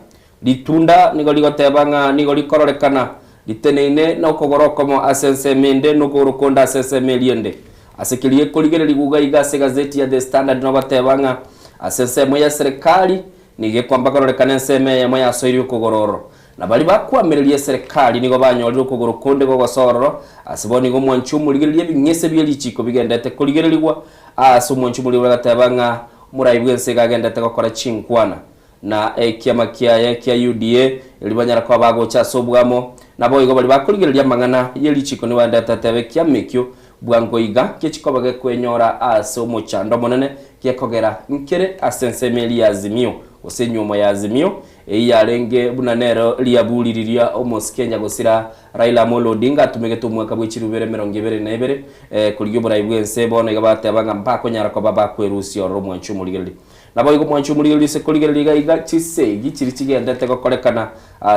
litunda nigoligotebanga nigolikorrekana liteneine no kogorokomo asense mende no gorokonda asense meliende asekilie koligereri guga igase gazeti ya The Standard no batebanga asense moya serikali nige kwamba kororekana nseme ya moya soiri kogororo na bali bakwamererie serikali nigo banyoriro kogorokonde go gosororo asiboni go mwanchu murigereri bingese byelichiko bigendete koligererigwa aso mwanchu muri batebanga muraibwense gagendete gokora chinkwana na kiama kia UDA ilibanyara kwa bago cha sobwamo nabo igo bali bakurigereria mangana yelichiko ni wandata tebe kia mekyo bwango iga kichiko bage kwenyora aso mochando monene kiekogera nkere asensemeli ya Azimio osenyuma ya Azimio eyarenge bunanero liabuliriria omoskenya gosira Raila Amolo Odinga tumegeto mwaka bw'ikirubere 2022 kuligyo buraibwense bona iga batebanga mpako nyara kwa baba kwerusio romwanchu murigereri nabo igo mwanchu murigereri se kuligereriga iga chise gikiri kigendete gokorekana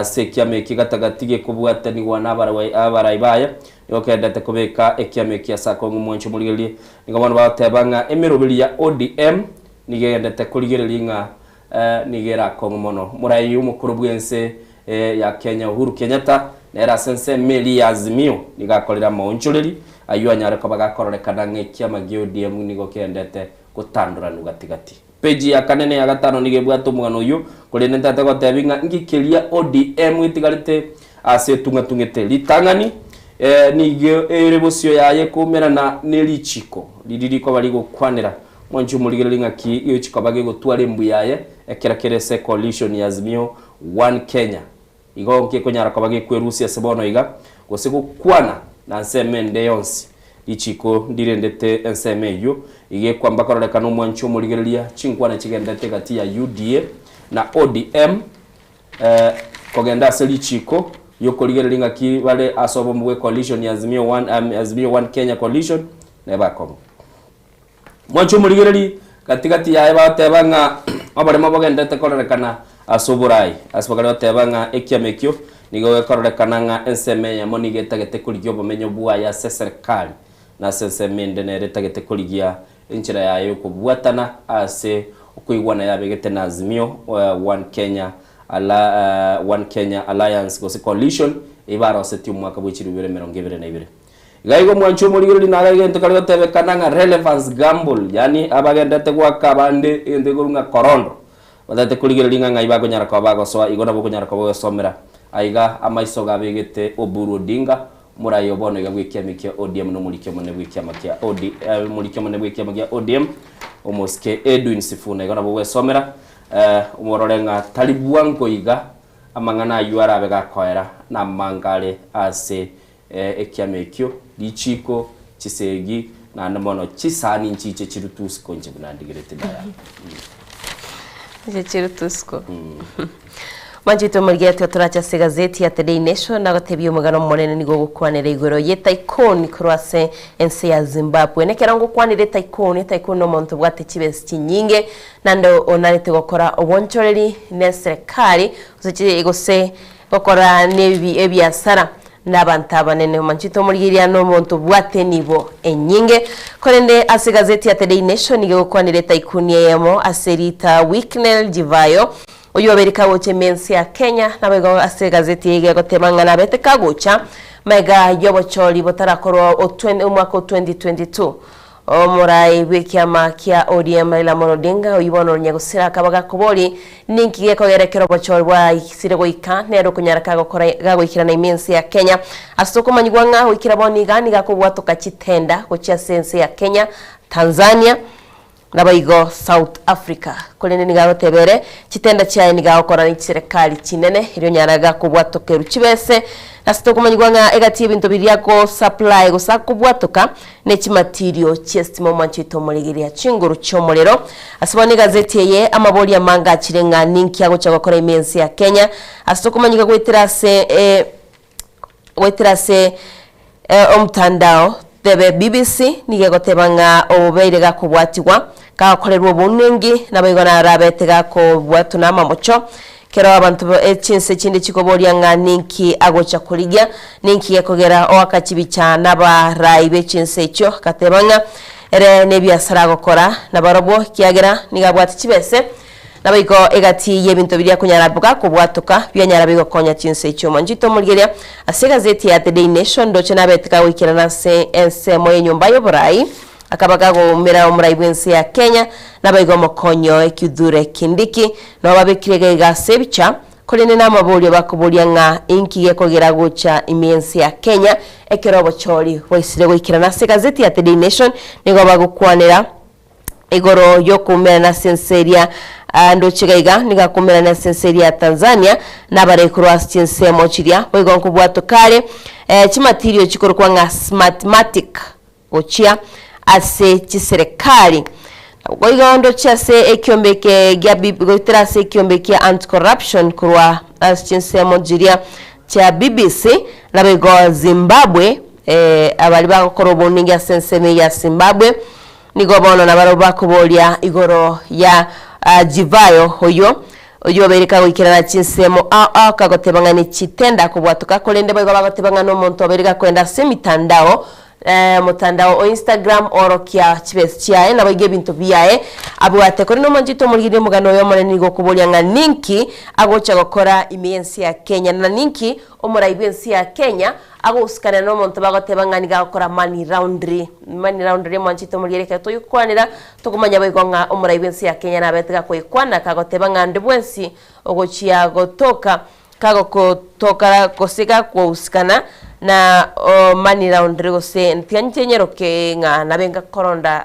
sekiame kigatagatige kubwatanirwa n'abaraibaya yokendete kubeka ekiame kia sako mwanchu murigereri ngabona batebanga emerobeli ya ODM nigendete kuligereringa nigera kongomono murai umukuru bwense ya Kenya Uhuru Kenyatta nera sense meli ya Azimio nigakorera maonchoreri ayu anyare ko bagakorekana ngekia magiodiem nigo kendete gutandura nugatigati page ya kanene ya gatano nigebwato mwana uyu kuri nendate gotebinga ngikelia ODM itigarite ase tungatungete litangani nige erebosio yaye kumera na nelichiko lidiriko bali gukwanira mwanju murigereri ngaki iyo chikabage gutware mbuyaye ekerakerese coalition ya Azimio One Kenya igo konyara kabage kwerusia sebono iga gosigo kwana na nseme ndeyonsi ichiko ndirendete nseme yo ige kwamba karorekana mwanchu murigereria chinkwana chigendete gati ya UDA na ODM kogenda selichiko yoko ligereri ngaki bale asobo mwe coalition ya Azimio One Kenya coalition neba komo mwancho muligereri katikati ya batebanga abarema bagendete korerekana asuburai asbagari batebanga ekiamekyo nigo korerekana nga enseme ya monigeta gete kuligyo bomenyo bua ya serikali na senseme ndene tagete kuligia inchira yayo kubwatana ase okuigwana yabegete na azimio One Kenya Alliance gosi coalition ibara seti mwaka bw'ikiri 2022 gaigo mwancho muligirili nagagente kali batebekana nga relevance gamble yani abagendete kwa kabande ende gorunga korondo badate kuligirili nga ibago nyara kwa bago so igona boko nyara kwa somera aiga amaiso gabegete Oburu Odinga murayo bono igagwikia mikia ODM no mulikyo mone gwikia makia mulikyo mone gwikia makia ODM omoske Edwin Sifuna igona bwo somera umororenga talibuango iga amangana yuara bega koera na mangale ase ekiamekyo lichiko chisegi na namono chisani nchiche chirutusko nje bunandigirete daya
chirutusko Manjito Murgeto turacha gazeti ya Today Nation na gotebyo mugano monene nigo gukwanira igoro yeta ikoni croise ense ya Zimbabwe nekera ngo kwanire taikoni no monto bwate kibesi kinyinge nando onarete gukora obonchoreri ne serikali uzichi igose gukora nebi ebyasara n'abantu abanene Manjito Murgeria no monto bwate nibo enyinge korende ase gazeti ya Today Nation nigo gukwanire taikoni yemo aserita Wicknell Jivayo Oyo Amerika woche mensi ya Kenya na bego ase gazeti yege gotemanga na bete kagocha mega yobocholi botarakorwa umwaka 2022 omurai wikiama kia ODM ila Odinga oyibono nyagusira kabaga kuboli ninki yeko yerekero bocholi wa isire goika nero kunyaraka gokora gagoikira na mensi ya Kenya asoko manyigwanga wikira boni gani gakubwato kachitenda gocha sensi ya Kenya Tanzania nabaigo South Africa kolene nigaro tebere chitenda chaye nigao kora ni serikali chinene iro nyaraga kubwatoke ruchibese nasito kumanyigwanga egati ebintu biriako supply go sakubwatoka ne chimaterio chestimo manchito muligiria chinguru chomolero asibone gazeti ye amaboli amanga chirenga ninki yago chagokora imensi ya Kenya asito kumanyiga gwetirase omtandao tebe BBC nigegotebanga obeirega kubwatiwa kakolerwa bunengi nabaigona rabete gako bwatu na mamocho kero abantu echinse chindi chikoboria nga ninki agocha kuligia ninki yakogera owakachibicha nabarayi bechinse echo katebanga ere nebyasara gokora nabarobo kiagera nigabwati chibese nabaiko egati yebintu biria kunyarabuka kubwatuka byanyara bigokonya chinse echo Manjito Murgeria ase gazeti ya Today Nation ndoche nabetika wikira na ense moye nyumba y'oburayi akabaga go mera omurai bwense ya Kenya nabaiko mokonyo ekudure kindiki no babekirege gasebicha kolene na mabulyo bakubulia nga inki yekogera gucha imiensi ya Kenya ekerobo choli waisire wikira na ase gazeti ya Today Nation nigo bagukwanira igoro yokumera na senseria ando chigaiga nigakumera na senseria Tanzania nabare cross chinsemo chiria boigo nkubwato kale chimatirio chikorwa nga smartmatic ochia ase chiserikali boigo ndo chase ekyombeke gabi goiterase ekyombeke anti corruption kurwa as chinsemo jiria cha BBC nabego Zimbabwe abali bakorobo ninga senseme ya Zimbabwe nigobono nabaroba kubolia igoro ya Jivayo hoyo bereka wikirana chinsemo kagotebanga ni chitenda kubwatuka kolende bago bagotebanga no muntu bereka kwenda semitandao mutandao o Instagram orokia chibes chiae na bage bintu biae abwate kuri no Manjito Murgeria mugano yo mone nigo kubolia nga ninki agocha gokora imiensi ya Kenya na ninki omuraibensi ya Kenya agosikana no muntu bagotebanga ni gakora money laundry Manjito Murgeria kato yukwanira tukumanya bayigonga omuraibensi ya Kenya na betega kwikwana kagotebanga ndibwensi ogochia gotoka kago kotoka kosika kwa usikana na money laundry gose ntianyenyero ke nga nabenga koronda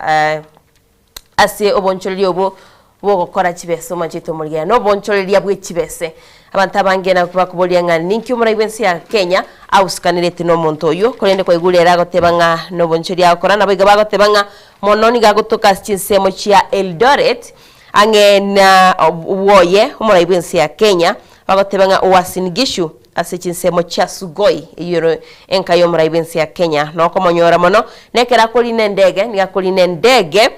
ase oboncholi obo bogokora chibese Manjito Murgeria no boncholi yabwe chibese abantu abangena kubakubolia nga ninki umuraibensi ya Kenya ausikanirete no muntu oyo kolende kwa igulera gotebanga no boncholi akora nabiga bagotebanga mononi gagotoka chinsemo chia Eldoret angena woye umuraibensi ya Kenya bagotebanga Uasin Gishu ase chinsemo chia Sugoi iyo enkayo umuraibensi ya Kenya no komonyora mono nekera koline ndege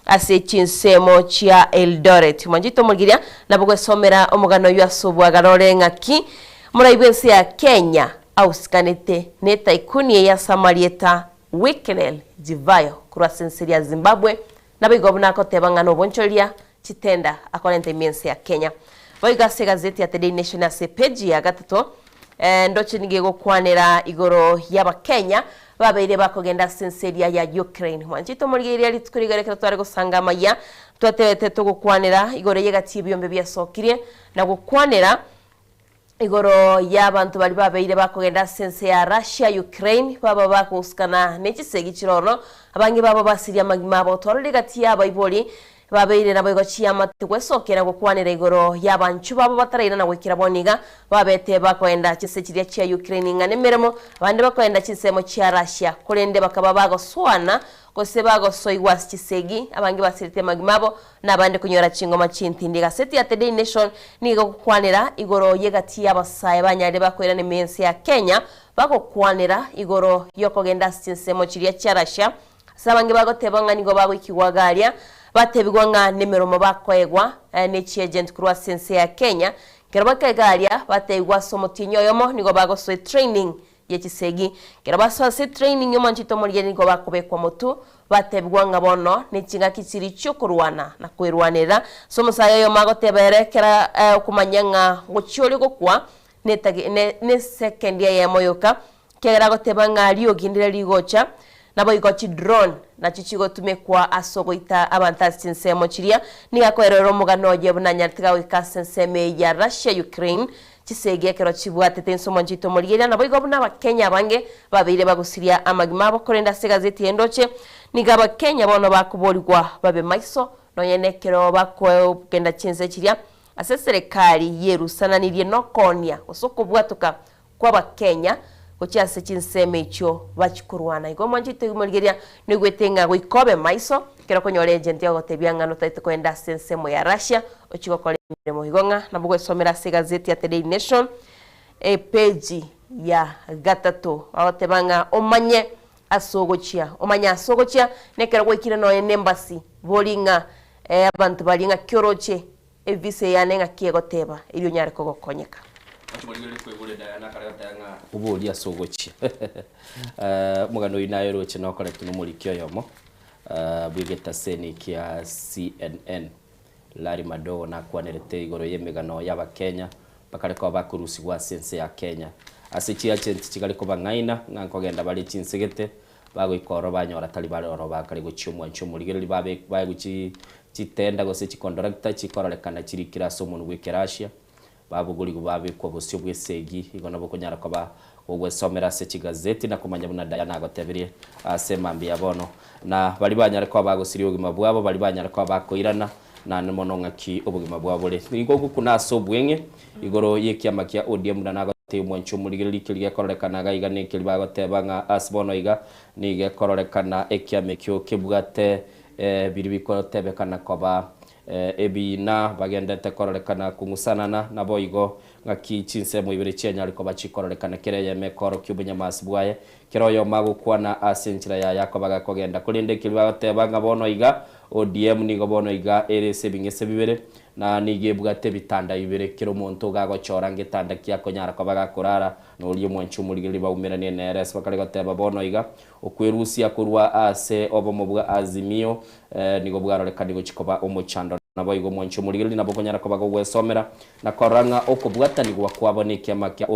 ase chinsemo chia Eldoret. Mwanjito mugiria nabwo somera omugano yasobwa garore ngaki muraibwense ya Kenya auskanete neta ikuni ya Samarieta Wikenel Jivayo kurwa senseri ya Zimbabwe nabigobna ko tebangano boncholia chitenda akonente miense ya Kenya. Baigase gazeti ya The Daily Nation ase page ya gatato ndoche nigego kwanera igoro yaba Kenya babeire bakogenda senseria ya Ukraine. Mwanjito murigeria litukurigarekera tware gusanga maya twatete tugukwanira igoro yegati byombe byasokirie na gukwanira igoro y'abantu bali babeire bakogenda sense ya Russia Ukraine baba bakuskana nekisegi kiroro abangi baba basiria magima abo torore gati yaba iboli babeire nabo gochiya matwesokera gukwanira igoro y'abantu baba bataraina na wekira boniga babete bakwenda kisekiria cya Ukraine ngane meremo abandi bakwenda kisemo cya Russia kurende bakaba bagoswana kose bagosoywa kisegi abangi basirite magimabo nabandi kunyora chingoma chintindi gaseti ya The Daily Nation nigo kukwanira igoro yegati y'abasaye banyare bakwera ne mensi ya Kenya bagokwanira igoro yokogenda kisemo kiria cya Russia sabangi bagotebanga nigo bagwikiwagaria batebigwa nga nemeromo bakwegwa ne agent kurwa sense ya Kenya kerabaka galia bategwa somotinyo yomo nigo bagosoe training yekisegi kerabaswa se training yomo nchito muriye nigo bakobekwa motu batebigwa nga bono nechinga kitsiri cyokurwana na kwerwanira somusayo yo magotebere kera kumanyanga gochioli gokwa ne second ya moyoka kera gotebanga aliyo gindire ligocha nabo igochi drone na chichigo tumekwa asogoita abantasi nsemo chiria ni akorero mugano je bunanyatiga wikasenseme ya Russia Ukraine chisege kero chibwate tenso monjito murigira nabo igobuna bakenya bange babire bagusiria amagima bakorenda segazeti endoche nigaba Kenya bono bakuboligwa babe maiso no yenekero bakwe kenda chinse chiria ase serikali yerusananirie nokonia osokobwatuka kwa bakenya kuchase chinseme icho bachikurwana igo mwanjito imurigeria nigwetenga gwikobe maiso kero konyore agent yo gotebyanga no taito kwenda sensemo ya Russia ochigo kole miremo igonga nabwo somera se gazeti ya The Daily Nation page ya gatato awotebanga omanye asogochia omanya asogochia nekero gwikira no embassy bolinga abantu balinga kyoroche evise yanenga kiegoteba ilyo nyare kogokonyeka
ubulia sogochi mugano inayo roche no kore tuno mulikyo yomo bwigeta seni kia CNN Larry Madowo na kwanerete igoro yemegano yaba Kenya bakareko bakurusi gwa sense ya Kenya asichi agent kigaliko bangaina ngankogenda bali chinsegete bagwikoro banyora tali baroro bakari guchumwa nchumuligeri babe baguchi chitenda gose chikondorakta chikorolekana chirikira somuntu gwekerashia babuguri gubabe kwa busyo bwesegi igona bokonyara kwa ogwesomera se kigazeti na kumanya buna dayana agoteberie asemambi yabono na bali banyara kwa bagusiri ogima bwabo bali banyara kwa bakoirana na nemononga ki obugima bwabo le igogu kuna sobwenge igoro yekiama kia ODM na nagote mwancho muligiri kiliya korolekana iga ne kili bagotebanga asbono iga nige korolekana ekiame kyo kibwate biri bikorotebekana kwa ebi na bagenda tekorolekana kungusanana na boigo ngaki chinsemo ibere chenya aliko bachikorolekana kereye mekoro kyubunya masibwaye keroyo magukwana asenchira ya yakobaga kogenda kulinde kilibagotebanga bono iga ODM nigo bono iga erese bingese bibere na nigebwate bitanda ibere kiro muntu gagochora ngitanda kyako nyara kobaga kurara no liyo mwanchu muligiri baumerane na RS bakarigoteba bono iga okwerusia kurwa ase obomobwa azimio nigo bwarolekana nigo chikoba omuchando nabo igo mwancho muligiri nabo konyara kobaga gwesomera na koranga okobwata nigo kwaboneke makia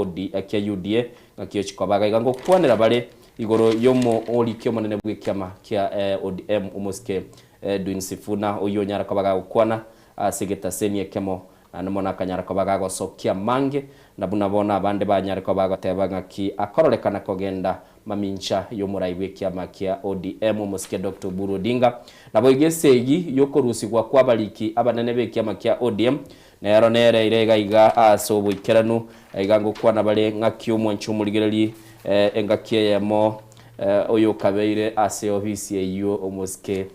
kia UDA ngakyo chikobaga iga ngo kwanera bare igoro yomo olikyo monene bwekama kia ODM umuske Edwin Sifuna oyo nyara kobaga ukwana segeta senie kemo anamona kanyara kobaga gosokia mange nabunabona abande banyara kobaga tebanga ki akorolekana kogenda mamincha yo muraiwe kiama kia ODM umuske Dr. Buru Odinga nabo igesegi yokorusi kwa kwabaliki abanene be kiama kia ODM na yaronere irega iga asobo ikeranu igango kwana bale ngakyo mwanchu muligerali engakie yamo oyo kabeire ase ofisi eyo umuske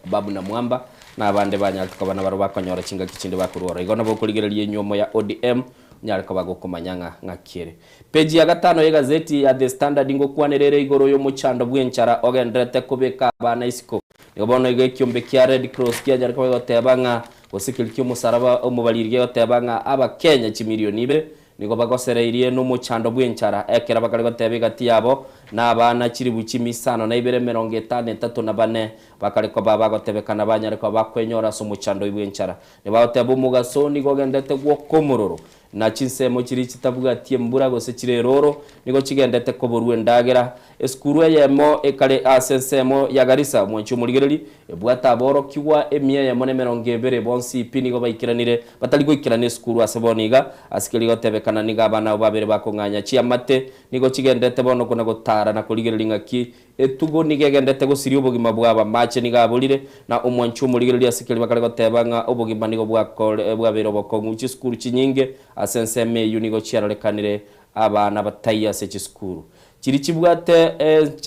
babu na mwamba na abande banyalika bana baro bakonyora chinga kichinde bakurora igona bokuligerelie nyomo ya ODM nyalika bagokomanyanga ngakire page ya gatano ya gazeti ya The Standard ngo kwanerere igoro yo muchando bwenchara ogendrete kubeka bana isiko nigobono iga kiombe kia Red Cross kia nyariko gotebanga gosikiliki umusaraba umubalirige gotebanga aba Kenya chimilioni 2 nigo bagosereirie no muchando bw'enchara ekera bakari gotebe gati yabo n'abana kiri buchimi sano na 253 na bane bakari ko baba gotebekana banyariko bakwenyora so muchando bw'enchara ne bagotebe umugaso nigo gendete gwo komororo na chinsemo kiri kitavuga ati mbura gose kireroro nigo kigendete ko boruwe ndagera eskuru yemo ekale asensemo ya Garissa mwanchu muligereri ebwata boro kiwa emie ya mone 200 bonsi pinigo baikiranire bataligo ikirane eskuru aseboniga asikeli gotebekana niga bana babere bakonganya chiamate nigo kigendete bono kona gotara na kuligereri ngaki etugo nigegendete go siri obogima bwaba mache niga bolire na omwanchu muligereri asikeli bakale gotebanga obogima nigo bwakole bwabero bokonguchi skuru chinyinge asenseme unigo chiarolekanire abana bataya se chiskuru kiri kibwate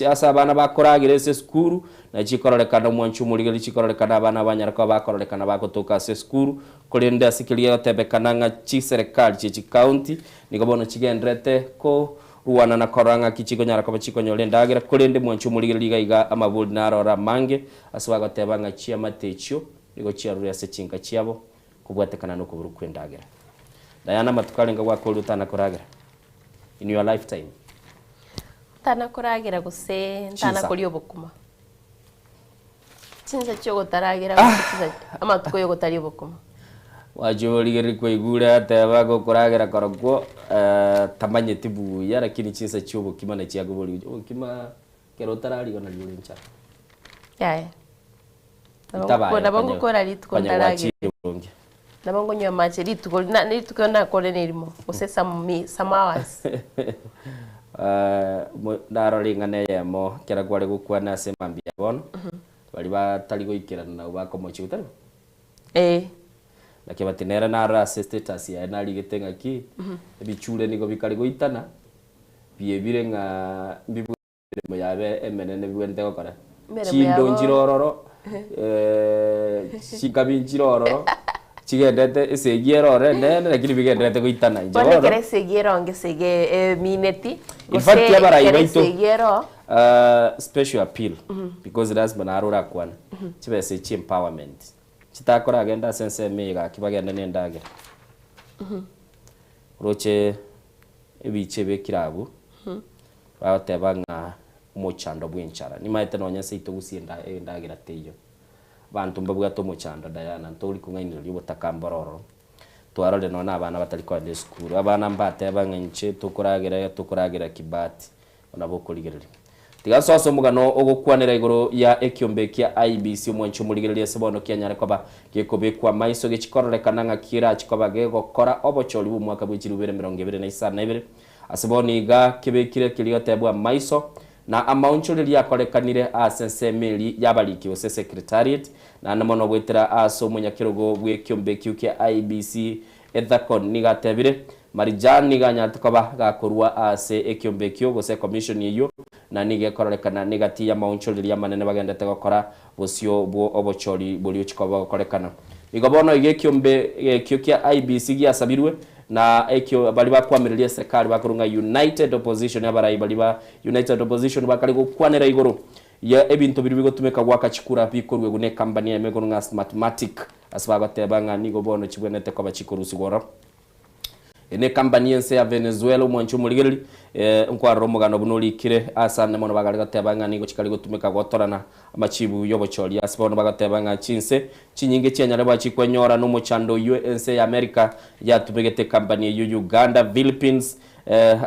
asa abana bakoragire se skuru na chikorekana mwanchu muligeli chikorekana abana banyarako bakorekana bakotoka se skuru kolende asikiliye tebekana nga chi serikali chi county nigobono chigendrete ko ruwana na koranga kichiko nyarako bachiko nyolendagira kolende mwanchu muligeli gaiga amabuli narora mange aswaga tebanga chia matecho nigo chiarure se chinka chiabo kubwatekana no kuburu kwendagira Diana matukalenga wakoluta na koragira in your lifetime
tana koragira guse tana koliyo bokuma chinza cyo gotaragira guse ama tukoyo gotariyo bokuma
wajoligeri ko igura tabago koragira korogwo tamanye tibu ya lakini chinza cyo bokima na chiago boli bokima kero tarari gona yulincha
yae na bongo kora litko ndaragira Nabongo nywa mache litukona kole nilimo use some hours
ndarolinga neyemo kera kwale gukwana semambia bono bali batali goikirana na bako mochi utari laki batinera na ra status ya na ligetenga ki bichule niko bikali goitana biebire nga mbibu yabe emenene biwente gokora chindo njirororo chikabi njirororo chigendete esegierore nene lakini bigendete goitana
nje bone kere segiero nge sege mineti
in fact yabara ibaito special appeal because it has been arura kwana chibese chi empowerment chitakora agenda sense mega kibagenda nendage roche ebiche bekirabu batebanga umuchando bw'enchara nimaite nonyese itugusienda endagira teyo bantu mbabwa to muchanda Diana ntoli kungainira libotakambororo twarole nona abana batali kwa school abana mbate abangenche tukuragira kibati onabokoligereri tigasoso mugano ogokwanira igoro ya ekiombe kia IBC omwancho muligereri sebono kianyare koba gekobekwa maiso gechikorolekana nga kira chikoba gegokora obocholi bu mwaka bw'ikiri 2022 aseboni ga kibekire kiliyotebwa maiso na amaunchuri yakorekanire asensemeli yabaliki ose secretariat na namono bwetera aso munyakirogo bwekiombe kyuke IBC ethakon nigatebire Marijan niganya tukoba gakorwa ase ekiombe kyo gose commission yiyo na nige korekana nigati ya maunchuri ya manene bagendete gukora bosyo bwo obochori buri uchikoba gukorekana igobono igekiombe kyuke IBC gyasabirwe na ekyo bali bakwamiriria serikali bakurunga United Opposition abarayi bali ba United Opposition bakali gukwanira igoro ya ebintu biri bigotumeka gwaka chikura bikorwe gune company ya megonunga Smartmatic asbaga tebanga nigo bono chibwenete kwa bachikuru sigoro ene company yense ya Venezuela mwanchu muligereri nkwa romogano bunoli kire asane mono bagali gatebanga nigo chikali gotumeka gwatorana amachibu yobocholi asbono bagatebanga chinse chinyinge cyanyare bachikwenyora no muchando UNC ya America yatumegete company ya Uganda Philippines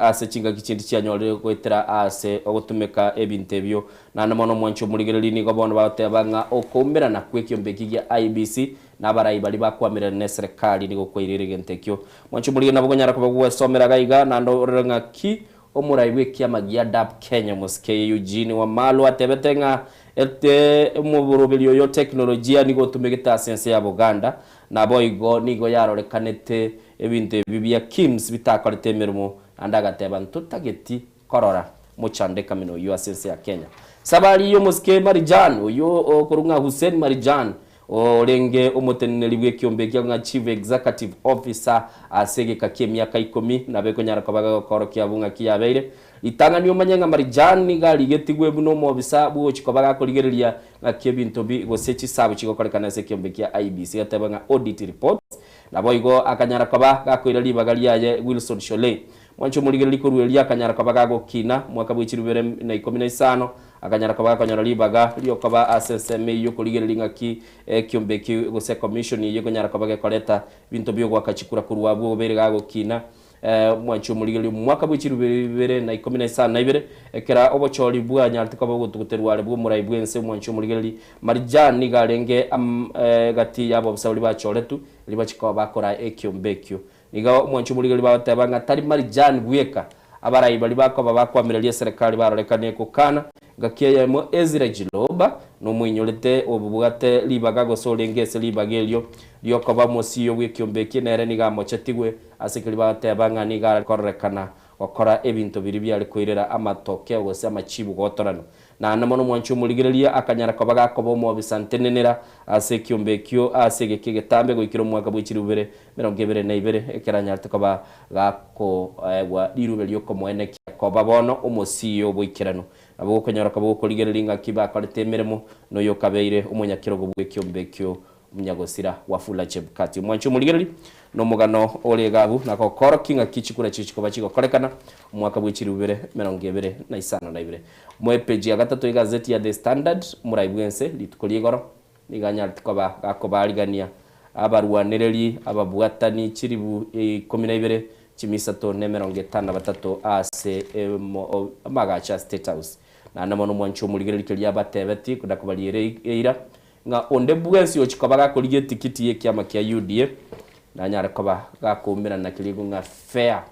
ase chinga kichindi cyanyore kwetera ase ogutumeka ebintebyo na namono mwanchu muligereri nigo bono bagatebanga okombera na kwekiombe kigia IBC nabarayi bali bakwamira ne serikali nigo kwirire gentekyo mwanchu muligereri nabogonyara kubagwe somera gaiga nando renga ki omuraibwe kiamagia DAP Kenya Moske Eugene wa Malu atebetenga ete muburubili yo teknolojia nigo tumegeta sense ya Buganda na boigo nigo yarorekanete ebinte bibia Kims bitakorete mirimo andagateba ntutageti korora muchande kamino yo sense ya Kenya sabali yo Moske Marijan yo kurunga Hussein Marijan orenge umuteneri bw'ekiombe kya Chief Executive Officer asege kakie miaka 10 na beko nyara kabaga korokia bunga kiyabeire itangani omanyanga marijani gali getigwe buno mo bisa buo chikobaga koligereria ngakie bintu bi gosechi sabu chikokolekana se kiombe kya IBC atabanga audit report nabo igo akanyara kaba gakoira libagali yaye Wilson Shole mwancho muligereri koruelia akanyara kaba gagokina mwaka bw'ikirubere na 15 akanyara kaba kanyara libaga lyo kaba assessment yo koligereri ngaki kiombe ki gose commission yo kanyara kaba gakoleta bintu byo gwakachikura kuruwa bwo bere gagokina mwancho muligereri mwaka bw'ikirubere na 15 na ibere ekera obochori bwa nyarti kaba gutuguterware bwo murayi bwense mwancho muligereri marijani galenge gati yabo bisabuli bachoretu libachiko bakora ekyombekyo niga mwancho muligereri batabanga tari marijani bweka abarayi bali bako bakwamirelia serikali barorekane kukana gakiya mo Ezra Jiloba no mwinyolete obubwate libaga gosolengese libagelyo lyokoba mosiyo bw'ekyombekye nere niga mochetigwe asikili batabanga niga korekana wakora ebintu biri byali koirera amatoke gose amachibu gotorano na namono mwancho muligereria akanyara kabaga kobo mo bisantenenera asekyombekyo asegeke getambe goikiro mwaka bw'ikirubere 2022 ekeranya tukaba gako wa dirubelyo komwene koba bono omosiyo bw'ikirano abo kanyara kabo koligereria kiba katemeremo no yokabeire umunyakirogo bw'ekyombekyo umunyagosira wafula Chebukati mwancho muligereri no mugano olegabu nako korokinga kichikura chichikoba chikokolekana umwaka bw'ikirubere 2022 mu page ya gatatu igazeti ya The Standard muraibwense litukoligoro niganya tikoba gakobaligania abarwanereri ababwatani chiribu 12 chimisato ne 53 ase magacha State House na namono mwancho muligereri kya batebeti kudakobalire eira nga onde bwensi ochikobaga koliye tikiti ye kyama kya UDA na nyara koba gakumira na kiligo nga fair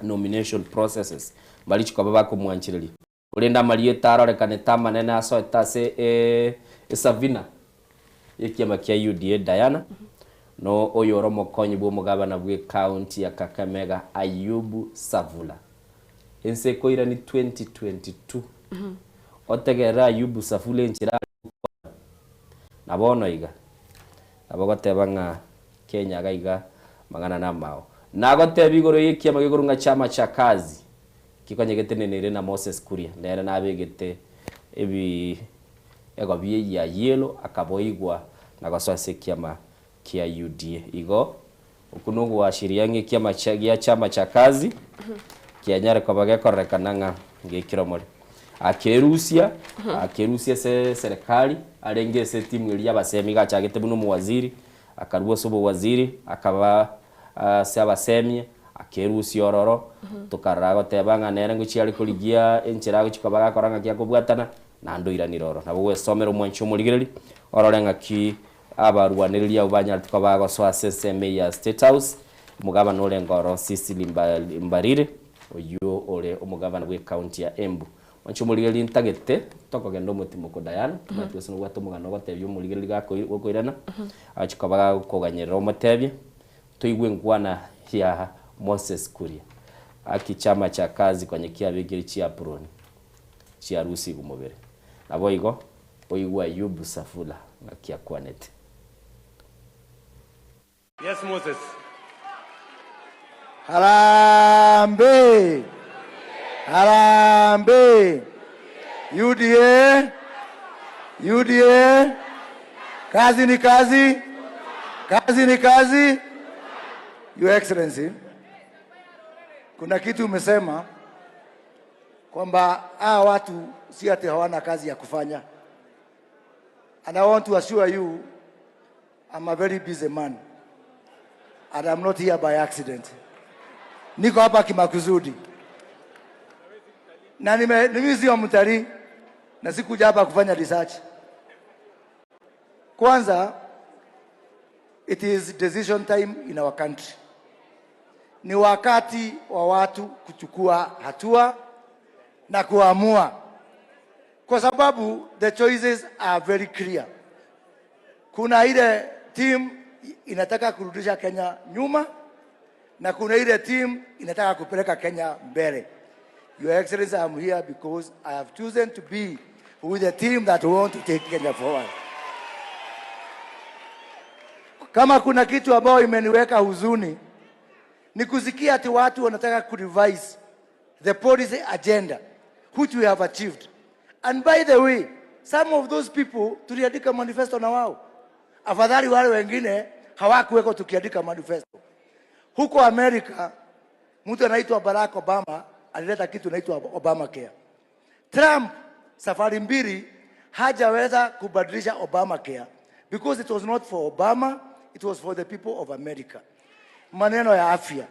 nomination processes bali chikoba bakumwanchirili ulenda maliye taro rekane tama na aso etase Savina ye kyama kya UDA Diana no oyoro mokonyi bwo mugabana bwe county ya Kakamega Ayubu Savula ense koira ni 2022 otegera Ayubu Savula enchira nabono iga abagotebanga Kenya gaiga magana na mao nagotebigoro yikia magigoro nga chama cha kazi kikonyegete nenere na Moses Kuria ndere nabegete ebi egobiye ya yelo akaboigwa nagoswase kiama kia UDA igo ukunungu wa sheria nge kiama cha chama cha kazi kianyare kabage korekananga ngekiromole akerusia se serikali arengese timu ya basemi gachagete buno mu waziri akaruwa sobo waziri akaba se abasemi akerusia ororo tukarago tebanga nere nguchi ali koligia enchirago chikabaga koranga kya kubwatana na ndoira niroro nabo we somero mwancho muligereri ororenga ki abarwaniriria ubanya tukabago so assessment ya State House mugabana olengoro Sicily Mbarire oyo ole omugabana we county ya Embu mwancho muligereri ntagete toko gendo mutimo ko Diana twese no watomugano batebyo muligereri gako gokoirana achikabaga koganyera omotebye toigwe ngwana ya Moses Kuria akichama cha kazi kwenye kiabegeri chia proni chia rusi gumobere nabo igo oigwa Ayubu Savula ngakia kwanete.
Yes Moses.
Harambe. Harambe. UDA. UDA. Kazi ni kazi. Kazi ni kazi. Your Excellency. Kuna kitu umesema kwamba watu si ati hawana kazi ya kufanya. And I want to assure you I'm a very busy man. And I'm not here by accident. Niko hapa kimakusudi. Na nimezi wa mtari na sikuja hapa kufanya research. Kwanza, it is decision time in our country. Ni wakati wa watu kuchukua hatua na kuamua. Kwa sababu the choices are very clear. Kuna ile team inataka kurudisha Kenya nyuma na kuna ile team inataka kupeleka Kenya mbele. Your Excellency, I'm here because I have chosen to be with the team that want to take Kenya forward. Kama kuna kitu ambayo imeniweka huzuni ni kusikia ati watu wanataka kurevise the policy agenda which we have achieved. And by the way, some of those people tuliandika manifesto na wao. Afadhali wale wengine hawakuweko tukiandika manifesto. Huko Amerika mtu anaitwa Barack Obama alileta kitu inaitwa Obamacare. Trump safari mbili hajaweza kubadilisha Obamacare because it was not for Obama, it was for the people of America. Maneno ya afya,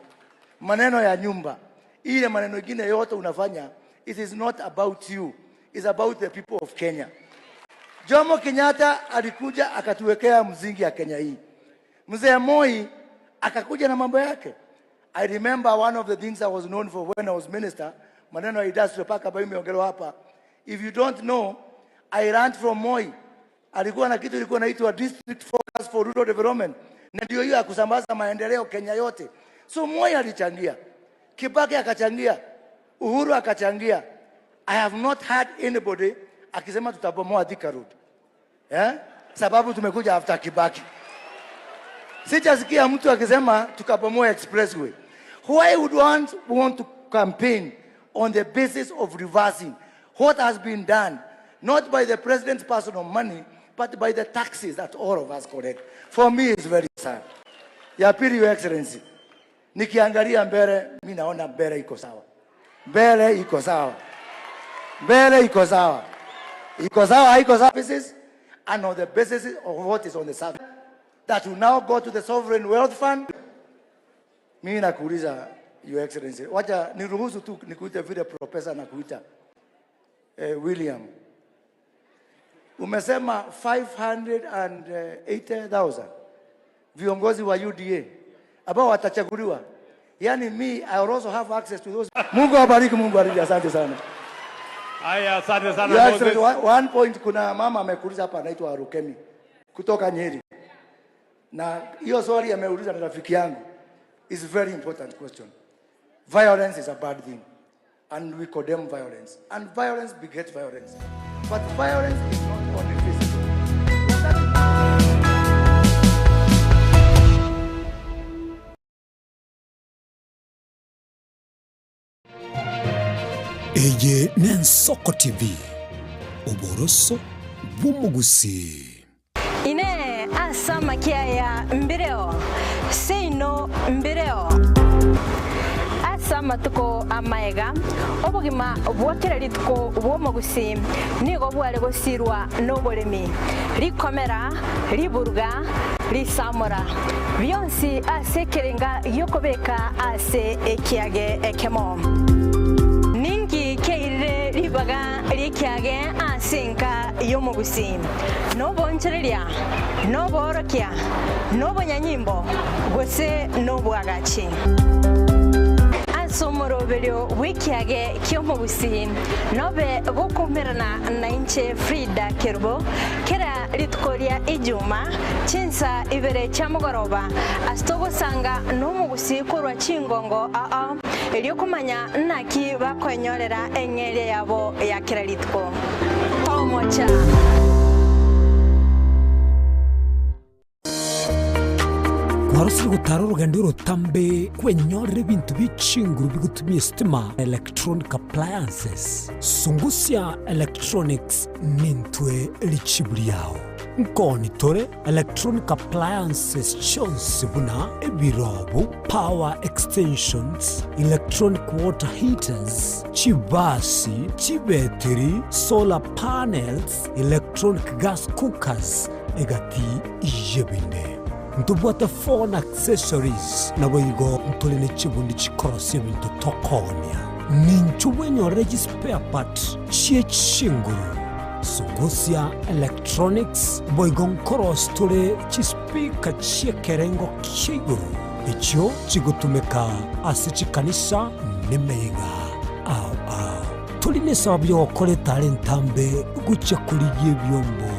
maneno ya nyumba, ile maneno mengine yote unafanya, it is not about you, it's about the people of Kenya. Jomo Kenyatta alikuja akatuwekea mzingi ya Kenya hii. Mzee Moi akakuja na mambo yake. I remember one of the things I was known for when I was minister, maneno ya industry park ambayo imeongelewa hapa. If you don't know, I ran from Moi. Alikuwa na kitu ilikuwa inaitwa District Focus for Rural Development. Na ndio hiyo ya kusambaza maendeleo Kenya yote. So Moi alichangia. Kibaki akachangia. Uhuru akachangia. I have not heard anybody akisema tutabomoa Thika Road. Sababu tumekuja after Kibaki. Sijasikia mtu akisema tukabomoa expressway. Why would one want to campaign on the basis of reversing what has been done, not by the president's personal money, but by the taxes that all of us collect? For me, it's very sad. Ya pili, Your Excellency, nikiangalia mbele, mimi naona mbele iko sawa. Mbele iko sawa. Mbele iko sawa. Iko sawa, haiko services, and on the basis of what is on the surface, that will now go to the Sovereign Wealth Fund. Mimi nakuuliza, Your Excellency, wacha niruhusu tu nikuite vile profesa nakuita William. Umesema 580,000 viongozi wa UDA ambao watachaguliwa. Yani me, I also have access to those. Mungu awabariki, Mungu awabariki. Asante sana.
Haya, asante sana Moses.
One point, kuna mama amekuuliza hapa anaitwa Rukemi kutoka Nyeri. Na hiyo swali ameuliza na rafiki yangu. Is a very important question. Violence is a bad thing, and we condemn violence. And violence begets violence. But violence is not only physical.
Eye Nensoko TV, Oboroso Bumugusi.
Ine asama kiaya mbireo, seino mbireo. Asama tuko amaega, obugima obwakera tuko obwomugusi, nigo bwale gosirwa nobolemi, likomera, liburga, lisamora. Byonsi asekerenga yokobeka ase ekiage ekemo. Ningi keire libaga likiage asinka yomugusi. No bonchereria, no borokia, no bonyanyimbo, gose no bwagachi. Asomoro belio wikiage kyomugusi, nobe gokumerana na inche Frida Kerbo, kera litkoria ijuma, chinsa ibere chamugoroba, astogo sanga no mugusi kurwa chingongo eliokumanya naki bakonyorera engere yabo ya kera litko. Tomocha.
Warusiri gutara urugendo rutambe kwenyorera ibintu bicinguru bigutumye stima electronic appliances Sungusya Electronics nintwe lichibuli yao nkoni tore electronic appliances chonsi buna ebirobu power extensions electronic water heaters chibasi chibeteri solar panels electronic gas cookers egati ijebine Ntubuata phone accessories na boigo ntolene chibundi chikorosi bintu tokonia ninchuwenyo spare part chie chinguru Sungusya Electronics boigo nkoros tole chispika chie kerengo kiguru icho chigutumeka asichikanisa nemeiga tuline sababu yo kore talentambe gucha kuligie byombo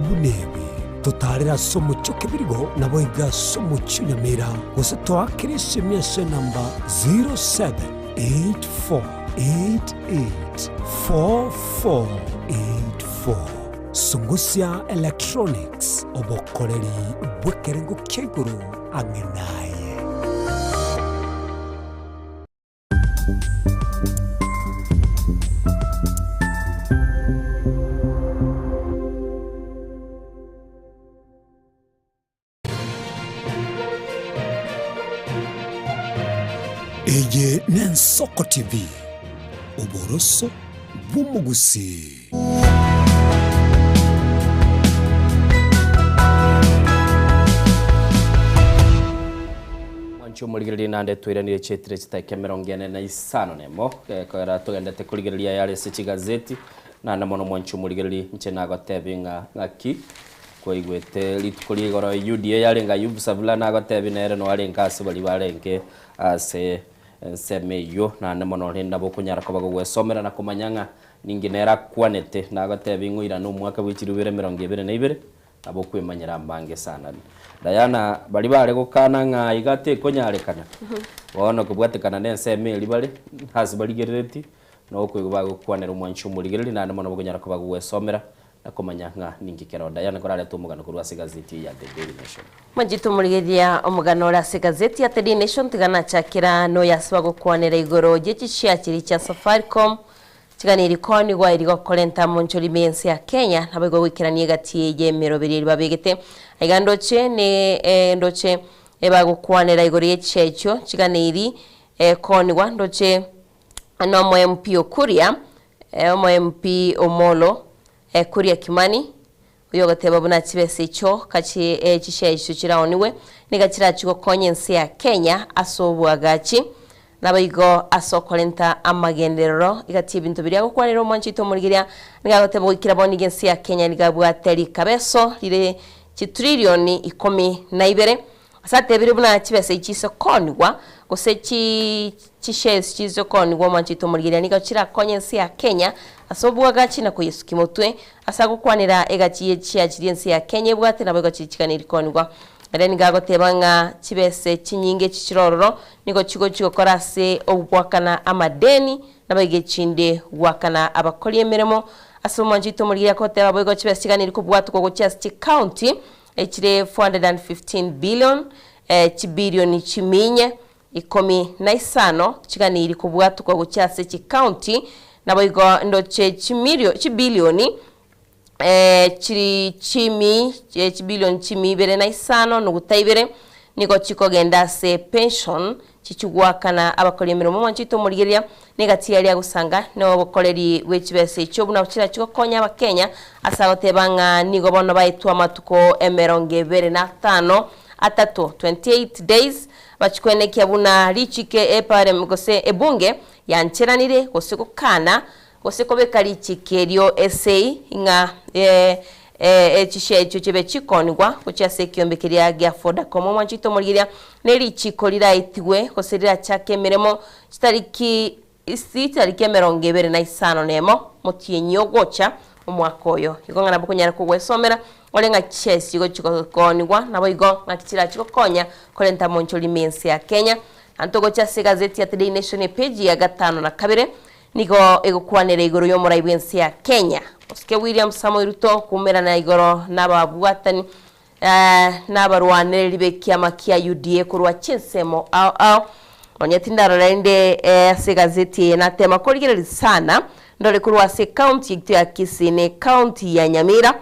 bunebi tutarira somo chokebirigo nabo iga somo chunyamira gose twakirisi miese namba 0784884484 Sungusia Electronics obokoreri bwekerengo keguru angenaye. Eye Nensoko TV Oboroso Bumugusi.
Murigiriri nande twiranire chetire chitake 45 nemo kwera tugendete kurigiriria yale se gazeti na namono mwanchu murigiriri nche nago tebinga ngaki koigwete litukuri goro UDA yale nga yubusabula nago tebinere no ale nkase bali barenge ase semeyo na namono renda bokunyara ko bagwesomera na kumanyanga ninginera kwanete nago tebingwira no mwaka w'ikirubire 2022 abo kwimanyira mbange sana Diana bali bare gukana nga igate konyarekana wono kubwatekana nense emeli bali hasi baligereti no kwigwa gukwanera umwanchu muligereri na ndamo nabugonyara ko bagwesomera nakomanya nga ningikero Diana korale tumugana ku rwase gazeti ya The Daily Nation
Majito muligeria omugano ra gazeti ya The Daily Nation tigana chakira no yaswa gukwanera igoro gikishya kiri cha Safaricom Tiganiri koni gwa irigo kolenta moncholi mense ya Kenya nabego wikiranie gati ye merobiri babegete aigandoche ne ndoche ebagukwanera igori yechecho chiganiri koni gwa ndoche anomo MP Okuria omo MP Omolo Kuria Kimani uyo gateba buna chibese cho kachi chishecho chiraoniwe negachira chiko konyense ya Kenya asobwagachi Nabayigo asokolenta amagenderero igati ibintu biri gukwanira umanchito murigiria nigagoteba gukira boni gensi ya Kenya nigabwateri kabeso lire chitrilioni 12 asate biri buna chibese ichiso konigwa gose chishes chizo konigwa manchito murigiria nigachira konyensi ya Kenya asobwaga china kuyesuki mutwe asagukwanira egachi yechia chirensi ya Kenya bwate nabayigo chichikanira konigwa Reni gago tebanga chibese chinyinge chichirororo niko chiko korase obwakana amadeni nabage chinde wakana abakoli emeremo asoma njito muliya ko teba boygo chibese chiganiri kubwatu ko chasti county echire 415 billion chibilioni chiminye 15 chiganiri kubwatu ko chasti county naboygo ndo chibilioni chibilioni chimi bere na isano nugutaibere niko chiko genda se pension chichugwakana abakoli emirimo mwanchito murigeria negati yali agusanga no bokoleri wechibese cyo buna chira chiko konya abakenya asagotebanga nigo bono baitwa amatuko 25 atatu 28 days bachikwene buna richike epare mgose ebunge yancheranire goseko kana Koseko bekali chikerio essay nga chishecho chebe chikonigwa kuchase kiombekeria gya foda komo mwanchito murigiria neri chikolira itiwe koserira chake meremo chitariki 25 nemo mutienyo gocha omwakoyo igongana bukunyara kugwesomera olenga chesi go chikokonigwa nabo igo ngakitira chikokonya kolenta moncholi mense ya Kenya antogo chase gazeti ya The Daily Nation page ya 5 na 2 Niko egukwanira igoro yo muraibu ensi ya Kenya. Osike William Samoei Ruto kumera na igoro nababwatani nabarwanire libekia makia UDA kurwa chinsemo onyetindaro rende se gazeti na tema koligere sana ndole kurwa se county ya Kisine county ya Nyamira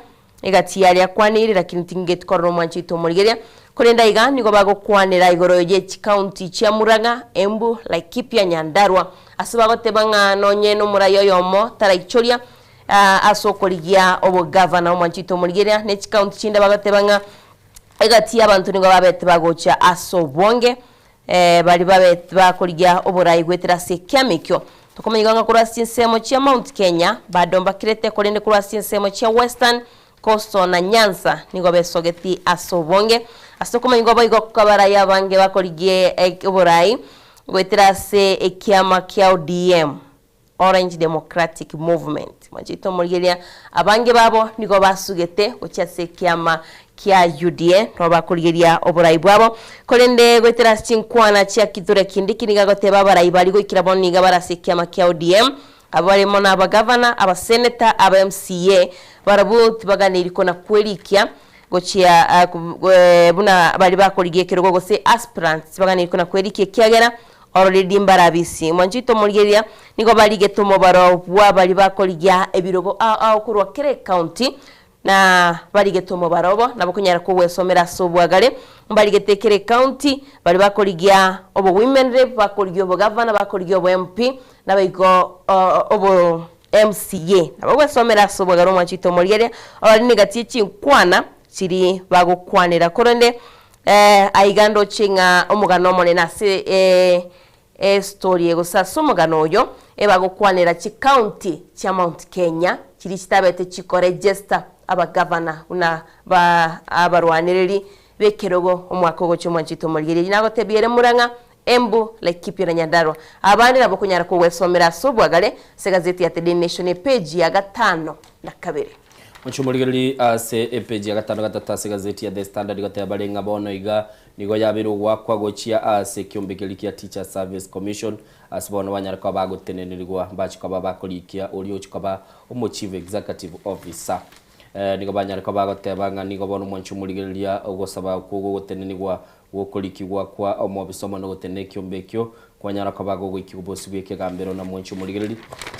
egati yali yakwanire lakini tinget korro mwanchito murigeria Kolenda iga niko bago kwanira igoro ye county chia Murang'a Embu Laikipia Nyandarua asibago tebanga nonye no murayo yomo taraichoria asokoligia obo governor mwanchito murigeria ne county chinda bago tebanga egati abantu niko babete bagocha asobonge bali babete bakoligia oborai gwetera se kyamikyo tokomanyiganga kurasi nsemo chia Mount Kenya badomba kirete kolende kurasi nsemo chia Western Coastal na Nyanza niko besogeti asobonge asokoma ingoba igokabara yabange bakoligie oborai gwetera se ekiama kya ODM Orange Democratic Movement machito murigeria abange babo niko basugete gocha se kiama kya UDA no bakoligeria oborai bwabo kolende gwetera chinkwana chia kiture kindiki nigagoteba barai bali goikira boniga barase kiama kya ODM abarimo n'abagavana abaseneta aba MCA barabuti baganiriko na kwelikia gochia buna bari bakorigiye kirogo gose aspirants baganiriko na kwelikia kiagera already mbarabisi mwanjito mulgeria niko bari getomo baro bwa bari bakorigia ebirogo kurwa kere county na bari getomo barobo nabo kunyara ko wesomera sobwagale bari getekere county bari bakorigia obo women rep bakorigia obo governor bakorigia obo MP nabaiko obo MCA nabo wesomera sobwagale mwanjito mulgeria abari negatie chinkwana chiri bagukwanira korende aigando chinga omugano monena se story ego sasa omugano oyo ebagukwanira chi county cha Mount Kenya chiri chitabete chiko register abagavana una ba abarwaniriri bekerogo omwaka ogo chomwanjito mulgeria nago tebiere Murang'a Embu Laikipia na Nyandarua abandi nabo kunyara ko wesomera sobwagale se gazeti ya The Daily Nation page ya 5 na 2
Mchumurigeli ase page ya 5 se gazeti ya The Standard gote balenga bono iga nigo yabiru gwakwa gochia ase kiumbikeli kia Teacher Service Commission asbono wanyara kwa bagotenenirwa bachi kwa bakolikia ulio chikaba umo Chief Executive Officer nigo banyara kwa bagotebanga nigo bono mwanchumurigelia ogosaba kugotenenirwa wokolikigwa kwa omobisomo no gotene kiumbekyo kwanyara kwa bagogwiki kubosibwe kegambero na mwanchumurigelia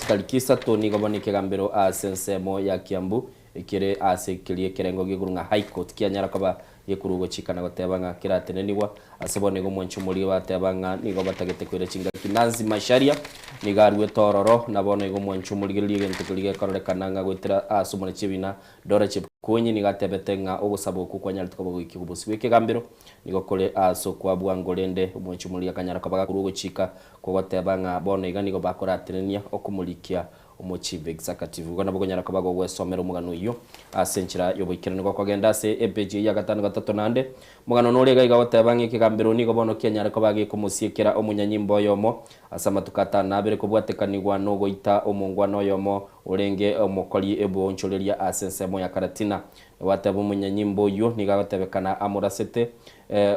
talikisa to nigo bonike gambero asensemo ya Kiambu ikire ase kilie kerengo gigurunga High Court kianyara kwa yekurugo chikana gotebanga kirateneniwa asebone go mwanchumuri batebanga nigo batagete kwire chinga kinanzi masharia nigarwe tororo nabone go mwanchumuri gigente kulige kororekananga gwitira asumone chibina dore chipkunyi nigatebetenga ogusaboku kwanyara tukobo ikigubusibwe kegambero nigo kole aso kwa bwangolende mwanchumuri akanyara kwa bakurugo chika ko gotebanga bone iganigo bakoratenenia okumulikia umo Chief Executive gona bogonyara kwa bago wesomera umugano iyo asenchira yoboikirana kwa kagenda se EPG ya 5 nande mugano norega igawotebanga ikigambiro nigo bono Kenya ko bagi kumusiekera omunyanyimbo yomo asama tukata nabere ko bwatekanirwa no goita omungwano yomo urenge omukoli ebo oncholeria asensemo ya Karatina watebo omunyanyimbo yo nigawotebekana amurasete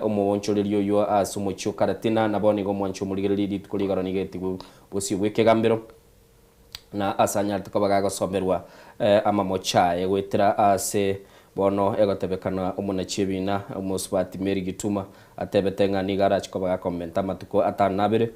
omuoncholerio yo asumo chyo Karatina nabone go mwanchumurigeri tukuligaro nigetigu bosibwe kigambiro na asanya tukabaga gosomerwa amamocha gwetira ase bono egotebekana omuna chibina omusbati Mary Gituma atebetenga nigara chikobaga komenta matuko atanabere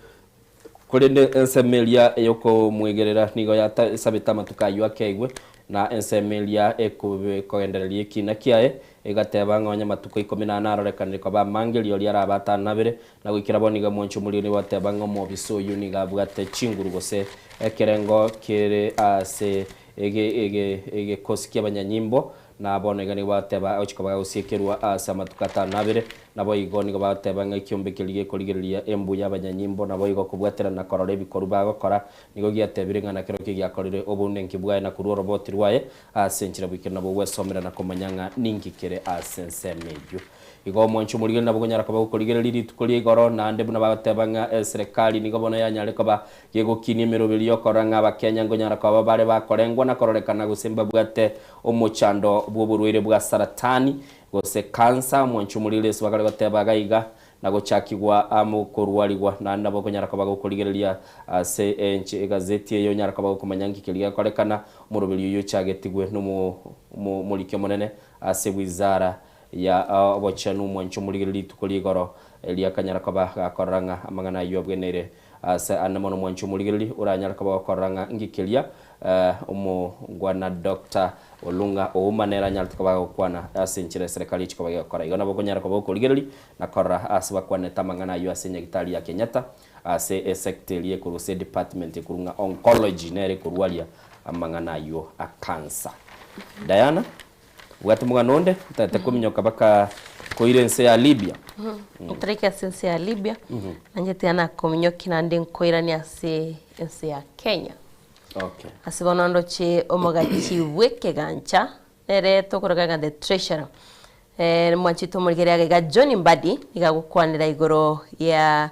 kolende ensemelia eyoko mwegerera nigo ya sabita matuka yuakeigwe na ensemelia ekube koenderelie kina kiae egatebanga onya matuko 18 rekaniko ba mangeli oli ara batanabere na gwikira boniga mwancho mulini watebanga mo biso uniga bwate chinguru gose ekerengo kire ase ege kosikia banyanyimbo na bono igani wateba ochikoba usiekerwa asa matukata nabere nabo igoni batebanga ikiombe kilige koligeria Embu y'abanyanyimbo nabo igo kubwatera na korore bikoruba gokora nigo giatebiranga na kero kigiakorire obunde nkibwaye na kuru robot rwaye asenchira bwikena bo wesomera na komanyanga ningikere asensemejo igo mwancho muri na bugonyara kwa koligeria liri tukoli igoro na ande buna batebanga serikali nigo bono yanyare koba yego kini merobeli yokoranga abakenya ngonyara kwa bare bakorengwa na kororekana gusemba bwate omuchando bw'uburwire bwa saratani gose kansa mwanchumurire swagale batebaga iga nago chakigwa amukorwaligwa na ndabo konyara kabago koligerelia se enche gazeti yo nyara kabago kumanyangi kiliga korekana murubili yo chagetigwe no mulikyo monene ase wizara ya obochanu mwanchumurire tukoligoro elia kanyara kabaga koranga amangana yo bwenere ase anamono mwanchumurire uranyara kabago koranga ngikelia umugwana Dr. Olunga oumanera nyaltu kabaga kwana asenchire serikali chikabaga kora igona bokonyara kwa koligereri na kora asba kwana tamangana yo asenya gitali ya Kenyatta ase secretary kuruse department kurunga oncology nere kurwalia amangana yo a cancer Diana watumwa nonde tatakuminyoka baka koirense ya Libya
utreke sense ya Libya nanjete ana kominyoki na ndenkoirani ase ense ya Kenya.
Okay.
Asibonondo che omogachi weke gancha nere tokoroga the treasurer mwanchito mulgeria ga John Mbadi igagukwanira igoro ya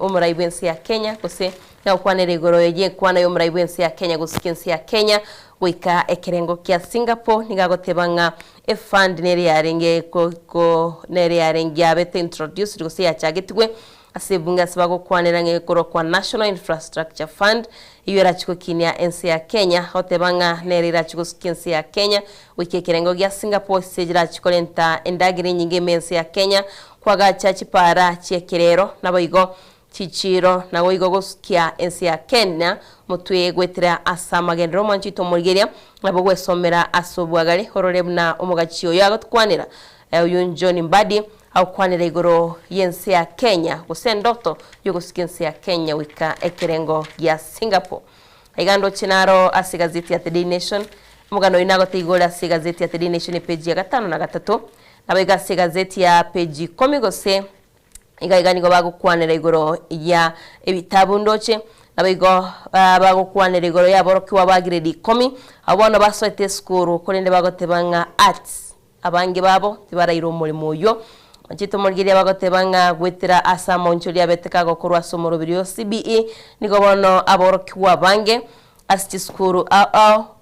umuraibensi ya Kenya kose gakwanira igoro ye kwana yo umuraibensi ya Kenya gusikensi ya Kenya wika ekerengo kia Singapore nigagotebanga fund nere yarenge ko nere yarenge abete introduce gose ya chagetwe asibunga sabago kwanira ngekoro kwa National Infrastructure Fund iyo rachiko kinia ensi ya Kenya hotebanga neri rachiko skinsi ya Kenya wiki kirengo gya Singapore sejira chikolenta endagire nyinge mensi ya Kenya kwa gacha chipara chiekerero naboigo chichiro naboigo goskia ensi ya Kenya mutwe gwetera asama gendro manchito mulgeria nabogwe somera asobwagari hororebna omugachiyo yago tukwanira uyu John Mbadi au kwanira igoro yensi ya Kenya gusendoto yugo skinsi ya Kenya wika ekerengo ya Singapore igando chinaro asigazeti ya The Daily Nation mugano inago tigora asigazeti ya The Daily Nation page ya 5 na 3 nabiga asigazeti ya page 10 gose igani go bago kwanira igoro ya ebitabu ndoche nabigo bago kwanira igoro ya boroki wa grade 10 abona basoete skuru kolende bago tebanga arts abange babo tibarairo mulimo yo Chito mulgiria bagotebanga gwetira asa moncholi abeteka gokorwa somoro birio CBE niko bono aboroki wa bange asiti skuru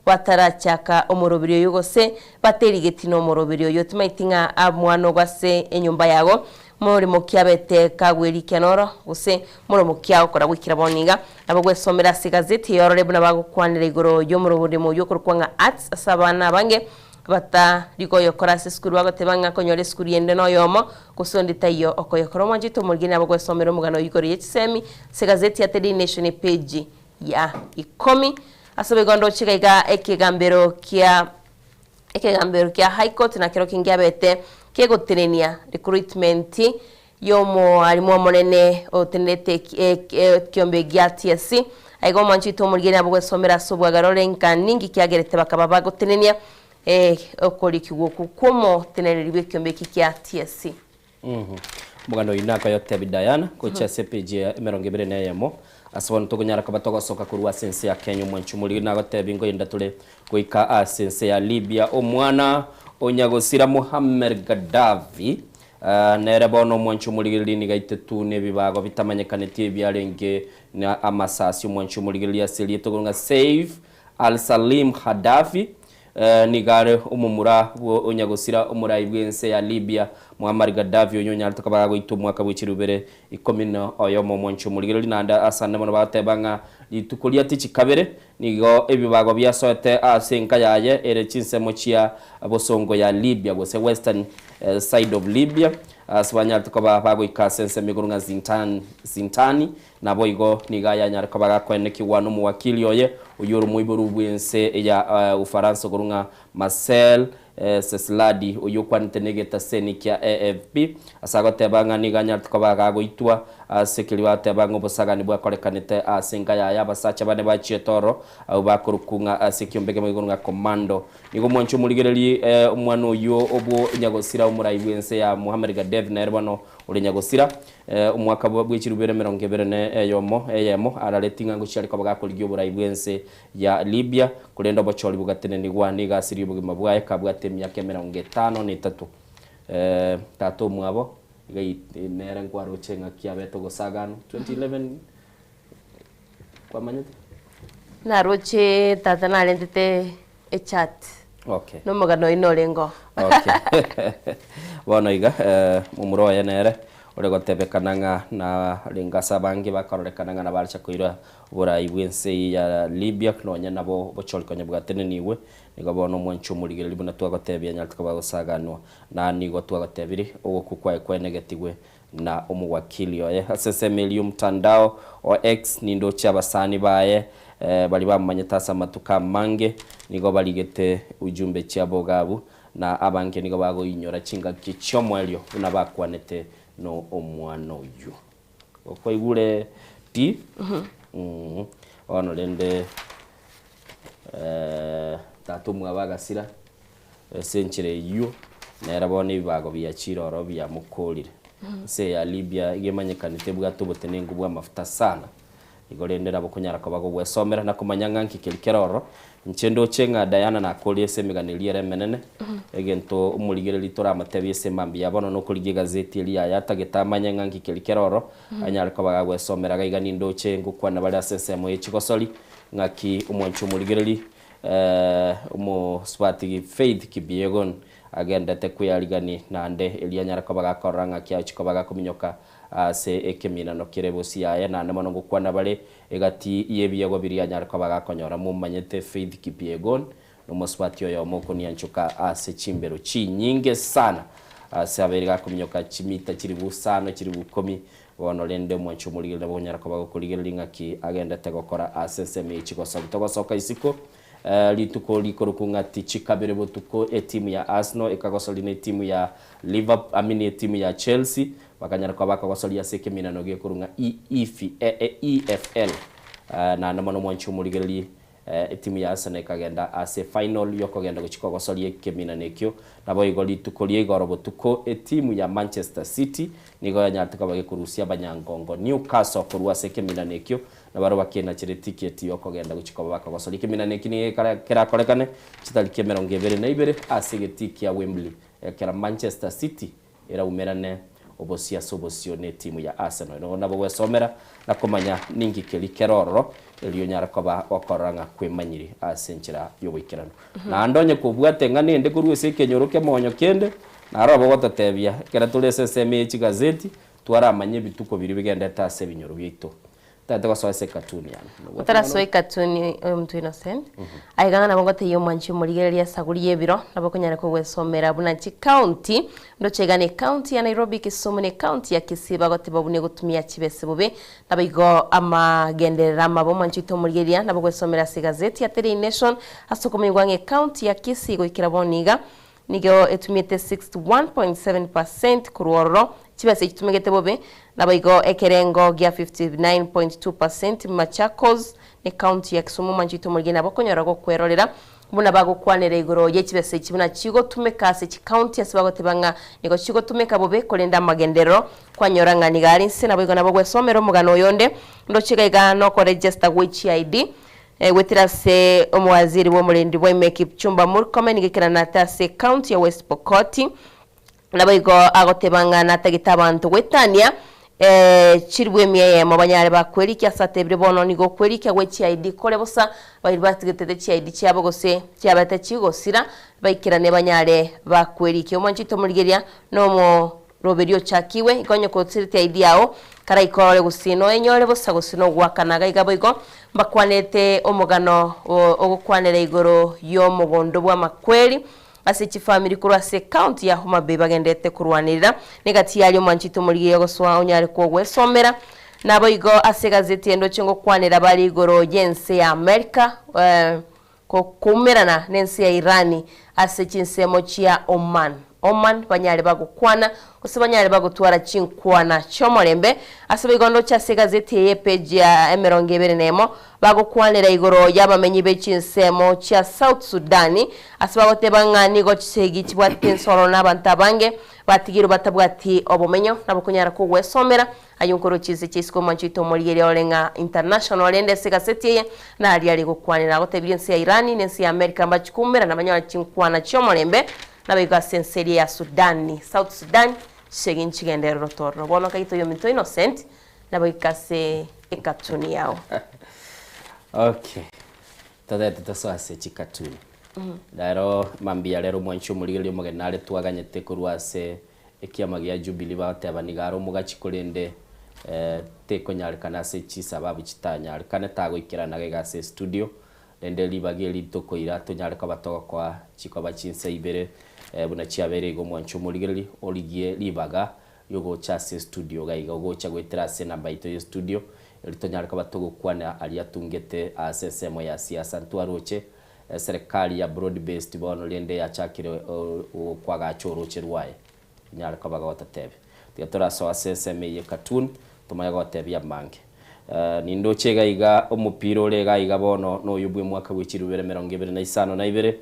watarachaka omorobirio yogose baterigeti omorobirio yotimaitinga amwano gwase enyumba yago muri mukiabete kagweri kenoro guse muri mukiao kora gwikira boniga abagwe somera sigazeti yorore buna bagukwanira igoro yo muroburi mu yo kurkwanga arts asabana bange bata rikoyo korase skuru bagotebanga konyore skuru yende no yomo kusondita iyo okoyokoro mwanjito mulgina abagwe somera mugano yigoro yetsemi sigazeti ya The Daily Nation page ya 10 asobe gondo chikaiga ekegambero kia High Court na kero kingiabete kegoterenia recruitment yomo alimo monene otenete kiombe gya TSC aigo manchito mulgene abugwe somera sobwagarore nkaningi kiagerete bakaba bagoterenia okolikiwo kukomo tenelibwe kiombe kya TSC
mugano inaka yote bidayana kocha CPG emerongebere na yemo asabon togonyara kabatoga soka kurwa sense ya Kenya mwanchumuli nagote bingo yenda tule kuika sense ya Libya omwana onyagosira Muhammad Gaddafi nere bono mwanchumuli lini gaitetu ne bibago bitamanyekane byarenge na amasasi mwanchumuli ya seli togonga Saif al-Salim Gaddafi nigare umumura onyagosira umurayibwense ya Libya Muammar Gaddafi onyonya tukaba goitu mwaka w'ikirubere ikomina oyomo mwancho muligero linanda asana mono batebanga litukulia tichi kabere nigo ebibago byasote asenka yaye ere chinsemo chia abosongo ya Libya gose western side of Libya aswanya tukaba bago ikasense migurunga zintani nabo igo nigaya nyar kabaga kweneki wanu muwakili oye uyuru muiburu bwense ya Ufaransa gurunga Marcel Sesladi uyukwantenegeta senikia AFP asagote banga niganya tukabaga goitwa sekiliwa tebanga bosagani bwa korekanete asenga ya basacha bane bachietoro au bakurukunga sekiombege mugurunga komando nigo mwancho muligereli umwana uyo obo nyagosira umurayibwense ya Muhammad Gaddafi nerbano uri nyagosira umwaka bw'ikirubere 20 yomo eyemo araletinga ngo cyari kabaga kuligyo burayibwense ya Libya kulenda bocoli bugatene nigwa niga siri bugima bwaye kabwate myaka 53 tato mwabo gai nere ngwaro chenga kiabeto gosagano 2011 kwa manyete
na roche tatana lentete chat
okay
no magano inolengo
okay bono iga mumuro ya nere ore gotebekananga na lingasa bangi bakarorekananga na barcha kuira burayi bwense ya Libya knonya nabo bocolikonya bwatene niwe nigo bono mwancho muligere libona twagotebya nyaltuka bagosaganwa na nigo twagotebiri ogo kukwaye kwenegetigwe na umuwakili oye asese milium mtandao o X nindo cyabasani baye bali bamanyetasa matuka mange nigo baligete ujumbe cyabo gabu na abanke nigo bago inyora cinga kichomwelyo unabakwanete no omwana uyu okwo igure ti ono lende tatu mwabagasira senchire yu nera bone bibago byachiroro bya mukolire se ya Libya igemanyekanite bwato botenengu bwa mafuta sana igorendera bokunyara ko bago bwesomera na kumanyanga nkikelikeroro nchendo chenga Diana na kolie semiganiliere menene egento umuligere litora amatebi semambi yabono no kulige gazeti eli yatagetamanyanga nkikelikeroro anyara ko bago bwesomera gaiga nindo chengu kwana bali asesemo yechikosoli ngaki umwanchu umuligereli umo swati faith kibiegon agenda te kuyaligani nande elianyara ko baga koranga kya chiko baga kuminyoka ase ekeminano kirebo siaya na namano gukwana bale egati yebiyago biriya nyarko bagakonyora mumanyete Faith Kipyegon no moswatio yo moko nianchuka ase chimbero chi nyinge sana ase aberiga kumyoka chimita kiri busano kiri bukomi wono lende mwancho muligire nabo nyarko bagokuligire lingaki agenda tegokora ase semi chikoso togosoka isiko lituko likorokunga tichikabere botuko timu ya Arsenal ekagosoline timu ya Liverpool timu ya Chelsea bakanyara kwa bakagosolia seke minano ge kurunga EFL na namano mwancho muligeli timu ya Arsenal ekagenda ase final yokogenda guchikogosolia kemina nekyo nabo igoli tukolie igoro botuko timu ya Manchester City nigo yanyatuka bagekurusia banyangongo Newcastle kurwa seke mina nekyo nabaro bakena chire ticket yokogenda guchikoba bakagosolia kemina nekini kera korekane chitalike 22 ase getiki ya Wembley kera Manchester City era umerane obosia sobosione timu ya Arsenal no nabo wesomera na komanya ningi kelikeroro eliyo nyara koba okoranga kwemanyiri asenchira yobikirano na ndonye kubwate ngani ende kuruese kenyoroke monyo kende na robo gotatebia kera tulese seme gazeti twaramanye bituko biri bigenda tase binyoro byito tata kwa soese katuni yani
utara soe katuni mtu innocent aigana na bongote yo manchi murigeria saguri yebiro nabo konyara ko wesomera Bunachi County ndo chegane county ya Nairobi Kisumu ne county ya Kisiba gote babune gutumia chibese bube nabigo amagenderera mabo manchi to murigeria nabo wesomera gazeti ya Daily Nation asukomigwange county ya Kisigo ikiraboniga nigo etumite 61.7% kuroro chibese chitumegete bobe nabaigo ekerengo gya 59.2% Machakos ne county ya Kisumu manchito murigena bakonyora go kwerorera buna bagukwanera igoro yechibese chibuna chigo tumekase chi county asibago tebanga nigo chigo tumeka bobe kolenda magendero kwanyora ngani gari nse nabaigo nabo gwesomero mugano yonde ndo chiga no ko register which ID wetirase omwaziri wo mulendi bwa Kipchumba Murkomen ngikira natase county ya West Pokot nabaigo agotebanga natagita abantu wetania chirwe miye mabanyare bakweriki asatebre bono nigo kweriki agwechi ID kole bosa bari batigete CID cyabo gose cyabata kigosira baikirane banyare bakweriki omanchito murigeria no mo roberio chakiwe ikonyo ko tsiriti ID yao kara ikore gusino enyore bosa gusino gwakanaga igaboigo bakwanete omugano ogukwanera igoro yo mugondo bwa makweri ase chifamily kurase county ya Homa Bay bagendete kurwanirira negati yali manchito muriye goswa onyare ko gwesomera nabo igo ase gazeti endo chingo kwanira bali igoro yense ya America ko kumerana nense ya Irani ase chinsemo chia Oman banyale bagukwana kusibanyale bagutwara chinkwana chomorembe asabe gondo cha segazeti ye page ya emerongebere nemo bagukwanira igoro yabamenyi bechinsemo cha South Sudani asabagote bangani go chisegi chibwatensoro nabantabange batigiro batabwati obumenyo nabukunyara ko gwesomera ayunkoro chize chisiko manchito moriere olenga international ende segazeti ye na ali ali gukwanira gote bilense ya Irani nense ya America bachikumera nabanyala chinkwana chomorembe nabiga senseri ya Sudani South Sudan shegin chigende rotorno bono kaito yo minto innocent nabikase ekatuni yao
okay tada so ase chikatuni daro mambia lero mwancho muligeli mugenale twaganyete kurwase ekiamagia Jubilee batebanigaro mugachikolende tekonyal kana se chisababu chitanya kana tago ikirana gase studio ende libageli toko irato nyale ka batoka kwa chikoba chinse ibere buna chiabere go mwancho muligeli oligie libaga yogo chase studio gaiga go chagwetera se namba ito studio elito nyale ka batogo kwana aliatungete asesemo ya siasa ntwaroche serikali ya broad based bono lende ya chakire kwa gachoro cherwaye nyale ka baga watatebe tiatora so asesemo ye cartoon tumayaga watebya mange nindo chega iga omupiro lega iga bono no yubwe mwaka w'ikirubere 2025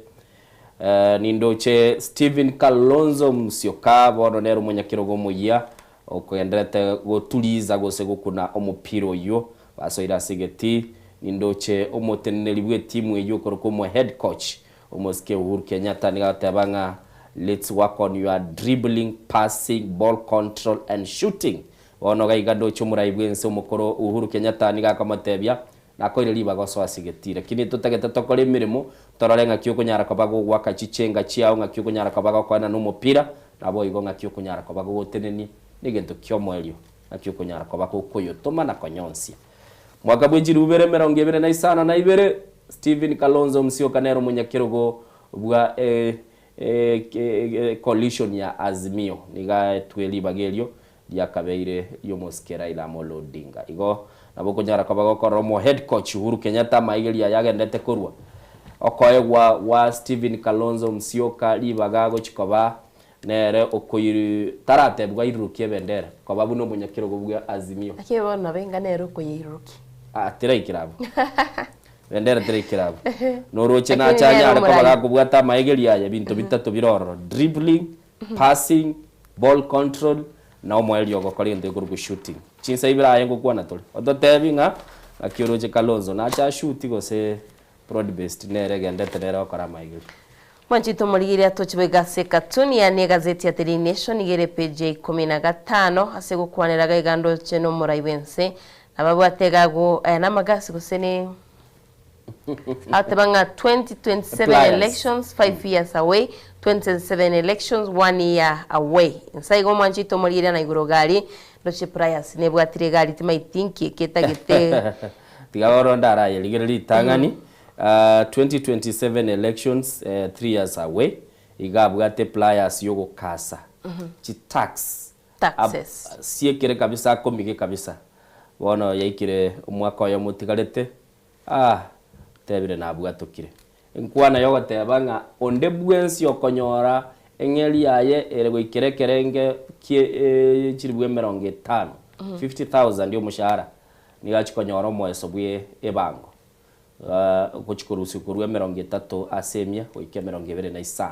nindo che Steven Kalonzo Musyoka bono nero munyakirogo muya okoyenderete gotuliza gose gukuna omupiro yo basoira sigeti nindo che omoteneri bwe timu eyo koroko mo head coach omoske Uhuru Kenyatta nigatabanga let's work on your dribbling, passing, ball control and shooting ono gaiga ndo chumurai bwense umukoro Uhuru Kenyatta niga kamatebya nakoire liba goso asigetire kini tutageta tokole mirimo tororenga kyuko nyara kabago gwaka chichenga chiao nga kyuko nyara kabago kwana no mupira nabo igonga kyuko nyara kabago goteneni nigento kyomwelyo nakyo kunyara kwa kuyutuma na konyonsia mwaka bwejiri ubere 2022 Stephen Kalonzo Musyoka nero munyakirugo bwa coalition ya Azimio niga tweli bagelio ya kabeire yo moskera ila Amolo Odinga igo nabo kunyara kwa bakoromo head coach Uhuru Kenyatta maigelia yagendete kurwa okoye wa Stephen Kalonzo Musyoka libagago chikoba nere okoyiru tarate bwa irukie bendera kwa babu no munyakirugo bwa Azimio
akibona benga nero koyiruki
tira ikirabo bendera tira ikirabo noroche na chanya ariko bagakubwata maigelia ya bintu bitatu biroro dribbling passing ball control na omweli ogokora into iguru shooting chinsa ibira yengo kwana tole odotebinga akioroje Kalonzo na cha shoot gose broad based nere gendete nere okora maigiri
Mwanchito muligiri atochibega sekatuni ya ne gazeti ya Daily Nation igere page 15 ase gukwaniraga igando cheno muraibense ababu ategago namagasi gusene Atabanga 2027 elections 5 years away 2027 elections 1 year away nsaigo mwanchito muligiri na iguro gali doche priors ne bwatire gali timaitinki ketagete
tigaworo ndara yeligere litangani 2027 elections 3 years away igabwate pliers yogo kasa chi taxes siekere kabisa komike kabisa bono yaikire umwaka yo mutigarete tebire na bwatukire enkwana yogo tebanga onde bwensi okonyora engeli yaye ere gwikirekerenge chiribwe 50 50,000 yo mushahara nigachikonyora mweso bwe ebango kuchikurusi kurwe 30 asemia oike 25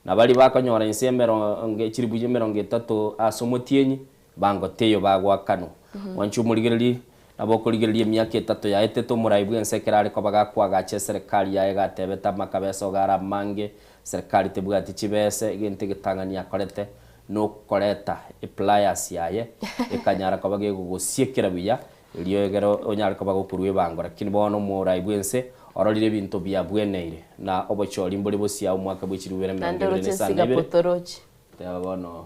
na bali bakonyora inse 30 asomotienyi bango teyo bagwa kano wanchu muligereri nabokoligererie myaka 3 ya eteto muraibu ensekerari ko bagakwaga che serikali ya egatebeta makabeso gara mange serikali tebugati chibese igente gitangania korete no koreta pliers yaye ekanyara ko bagego gosiekera biya iliyo egero onyara ko bagokurwe bango lakini bono muraibu ense ororire bintu bya bweneire na obochori mbuli bosia umwaka bwechiriwere 2027 bono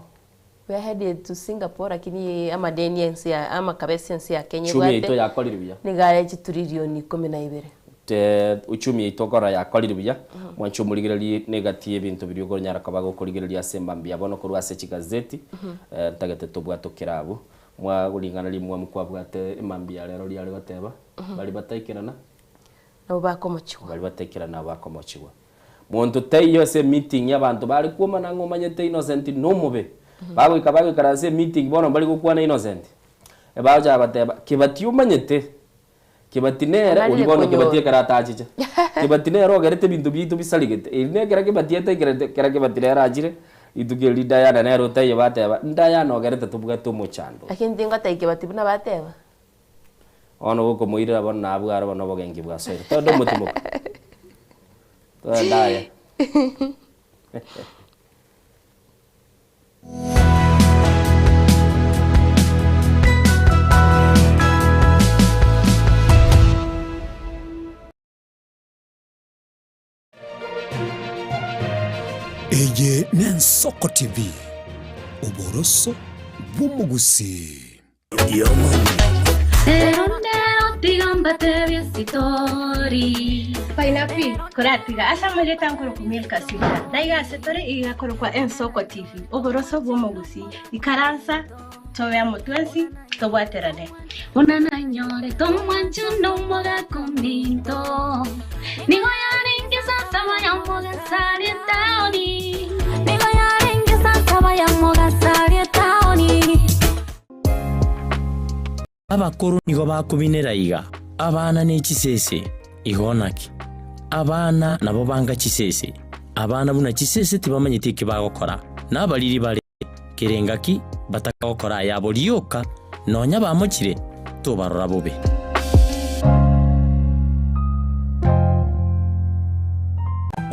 we are headed to Singapore lakini ama deniensi ya ama kabesensi ya Kenya
chumi ito ya koliribya
nigare chituririoni 12
te uchumi itokora ya koliribya mwancho muligereri negative bintu biri ugo nyara kabago koligereria semba mbia bono kurwa se chigazeti tagete tobwato kirabu mwa gulingana limwe mukwabwate imambia rero lyari bateba bali bataikirana
nabo bakomochwa
bali batekirana bakomochwa muntu tayo se meeting y'abantu bali kuma na ngomanyete innocent nomube bago karase meeting bono bali gukwana innocent ebaja bateba kibati umanyete kibatinera ulibono kibati karata achicha kibatinera ogerete bintu bitu bisaligete ine kera kibati ete kera kibatinera ajire itugeli dayana nero tayo bateba ndayana ogerete tubuga tumuchando
lakini tingo taikibati buna bateba
ono uko muira bono nabwara bono bogengi bwasere todo mutumuka todo ndaya
Eye Nensoko TV uboroso bw'umugusi
Painapi, kuratiga asa mele tankoro kumil kasira. Daiga setore iga koro kwa Ensoko TV. Oboroso bw'umugusi. Ikaransa toya motwensi tobwaterane.
Unana nyore tomwanchu no moga kominto. Nigo yaringe sasa vaya moga sari taoni. Nigo yaringe sasa vaya moga sari taoni.
Abakuru nigo bakubinera iga. Abana ne kisese ihonaki. Abana nabo banga kisese. Abana buna kisese tibamanyite kibagokora. Nabaliri bale kerengaki batakokora yabo liyoka nonya bamukire tubarora bobe.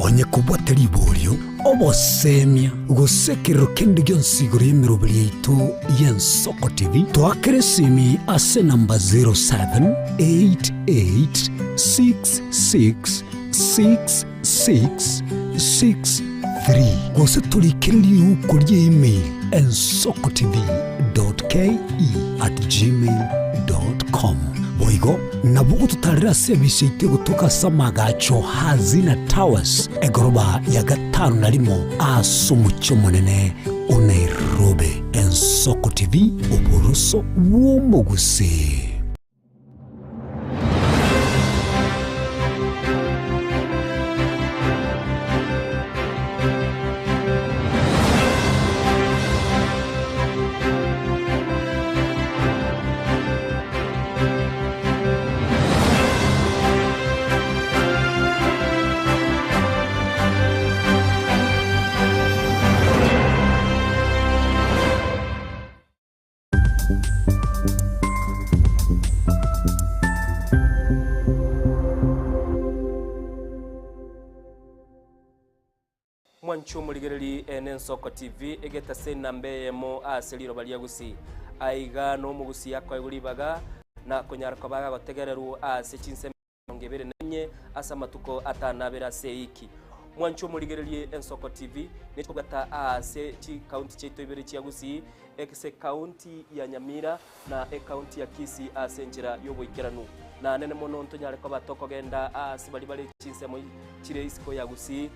Onye kubwateri bolyo obosemia gusekero kindi gyonsigoro y'emirobiri yaitu y'Ensoko TV twakeresimi ase namba 0788666663 gose turikiriri uko ry'email ensokotv.ke@gmail.com. Boigo nabugo tutarira service ite gutuka samagacho Hazina Towers egoroba ya 5 asumucho monene Nairobi. Ensoko TV uboroso womogusi.
Mwanchu muligereri Ensoko TV egeta sena mbeyemo aseliro baliagusi aiga no mugusi yakwa iguribaga na konyara kwabaga gotegereru asechinse ngebere nenye asa matuko atanabera seiki. Mwanchu muligereri Ensoko TV netugata ase chi county cheto ibere chiagusi ekse county ya Nyamira na county ya Kisii asenjira yoboikeranu na nene mono ntonyare kwa batoko genda asibali bali chinse mo chire isiko yagusi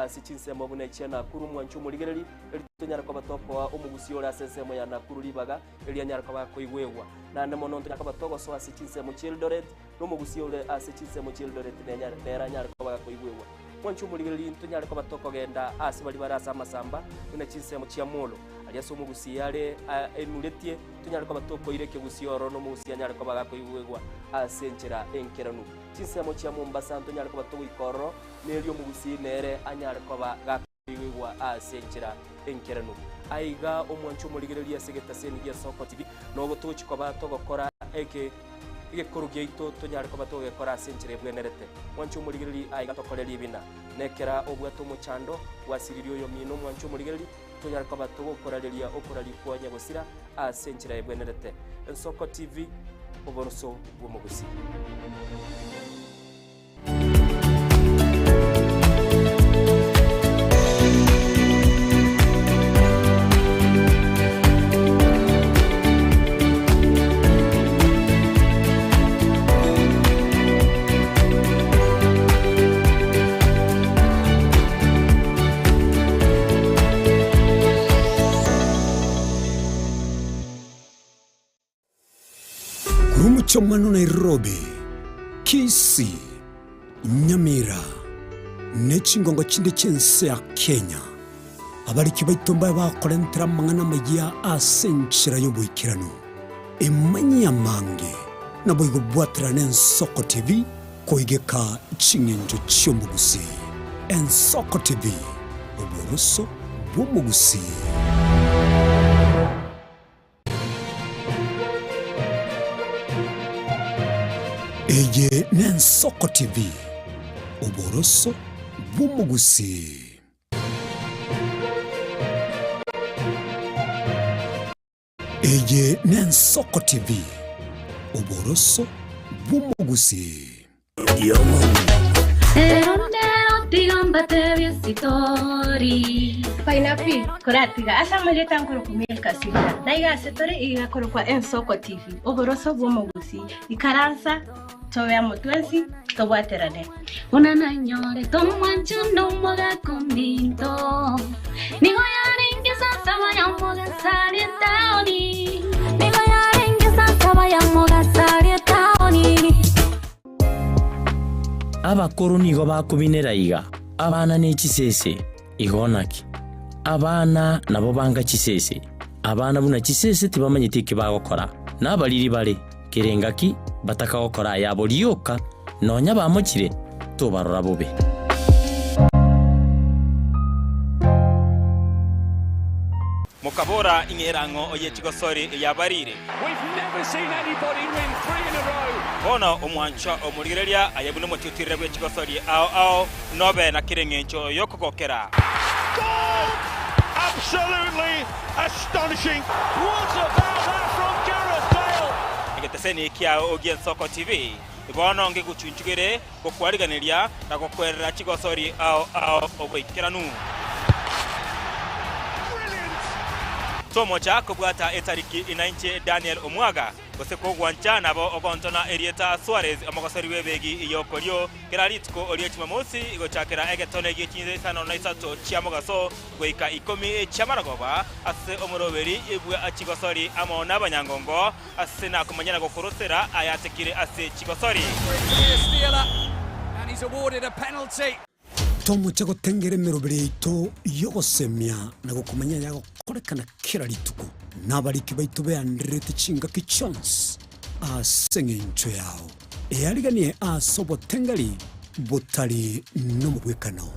sichinse mabune chana kuru Mwanchu muligereri elitonyara kwa batoko wa umugusi ora sensemo ya nakuru libaga elianyara kwa koigwewa na nene mono ntonyara kwa batoko so asichinse mo Childoret no mugusi ore asichinse mo Childoret nera nyara kwa koigwewa. Mwanchu muligereri ntonyara kwa batoko genda asibali barasa masamba ina chinse mo Chiamolo aliaso mugusi yale enuletie tonyara kwa batoko ireke gusi oro no mugusi anyara kwa bagako igwegwa asenjera enkeranu chinse mo Chia Mombasa ntonyara kwa batoko ikoro nelio mugusi nere anyara kwa bagako igwegwa asenjera enkeranu aiga omwanchu muligereri asegeta seni ya Ensoko TV no gotochi kwa batoko kora eke igekuru gyeito tonyara kwa batoko gekora asenjera bwenerete. Mwanchu muligereri aiga tokoreri bina nekera obwato mu chando wasiririo yo mino Mwanchu muligereri tonyara kwa batoko koraleria okorali kwa nyagosira asenjera bwenerete. Ensoko TV oboroso bwomugusi.
Chomano Nairobi, Kisii, Nyamira, nechingongo chinde chense ya Kenya. Abari kibaitomba bakorentera mangana magia asenchira yoboikirano. Emanyi mange na boigo bwatra Ensoko TV koigeka chingenjo chyomugusi. Ensoko TV oboroso bwomugusi. Eye Ensoko TV oboroso bwomugusi. Eye Ensoko TV oboroso bwomugusi.
Digambate visitori Painapi kuratiga asa muleta nkuru kumilka sibira daiga setore iga kuru kwa Ensoko TV oboroso bwomugusi ikaransa toya mutwensi tobwaterane unana nyore tomwanchu no moga kominto nigo yaringe sasa ya moga sari taoni nigo yaringe sasa ya moga sari taoni.
Abakuru nigo bakubinera iga abana n'ekisese igonaki abana nabo banga kisese abana buna kisese tibamanyite kibagokora nabaliri bale kirengaki batakagokora yabo lyoka nonya bamukire tubarora bobe.
Mukabora ingerango oyechigosori yabarire.
We've never seen anybody win 3 in a row.
Ono omwancha omurigereria ayabune mututire bwechigosori ao nobe na kirengencho yokokokera.
Goal! Absolutely astonishing. What about that from Gareth Bale?
Ngeteseni kia Ensoko TV. Ibono nge guchunchugere gokwariganiria na gokwerera chigosori ao oboikeranu. tomocha kubwata etariki inainche Daniel Omwaga goseko gwancha nabo ogontona Erieta Suarez amagosori webegi iyokorio keraritko olie chimamosi igochakera egetone gikinze sana na isato chiamogaso goika 10 chamaragoba ase omoroberi ibwe achigosori amona abanyangongo ase na kumanyana gokorosera ayatekire ase chigosori
and he's awarded a penalty. Tomo chago tengere merobere ito yogosemia na gukumanya yago korekana kira rituko nabariki baitu be andrete chinga ki chance asengencho yao eyariganie asobo tengari botari no mugwekano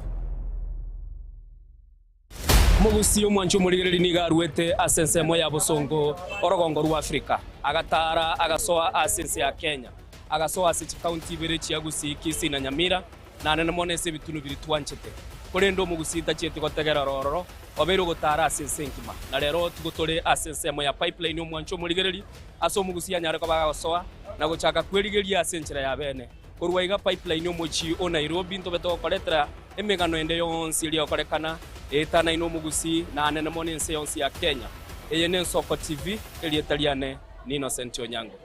mugusi omwancho murigereri nigarwete asensemo ya Bosongo orogongo rwa Afrika agatara agasoa asense ya Kenya agasoa ase county bere chiagusi kisi na Nyamira na nene monese bitunu biri twanchete kurendo mugusita chete gotegera rororo obero gotara asensenkima na rero tugotore asensemo ya pipeline omwancho murigereri aso mugusia nyare ko bagasoa na gochaka kwerigeria asenchera ya bene kurwa iga pipeline omochi o Nairobi ntobeto koretera emegano ende yonsi iri okorekana etana ino mugusi na nene monense yonsi ya Kenya eyene Nsoko TV eri etaliane ni Innocent Onyango.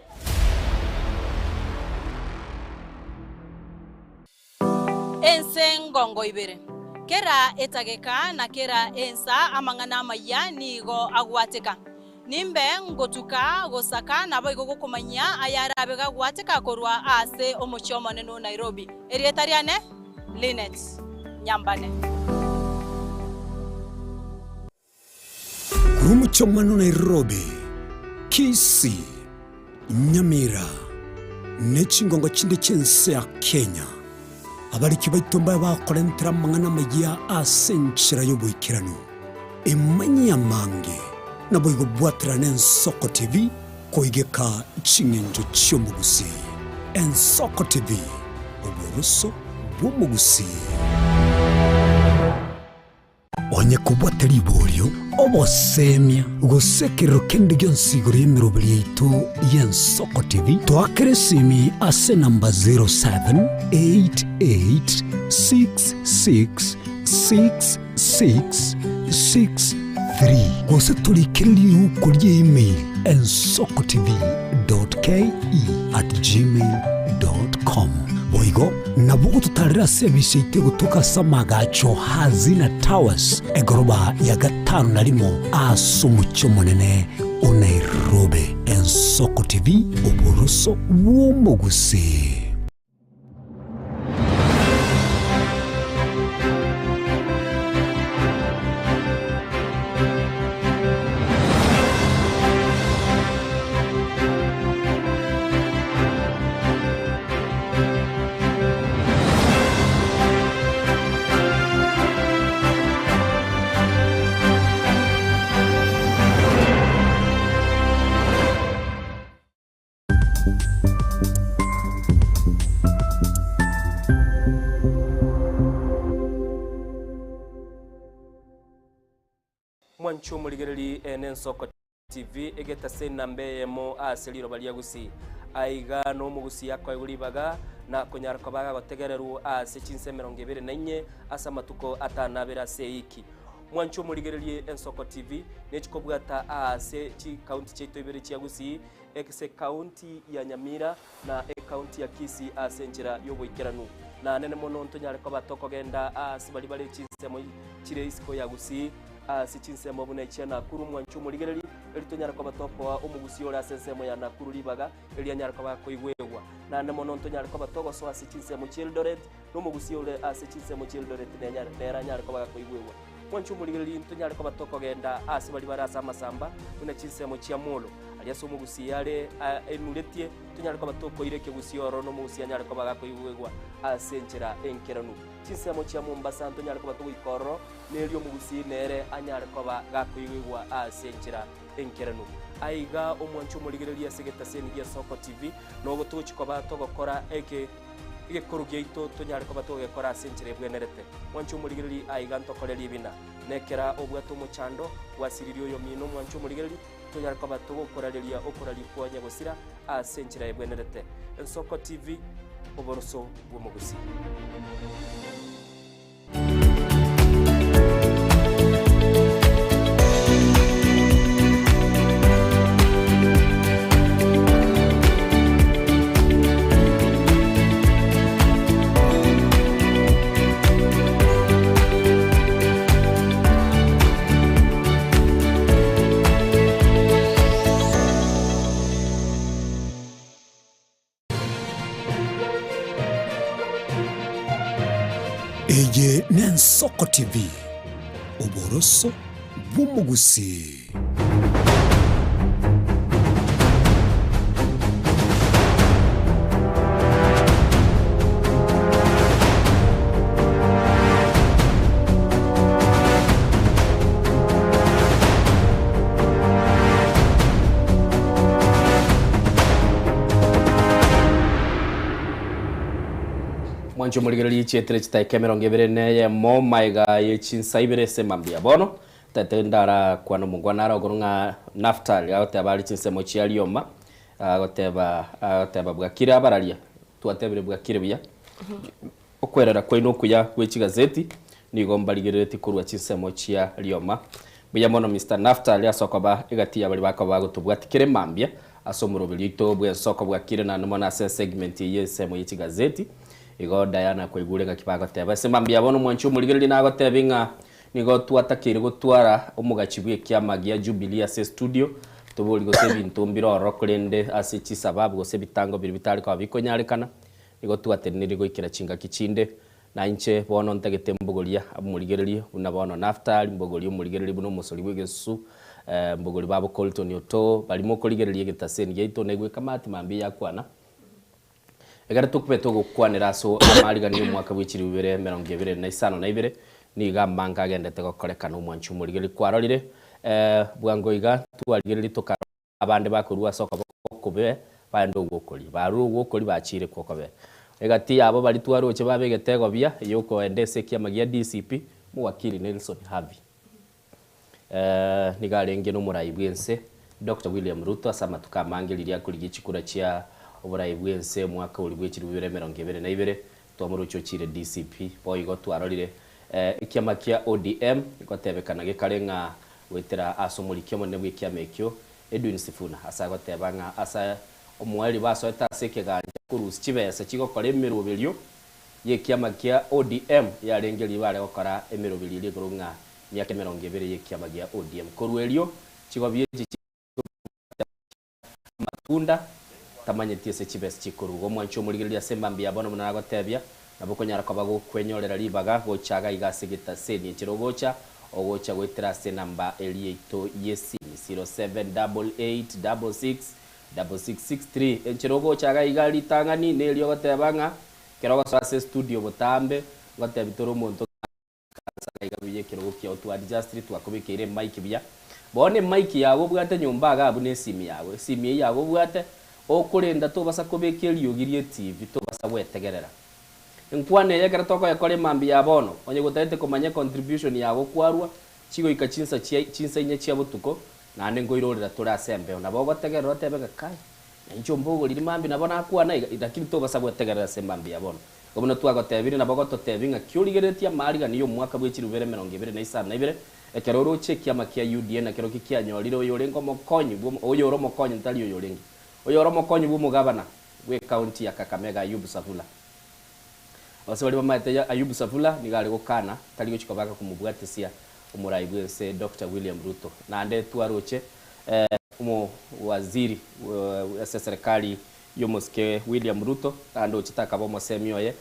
Ensengongo ibere kera etageka na kera ensa amangana maya nigo agwateka nimbe ngotuka gosaka nabo igokumanya ayarabe gagwateka korwa ase omochomone no Nairobi erietariane Linet Nyambane
Umuchomano Nairobi Kisi Nyamira nechingongo chinde chense ya Kenya abariki baitomba bakorentera mangana magia asenchira yoboikirano emanya mange nabo igobwatira n'Ensoko TV koigeka chingenjo chyomugusi Ensoko TV oboroso bwomugusi onye kubwatira ibolyo obosemia gusekero kende gyonsigoro yemirobiri yaitu y'Ensoko TV twakeresimi ase namba 0788666663 gose tulikiriri ukurye email ensokotv.ke@gmail.com boigo nabugo tutarira service ite gutuka samagacho hazina towers egoroba ya gatano narimo asumucho monene o Nairobi Ensoko TV oboroso bwomugusi.
Mwancho muligereri Ensoko TV egeta senambe yemo aseliro baliagusi aiga no mugusi yakwa iguribaga na konyarako baga gotegereru ase chinse 24 asa matuko atanabera seiki mwancho muligereri Ensoko TV nechikobwata ase chi county cheto ibere chiagusi ekse county ya Nyamira na county ya Kisi asenjira yoboikiranu na nene mono ntonyarako batoko genda ase bali chinse mo chire isiko yagusi sichinsemo bunekia Nakuru mwancho muligereri elitonyara kwa batopo wa umugusi ora sensemo ya Nakuru libaga elianyara kwa koigwegwa na nemono ntonyara kwa batogo so asichinsemo Childoret no mugusi ora asichinsemo Childoret neranyara kwa koigwegwa mwancho muligereri ntonyara kwa batoko genda asibali barasa masamba unachinsemo Chiamolo aliaso mugusi yale enuletie tonyara kwa batoko ireke gusioro no mugusi anyara kwa koigwegwa asenjera enkeranu chinsemo chia Mombasa ntonyara kwa batoko ikoro nelio mugusi nere anyara kwa gakoigwegwa asenjera enkeranu aiga omwancho muligereria segeta seni ya Ensoko TV no gotuchi kwa batogo kora eke igekuru ito tonyara kwa batogo kora asenjera bwenerete mwancho muligereri aiga ntokoreri bina nekera obwato muchando wasiririo yo mino mwancho muligereri tonyara kwa batogo korareria okorari kwa nyagosira asenjera bwenerete Ensoko TV oboroso bwomugusi.
Ensoko TV uboroso bw'umugusi.
Mwancho muligirali chetre chita kemeronge berene mo maiga yechinsa ibere semambia bono tatendara kwano mungwanara ogorunga Naftali agote abali chinse mochi alioma agote bwakire abaralia twatebere bwakire bya okwerera kwaino kuya kwechi gazeti nigo mbaligireti kurwa chinse mochi alioma bya mono Mr Naftali asokoba egati abali bakaba gutubwatikire mambia asomurobili to bwe soko bwakire na mona segment yese mochi gazeti igo Diana kwaigurenga kibago teba semambia bono mwancho muligirili nago tebinga nigo twatakire gutwara omugachibwe kyamagia Jubilee ase studio tubuli go sebintu mbiro roklende ase chisababu go sebitango biri bitari kwa bikonyarekana nigo twateniri go ikira chinga kichinde na inche bono ntagete mbogolia muligirili unabono Naftali mbogolia muligirili buno musori bwegesu mbogoli babo Colton yoto balimo koligirili getaseni yaito negwe kamati mambia yakwana egara tukupetwa gukwanira so amariga ni mwaka w'ikiri 2025 ni gambanga agendete gokorekana umwanchu murigeri kwarorire bwangoiga twarigeri toka abande bakurwa soka bokube bando gukuri baru gukuri bachire kokobe egati abo bali twaroche babegetego bia yuko endese kiamagia DCP muwakili Nelson Havi nigarenge no murayi bwense Dr William Ruto asama tukamangiriria kurigikikura cia oburayi bwense mwaka uri bw'ikiri 2022 twamurucho chire DCP boigo twarorire ikiama kia ODM ikotebekana gikarenga wetera asomurikyo monne bw'ikiamekyo Edwin Sifuna asagotebanga asa omwali baso etaseke ganja kurusi chibese chigokora emirubiryo yekiama kia ODM yarengeri bare gokora emirubiryo igurunga myaka 20 yekiama kia ODM korwelyo chigobye matunda tamanye tiese chibes chikuru go mwancho muligirya sembambia bono munago tebya nabokonyara kwabago kwenyorera libaga gochaga igasigita seni chirogocha ogocha gwetera se namba elieto yesi 0788666663 enchirogocha ga igali tangani nelyo gotebanga kerogo sase studio botambe gotebitoro monto kansa igabiye kirogo kya otu adjustri twakobekere mic bya bone mic yawo bwate nyumba ga abune simi yawe simi yawo bwate okurenda to basa kobekerio girie TV to basa wetegerera nkwane yegera toko yakore mambi ya bono onye gutete komanya contribution yawo kwarwa chigo ikachinsa chinsa inye chia butuko na nengo irorera turasembe na bogo tegerera tebega kai njo mbogo liri mambi nabona akwana lakini to basa wetegerera semambi ya bono kobuno twagotebire na bogo totebinga kyurigeretia mariga niyo mwaka bw'ikiri 2022 ekeroro chekia makia UDN na keroki kia nyorire oyorengo mokonyi oyoro mokonyi ntali oyorengi oyoro mokonyi bu mugabana we county ya Kakamega Ayubu Savula ose bali bamaite ya Ayubu Savula nigale gukana tali gochikobaka kumubwatesia umurayi bwese Dr William Ruto na ande twaroche umo waziri wa serikali yomoske William Ruto ando chitaka bomo semioye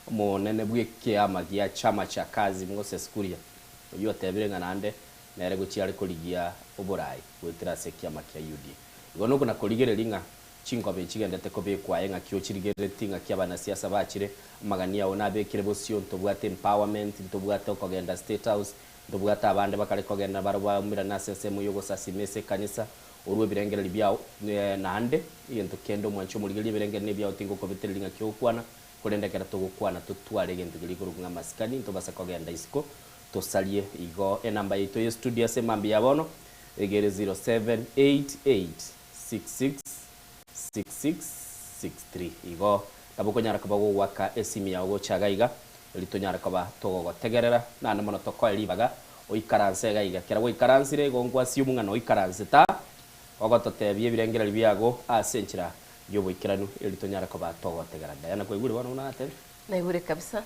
umo nene bweke amagia chama cha kazi ngose skuria yo tebirenga nande nere guchiari koligia uburayi gwetira sekia makia UD gono kuna koligere linga chingo be chigendete ko be kwa yenga kyo chirigere tinga kyabana siasa bachire magania ona be kirebosio ntobwate empowerment ntobwate okogenda state house ntobwate abande bakale kogenda barwa umira na sesemu yogo sasimese kanisa urwe birengere libyao nande yento kendo mwancho muligere birengere nebyao tingo ko betelinga kyo kwana kolenda kera to kwana tutware gento gilikurunga maskani ntobasa kogenda isiko tosalie igo enamba ito ye studio semambi yabono egere 0788666663 igo tabukonyara kabago waka esimi yago chagaiga litonyara kaba togo tegerera na namono toko libaga oikaranse gaiga kera oikaransire gongwa si umwana oikaranse ta ogototebye birengera libyago asenchira yobo ikiranu litonyara kaba togo tegerera yana ko igure wana unate
na igure kabisa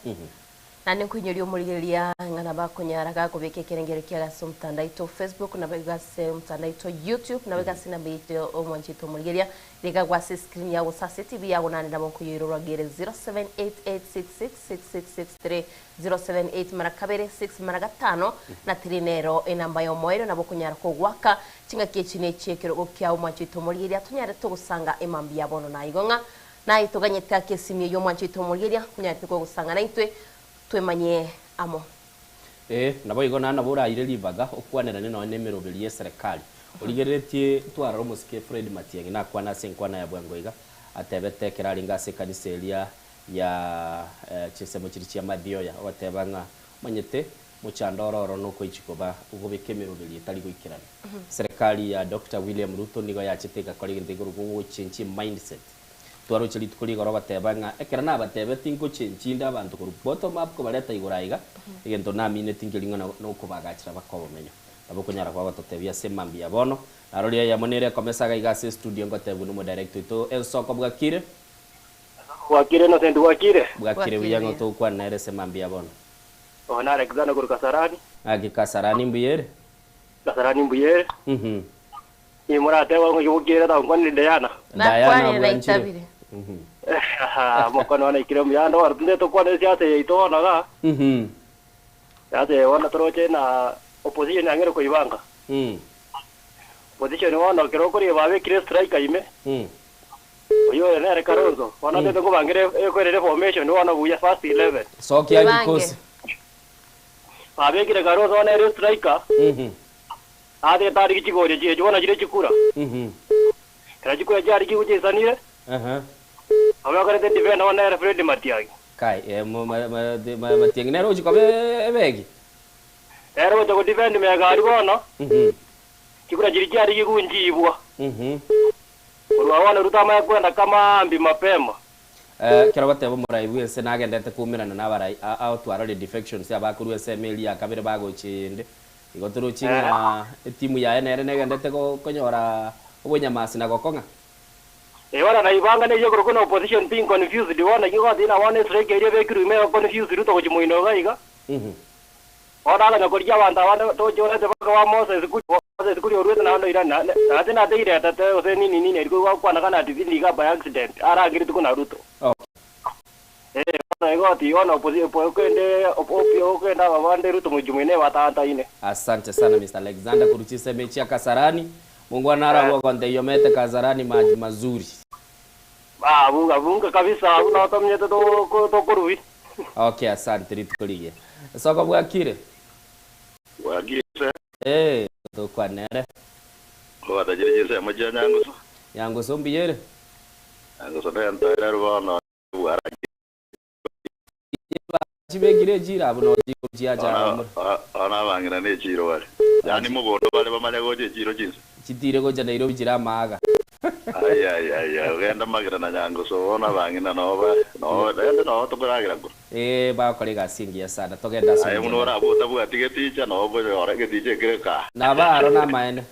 nani kuinyoria murigeria ngana bakunyara gakubike kirengere kia gaso mtandaito Facebook na bagase mtandaito YouTube na bagase na bito omwanjito murigeria rega gwa screen ya Usase TV ya gonani na bonku yiro rwagere 0788666663 078 marakabere 6 maragатano na trinero enamba yo moero na bokunyara ko gwaka cinga kiechine chekero gokya omwanjito murigeria tunyare tugusanga emambi yabono na igonga na ituganyete akesimye yo mwanjito murigeria kunyare tugusanga na itwe twemanye amo
nabo igona na bora ire libaga okwanera neno nemerobeli ye serikali oligeretie twara musike Fred Matiang'i na kwana senkwana ya bwangoiga atebete kiralinga sekaniselia ya chisemo chirichia madioya watebanga manyete muchandororo no koichikoba ugobeke merobeli etali goikirana serikali ya Dr. William Ruto nigo yachiteka koligende gurugu change mindset twaro chili tukuli goro batebanga ekera na batebe tingo chinda abantu ku bottom up ko baleta iguraiga igento na mine tingilinga no kubagachira bakobomenyo abo kunyara kwa batotebia semambia bono narolia ya monere komesaga igase studio ngotebu no director to Ensoko Bwakire
no sendu Bwakire
wiyango to kwa nere semambia bono
ona Alexander kur Kasarani
agi Kasarani mbiyere
imura tewa ngo yugire da ngoni Diana
na itabire
mokono wana ikire myando artunde to kwa nesi ate ito naga ate wana troche na opposition angero ko ibanga opposition wana kero ko ibabe kire strike ime oyo ene Karonzo wana teto ko bangere ko reformation wana buya fast 11
so kia gikosi
babe kire Karonzo wana ere strike ade tariki chigore je wana jire chikura Kajikura jari kiuje sanire Aba kare te defend wana era Fred Matiang'i
kai Matiang'i nero chikobe ebegi
ero to defend me gari bona chikura jiri jari kikunjibwa urwa wana rutama kwenda kama ambi mapema
kero batebo muraibu ense nagendete kumirana nabarai outwara le defections abakuru SML yakabire bagochinde igoturu chinga timu ya NR negendete konyora obunyamasi na gokonga
wana na ibanga ne yogoro kono opposition being confused wana yigo dina wana strike area be kiru me confused ruto ko chimuino gaiga wana la ngorja wanda wana to jona te baka wa Moses kuri orwete na ndo irana na tena te ire tate ose nini eriko kwa na kana divindi ga by accident ara ngiri tukuna ruto wana yigo ti wana opposition po kwende opopio kwenda wande ruto mujumuine watanta ine
asante sana Mr. Alexander kuruchise mechi ya Kasarani Mungu anara kwa ndeyo mete Kasarani maji mazuri.
Bunga kabisa unaotamye to kuruvi.
Okay, asante ritukulige. Soko Bwakire. To kwa nere.
Kwa tajirije majana yangu.
Yangu sombiyere.
Yangu soda ntara rwana wara.
Chibegire jira buno jia jara.
Ana bangira ne jiro wale. Yani mugondo bale bamanya goje jiro jinsi.
Chitire goja Nairobi jira maaga.
Ay ugenda magira na nyango so ona bangina no ende no to kuragira ko
ba kolega singia sana togenda so
ay munora abota bu atigeti cha no bo ore ke dije kreka
na baro na maene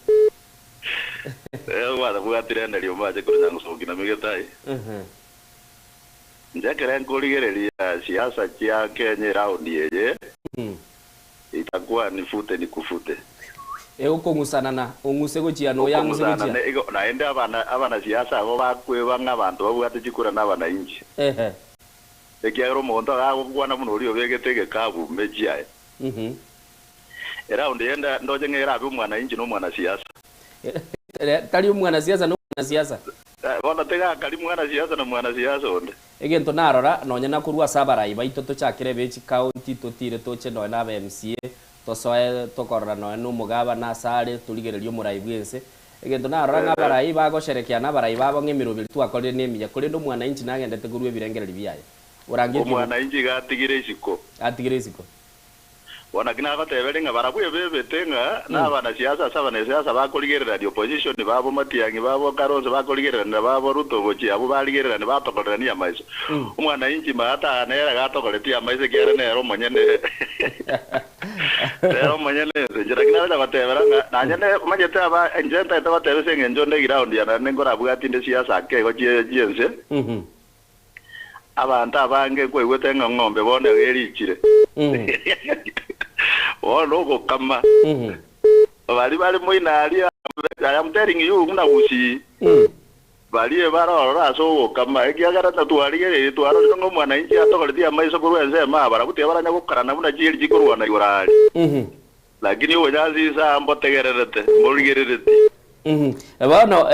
wada bu atire na lio maje ko nyango so gina migetai njekere nkoligereria siasa chia Kenya round yeje itakuwa nifute nikufute
uko ngusana na unguse gochia no yangu gochia
na ende abana siasa abo bakweba n'abantu babwate chikura n'abana inji ekiagero monto agakwana muno uri obegete kabu mejiae era unde enda ndoje ngera abu mwana inji no mwana siasa
tali mwana siasa no mwana siasa
bona tega kali mwana siasa na mwana siasa onde
egento narora nonya na kurwa sabarai baito to chakire bechi county to tire to che no na MCA tosoe tokorana no mugaba na sare tuligererio muraibu ense egento narora ngabarai bagosherekea na barai babo ngemirubiri twakorire nemiya kuri ndo mwana inchi nagendete kurwe birengereri biyaye urangiye
mwana inchi gatigire isiko wana kina batebere nga barabuye bebetenga n'abana siasa bakoligerera di opposition babo Matiang'i babo Karonzo bakoligerera babo Ruto gochi abo baligerera batokorera ni amaiso umwana inchi mata anera gatokoreti amaiso kere nero monyene rero monyene njira kina batebera na nyene manyete aba enjenta batebere senge njonde ground ya ngora bwatinde siasa ke gochi jense abantu abange kwegwete ng'ombe bone gerichire ono kama bali moinali I am telling you muna usi bali barora so kama ekiagara tatuarige twaro ngo mwana inji atokoletia maiso kuruenze mabara kuti baranya gukarana muna jiri jikorwa na yurali lakini ojazi sa mbotegererete moligererete
bano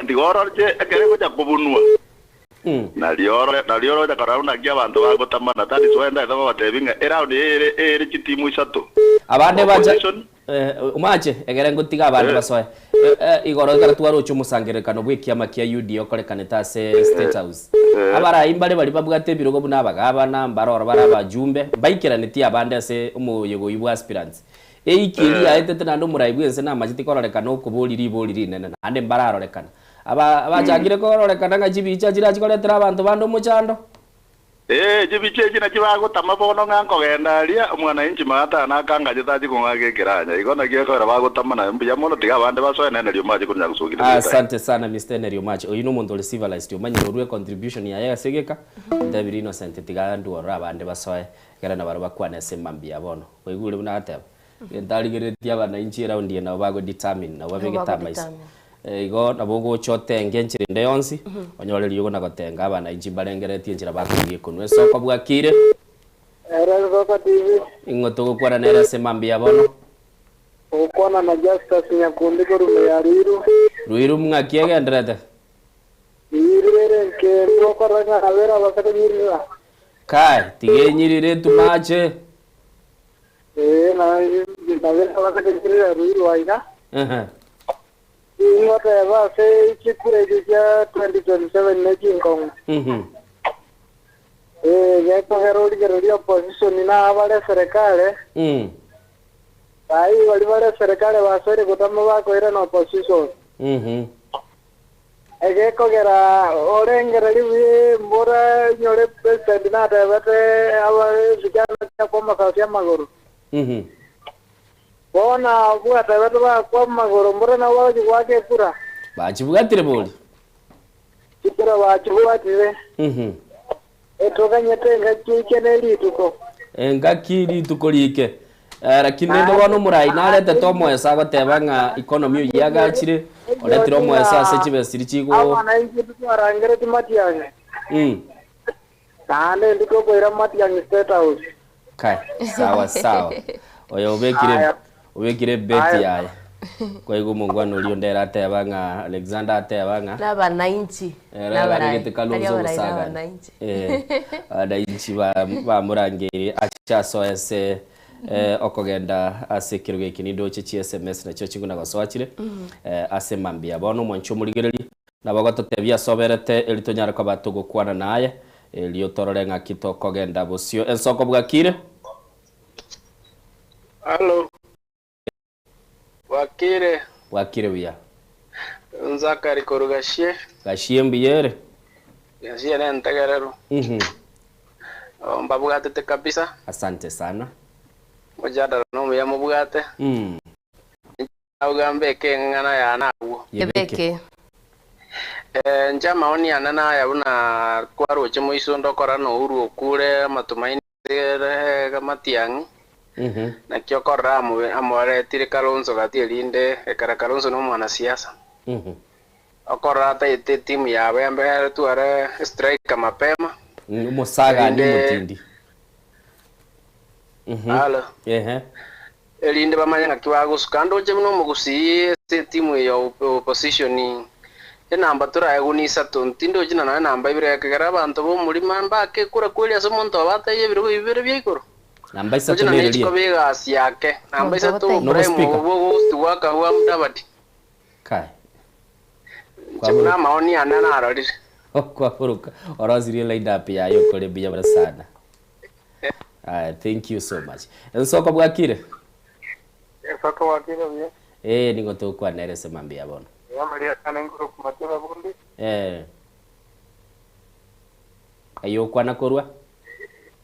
ndigororje akere ko jakubunwa nalioro jakarana kia bantu bagotamana tadi soenda ndo batebinga era ere kitimu isato
abande baje umache egere ngutiga abande basoe igoro karatwaro cyumusangerekano bw'ikiama kia UD okorekaneta se State House abara imbare bari babwate birogo bunabagaba nambarora barabajumbe baikeraneti abande se umuyego yibu aspirants eikiri aitete nando muraibwense na majiti kororekano kuboliri nene ande mbararorekana abajagire kororekana ngajibicha jira chikoletera abantu bando muchando
jibiche jina kibago tamabono nganko gendaria umwana inchi mata na kanga jitaji kungage kiranya igona giekora bago tamana mbiya mono tiga bande baso nene lyo maji kunya kusugira
asante sana Mr. Nerio Machi oyino muntu civilized yo manyi ruwe contribution ya yasegeka David Innocent tiga ndu ora bande basoe gara na baraba kwana semambia bono oyigure buna ateba ndaligeretia bana inchi round ye na bago determine na babegeta mais igo nabogo chote ngenchire ndeyonsi onyoreri yugo nagotenga abana inchi barengeretie njira bakugiye kunwe soko bwakire
era Soko TV
ingoto gukora nera semambia bono
ukona na Justus Nyakundi ko Ruiru
mwakiege ndrete
irere ke prokora na avera bakata nyirira
kai tigenyirire tumache
na avera bakata nyirira Ruiru aina Ingota eva se chikure ya 2027 nekingo. Ya toherodi gerodi opposition na abale serikali. Ai wale serikali wasore kutama bako era na opposition. Ege kogera orengera liwe mbora nyore president na tabate aba vijana kwa makao magoro. Bona kuwa tabate ba kwa magoro mbora na waji wake kura.
Bachibugatire boli.
Kira bachibugatire. Etoka nyetenga kikeneli tuko.
Engakiri tukolike. Lakini ndo wano murai narete tomo esa gotebanga economy yagachire oretiro mo esa sechibe sirichigo.
Abana ingi tuarangere timatiyange. Kande ndiko kwera matiyange State House.
Kai sawa. Oyo ubekire beti yaye. Kwa hiyo mungwano ulio ndera atebanga Alexander atebanga
naba 90
naba rigete kalonzo musaga ada inchi ba murangeri acha so ese okogenda asekirwe kinido cye SMS na cyo kiguna gaswachire asemambia bono mwancho murigereri nabagototebya soberete elitonyara kwa batogo kwana naye elio torore ngakito kogenda bosio ensoko bwakire.
Hello Wakire
wiya
Nzakari korugashye
mbiyere
Gashye ne ntagarero mbabugate kabisa.
Asante sana
mujadala no muya mubugate ugambe ke ngana ya nawo
yebeke
njama oni anana ya una kwaro chemo isondo kora no uru okure matumaini gamatiang na kyo kora amore tire Kalonzo gatirinde ekara Kalonzo no mwana siasa akora ta ite timu ya bembe tu ara strike mapema
musaga ni mutindi
Hala elinde bamanya kiwago skando chemno mugusi timu ya opposition namba tura egunisa tontindo jina na namba ibire kagara bantu bo muri mamba ke kura kweli aso monto bata yebiro ibire byikoro
namba isa to nereli
ko biga asiake namba isa to premo bo tuwaka wa mdabati
kai
kwa maoni anana arodi
kwa furuka oraziri laida pia yo kole biya barasana thank you so much ensoko bwakire
ensoko wakire biye
ningo to kwa nerese mambia bono
ya Maria kanenguru kumatera bundi
ayo kwana korwa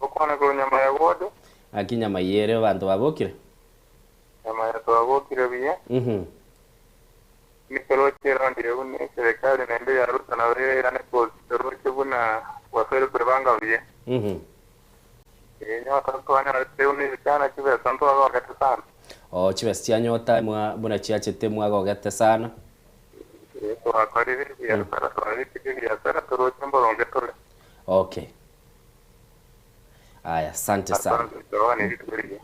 okwana ko nyama ya godo
akinyama yere bantu babokire
nyama ya to babokire biye mikoro chero ndire une serikali naende ya ruta na wewe ane ko roche buna
wasere kuribanga uye. Nyota tuanya na teuni kana kibe santo agogete sana.
O chibes tia nyota muna chiachete mwagogete sana.
Turakari biashara turakari biashara turochemboronge tole.
Okay. Aya, asante sana.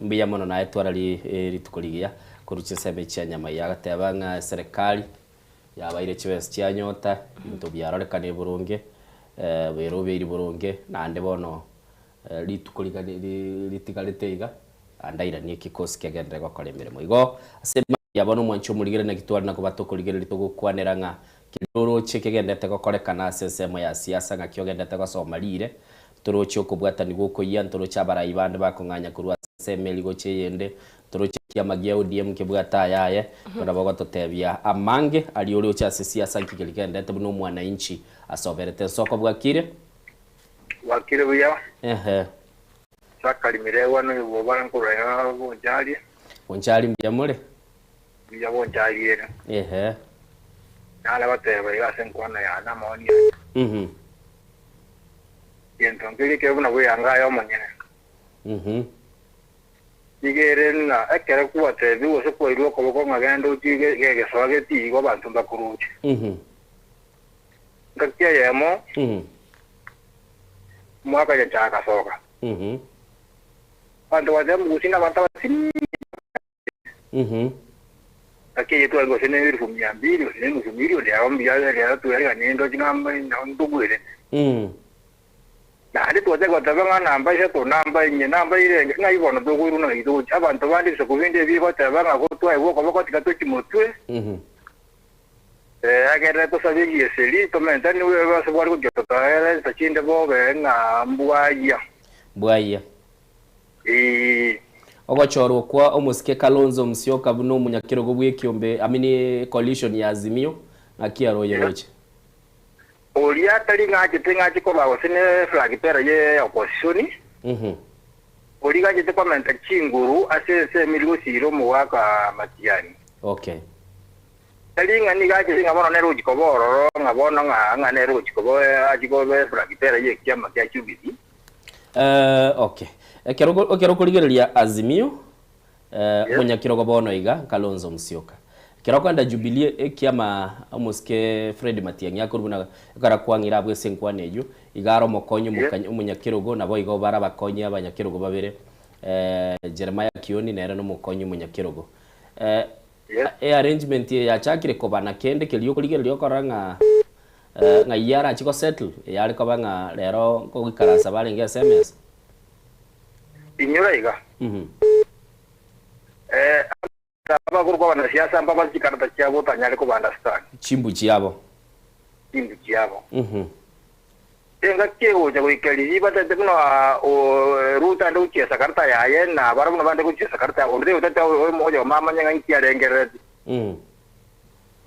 Mbia mono na etwara ritukurigia kuruche sebe chia nyama ya gatebanga serikali yabaire chibes tia nyota into byaroreka burunge werobe iri burunge nande bono ritukuriga ritigariteiga andaira ni kikosi kegendre gokora emirimo igo asema yabono mwancho murigere na gitwara na kubatokurigere litugukwanera nga kiroro chekegendete gokorekana sesemo ya siasa nga kyogendete gosomarire turochi okubwatani goko yantoro chabara ibande bakonganya kurwa semeli goche yende turochi kiamagia ODM kibwata yaye kuna bago totebia amange aliori ocha siasa nkigeligende buno mwana inchi asoberete soko bwakire
buya
sakalimire
wano bobana kuraya bonjali
mbyamure
biya bonjali era nala bateba yasenkwana ya namoni yento ngiri ke buna buyanga yo monyene igere na ekere kuwate biwo se ko iro ko ko ngagendo tige gege soge ti go bantu bakuruche ngakia yemo mwaka ya chaka soka bantu wade mugusina banta basini akie yetu algo sene viru miambiri sene musumiri ole ambi ya tu ya nendo jingamba ndugwere na ndi tuwaze kwa tabanga namba isha to namba inye namba ile nga ibona doguru na ido abantu bandi so kubinde bibo tabanga ko twa iwo ko tika to kimotwe agere to sabigi eseli to mentani we ba so bwargo to taere sa chinde bo na mbuaya
ogachorwo kwa omusike Kalonzo Musyoka buno munyakirogo bw'ekiombe amini coalition ya Azimio akiaroye roche
olia tali ngaje ko bawo sine flag pera ye opposition oli ngaje te komenta chinguru asese miligo siro muwaka matiani
okay
tali ngani ngaje ngabona ne roji ko bororo ngabona nga ne roji ko bo ajiko be flag pera ye kiama kya chubiti
okay okero kurigereria Azimio munyakirogo bono iga Kalonzo Musyoka kirakwenda Jubilee ekiama amuske Fred Matiang'i akurubuna kara kwangira bwe senkwanejo igaro mokonyo munyakirogo nabo igo bara bakonya abanyakirogo babere Jeremiah Kioni nere no mokonyo munyakirogo arrangement ya chakire ko bana kende kelio kurigererio koranga nga yara chiko settle yari ko banga lero ko gikarasa balenge SMS
inyura iga aba kurko bana siasa mpaka chikarata chabo tanyale ko understand
chimbu chiabo
tenga kego jago ikali bata tekno o ruta ndo chiesa karta ya yena baramu bande ko chiesa karta onde utata o moja mama nyanga nkiare ngere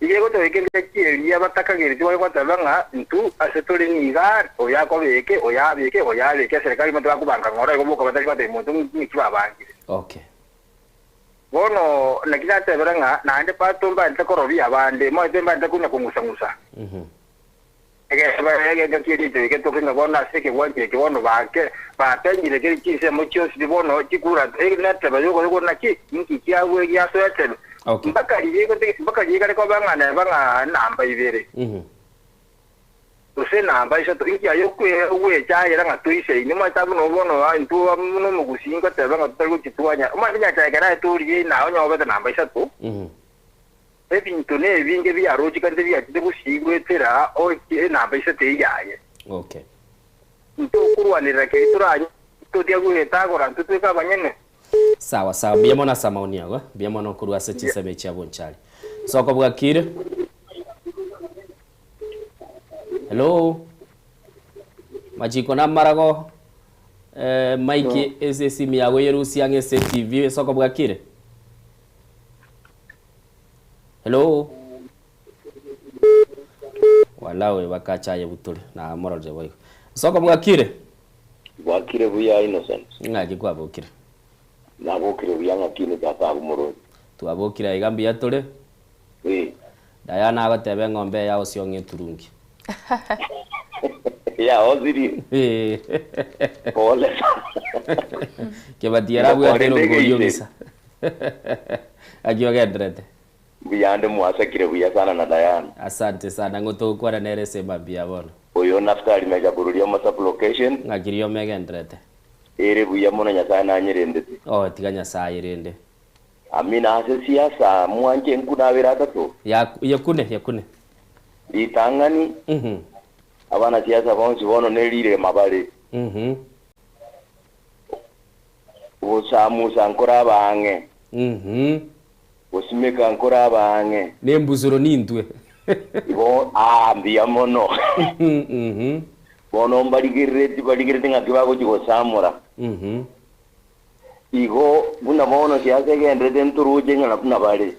igego to ikenge chieli bataka ngiri tiwa kwa tabanga ntu asetole ni igar o ya ko beke o ya beke serikali mtu akubanga ngora ko boko bataka bate muntu nkiba bangi
okay
bono nakina teberanga nande patomba ntakorobi abande mo temba ndakunya kungusangusa ege kiri te ke to kinga bona sike wanje ke bono bake batengire ke kise mo chos di bono chikura na teba yuko na ki nki kiawe ya so ete mpaka yego ko banga namba ibere use namba isa to inki ayo we cha yera nga tuise ni ma tabu no bono ntu no mugusinga teba nga tutago chituanya ma nya cha gara turi na onyo beta namba isa to ebintune binge bya roji kandi bya tigusigwe tera o namba isa te yaye
okay
ntu kurwanira ke turanya to dia guheta gora ntu tweka banyene
sawa biyamona samaoni yago biyamona kurwa se chisebe cha bonchali soko bwakire hello majiko na marago Mike SSC miyago yerusi yange TV soko bwakire hello walawe bakachaye butule na moroje boy soko bwakire
buya Innocent
ngaje kwa bwakire
nabokire buya ngakine tata umuro
tuabokira igambi yatole Diana agatebe ngombe yao sionge turungi
Ya oziri. Pole.
Kibatiara bwatero goyogisa. Akiwa gendrete.
Buyande mwasakire buya sana na Diana.
Asante sana ngotokwara nerese mabia bono.
Oyo naftali meja burulia masap location.
Ngakirio megendrete.
Ere buya mona nyasaye na nyirende.
Oh tiganya saa irende.
Amina ase siasa mwanje nkuna birata to.
Yakune.
Litangani. Abana siasa bonsi bono nelire mabale. Osamu sankora bange. Osimeka ankora bange.
Nembuzuro nintwe.
Ibo mbia mono. Bono baligirete ngakibago jigo samura. Igo buna bono siasa gendrete nturuje ngala kuna bale.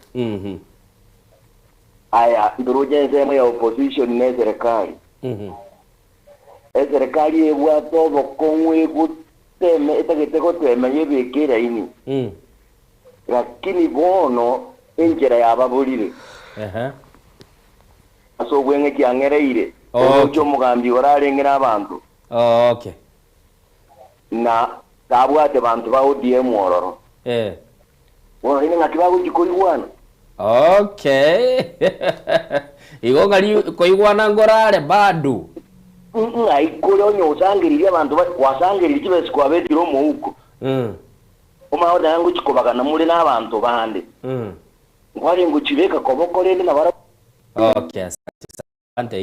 Aya nturuje sema ya opposition ne serikali. Serikali ebwa todo konwe guteme etaketeko tweme yebekera ini. Lakini bono enjera yababulire. Aso gwenge kyangereire. Ojo mugambi orarengera abantu.
Okay.
Na tabwate abantu ba ODM ororo. Bono ine ngakibago gikoigwana.
Okay. Igo ngali koigwana ngorare bado.
Aikole onyo usangiriria abantu wasangirira kibesi kwa betiro mu uko. Oma oda yangu chikobagana muri n'abantu bande. Ngwari ngo kibeka koboko rende na bara.
Okay, asante.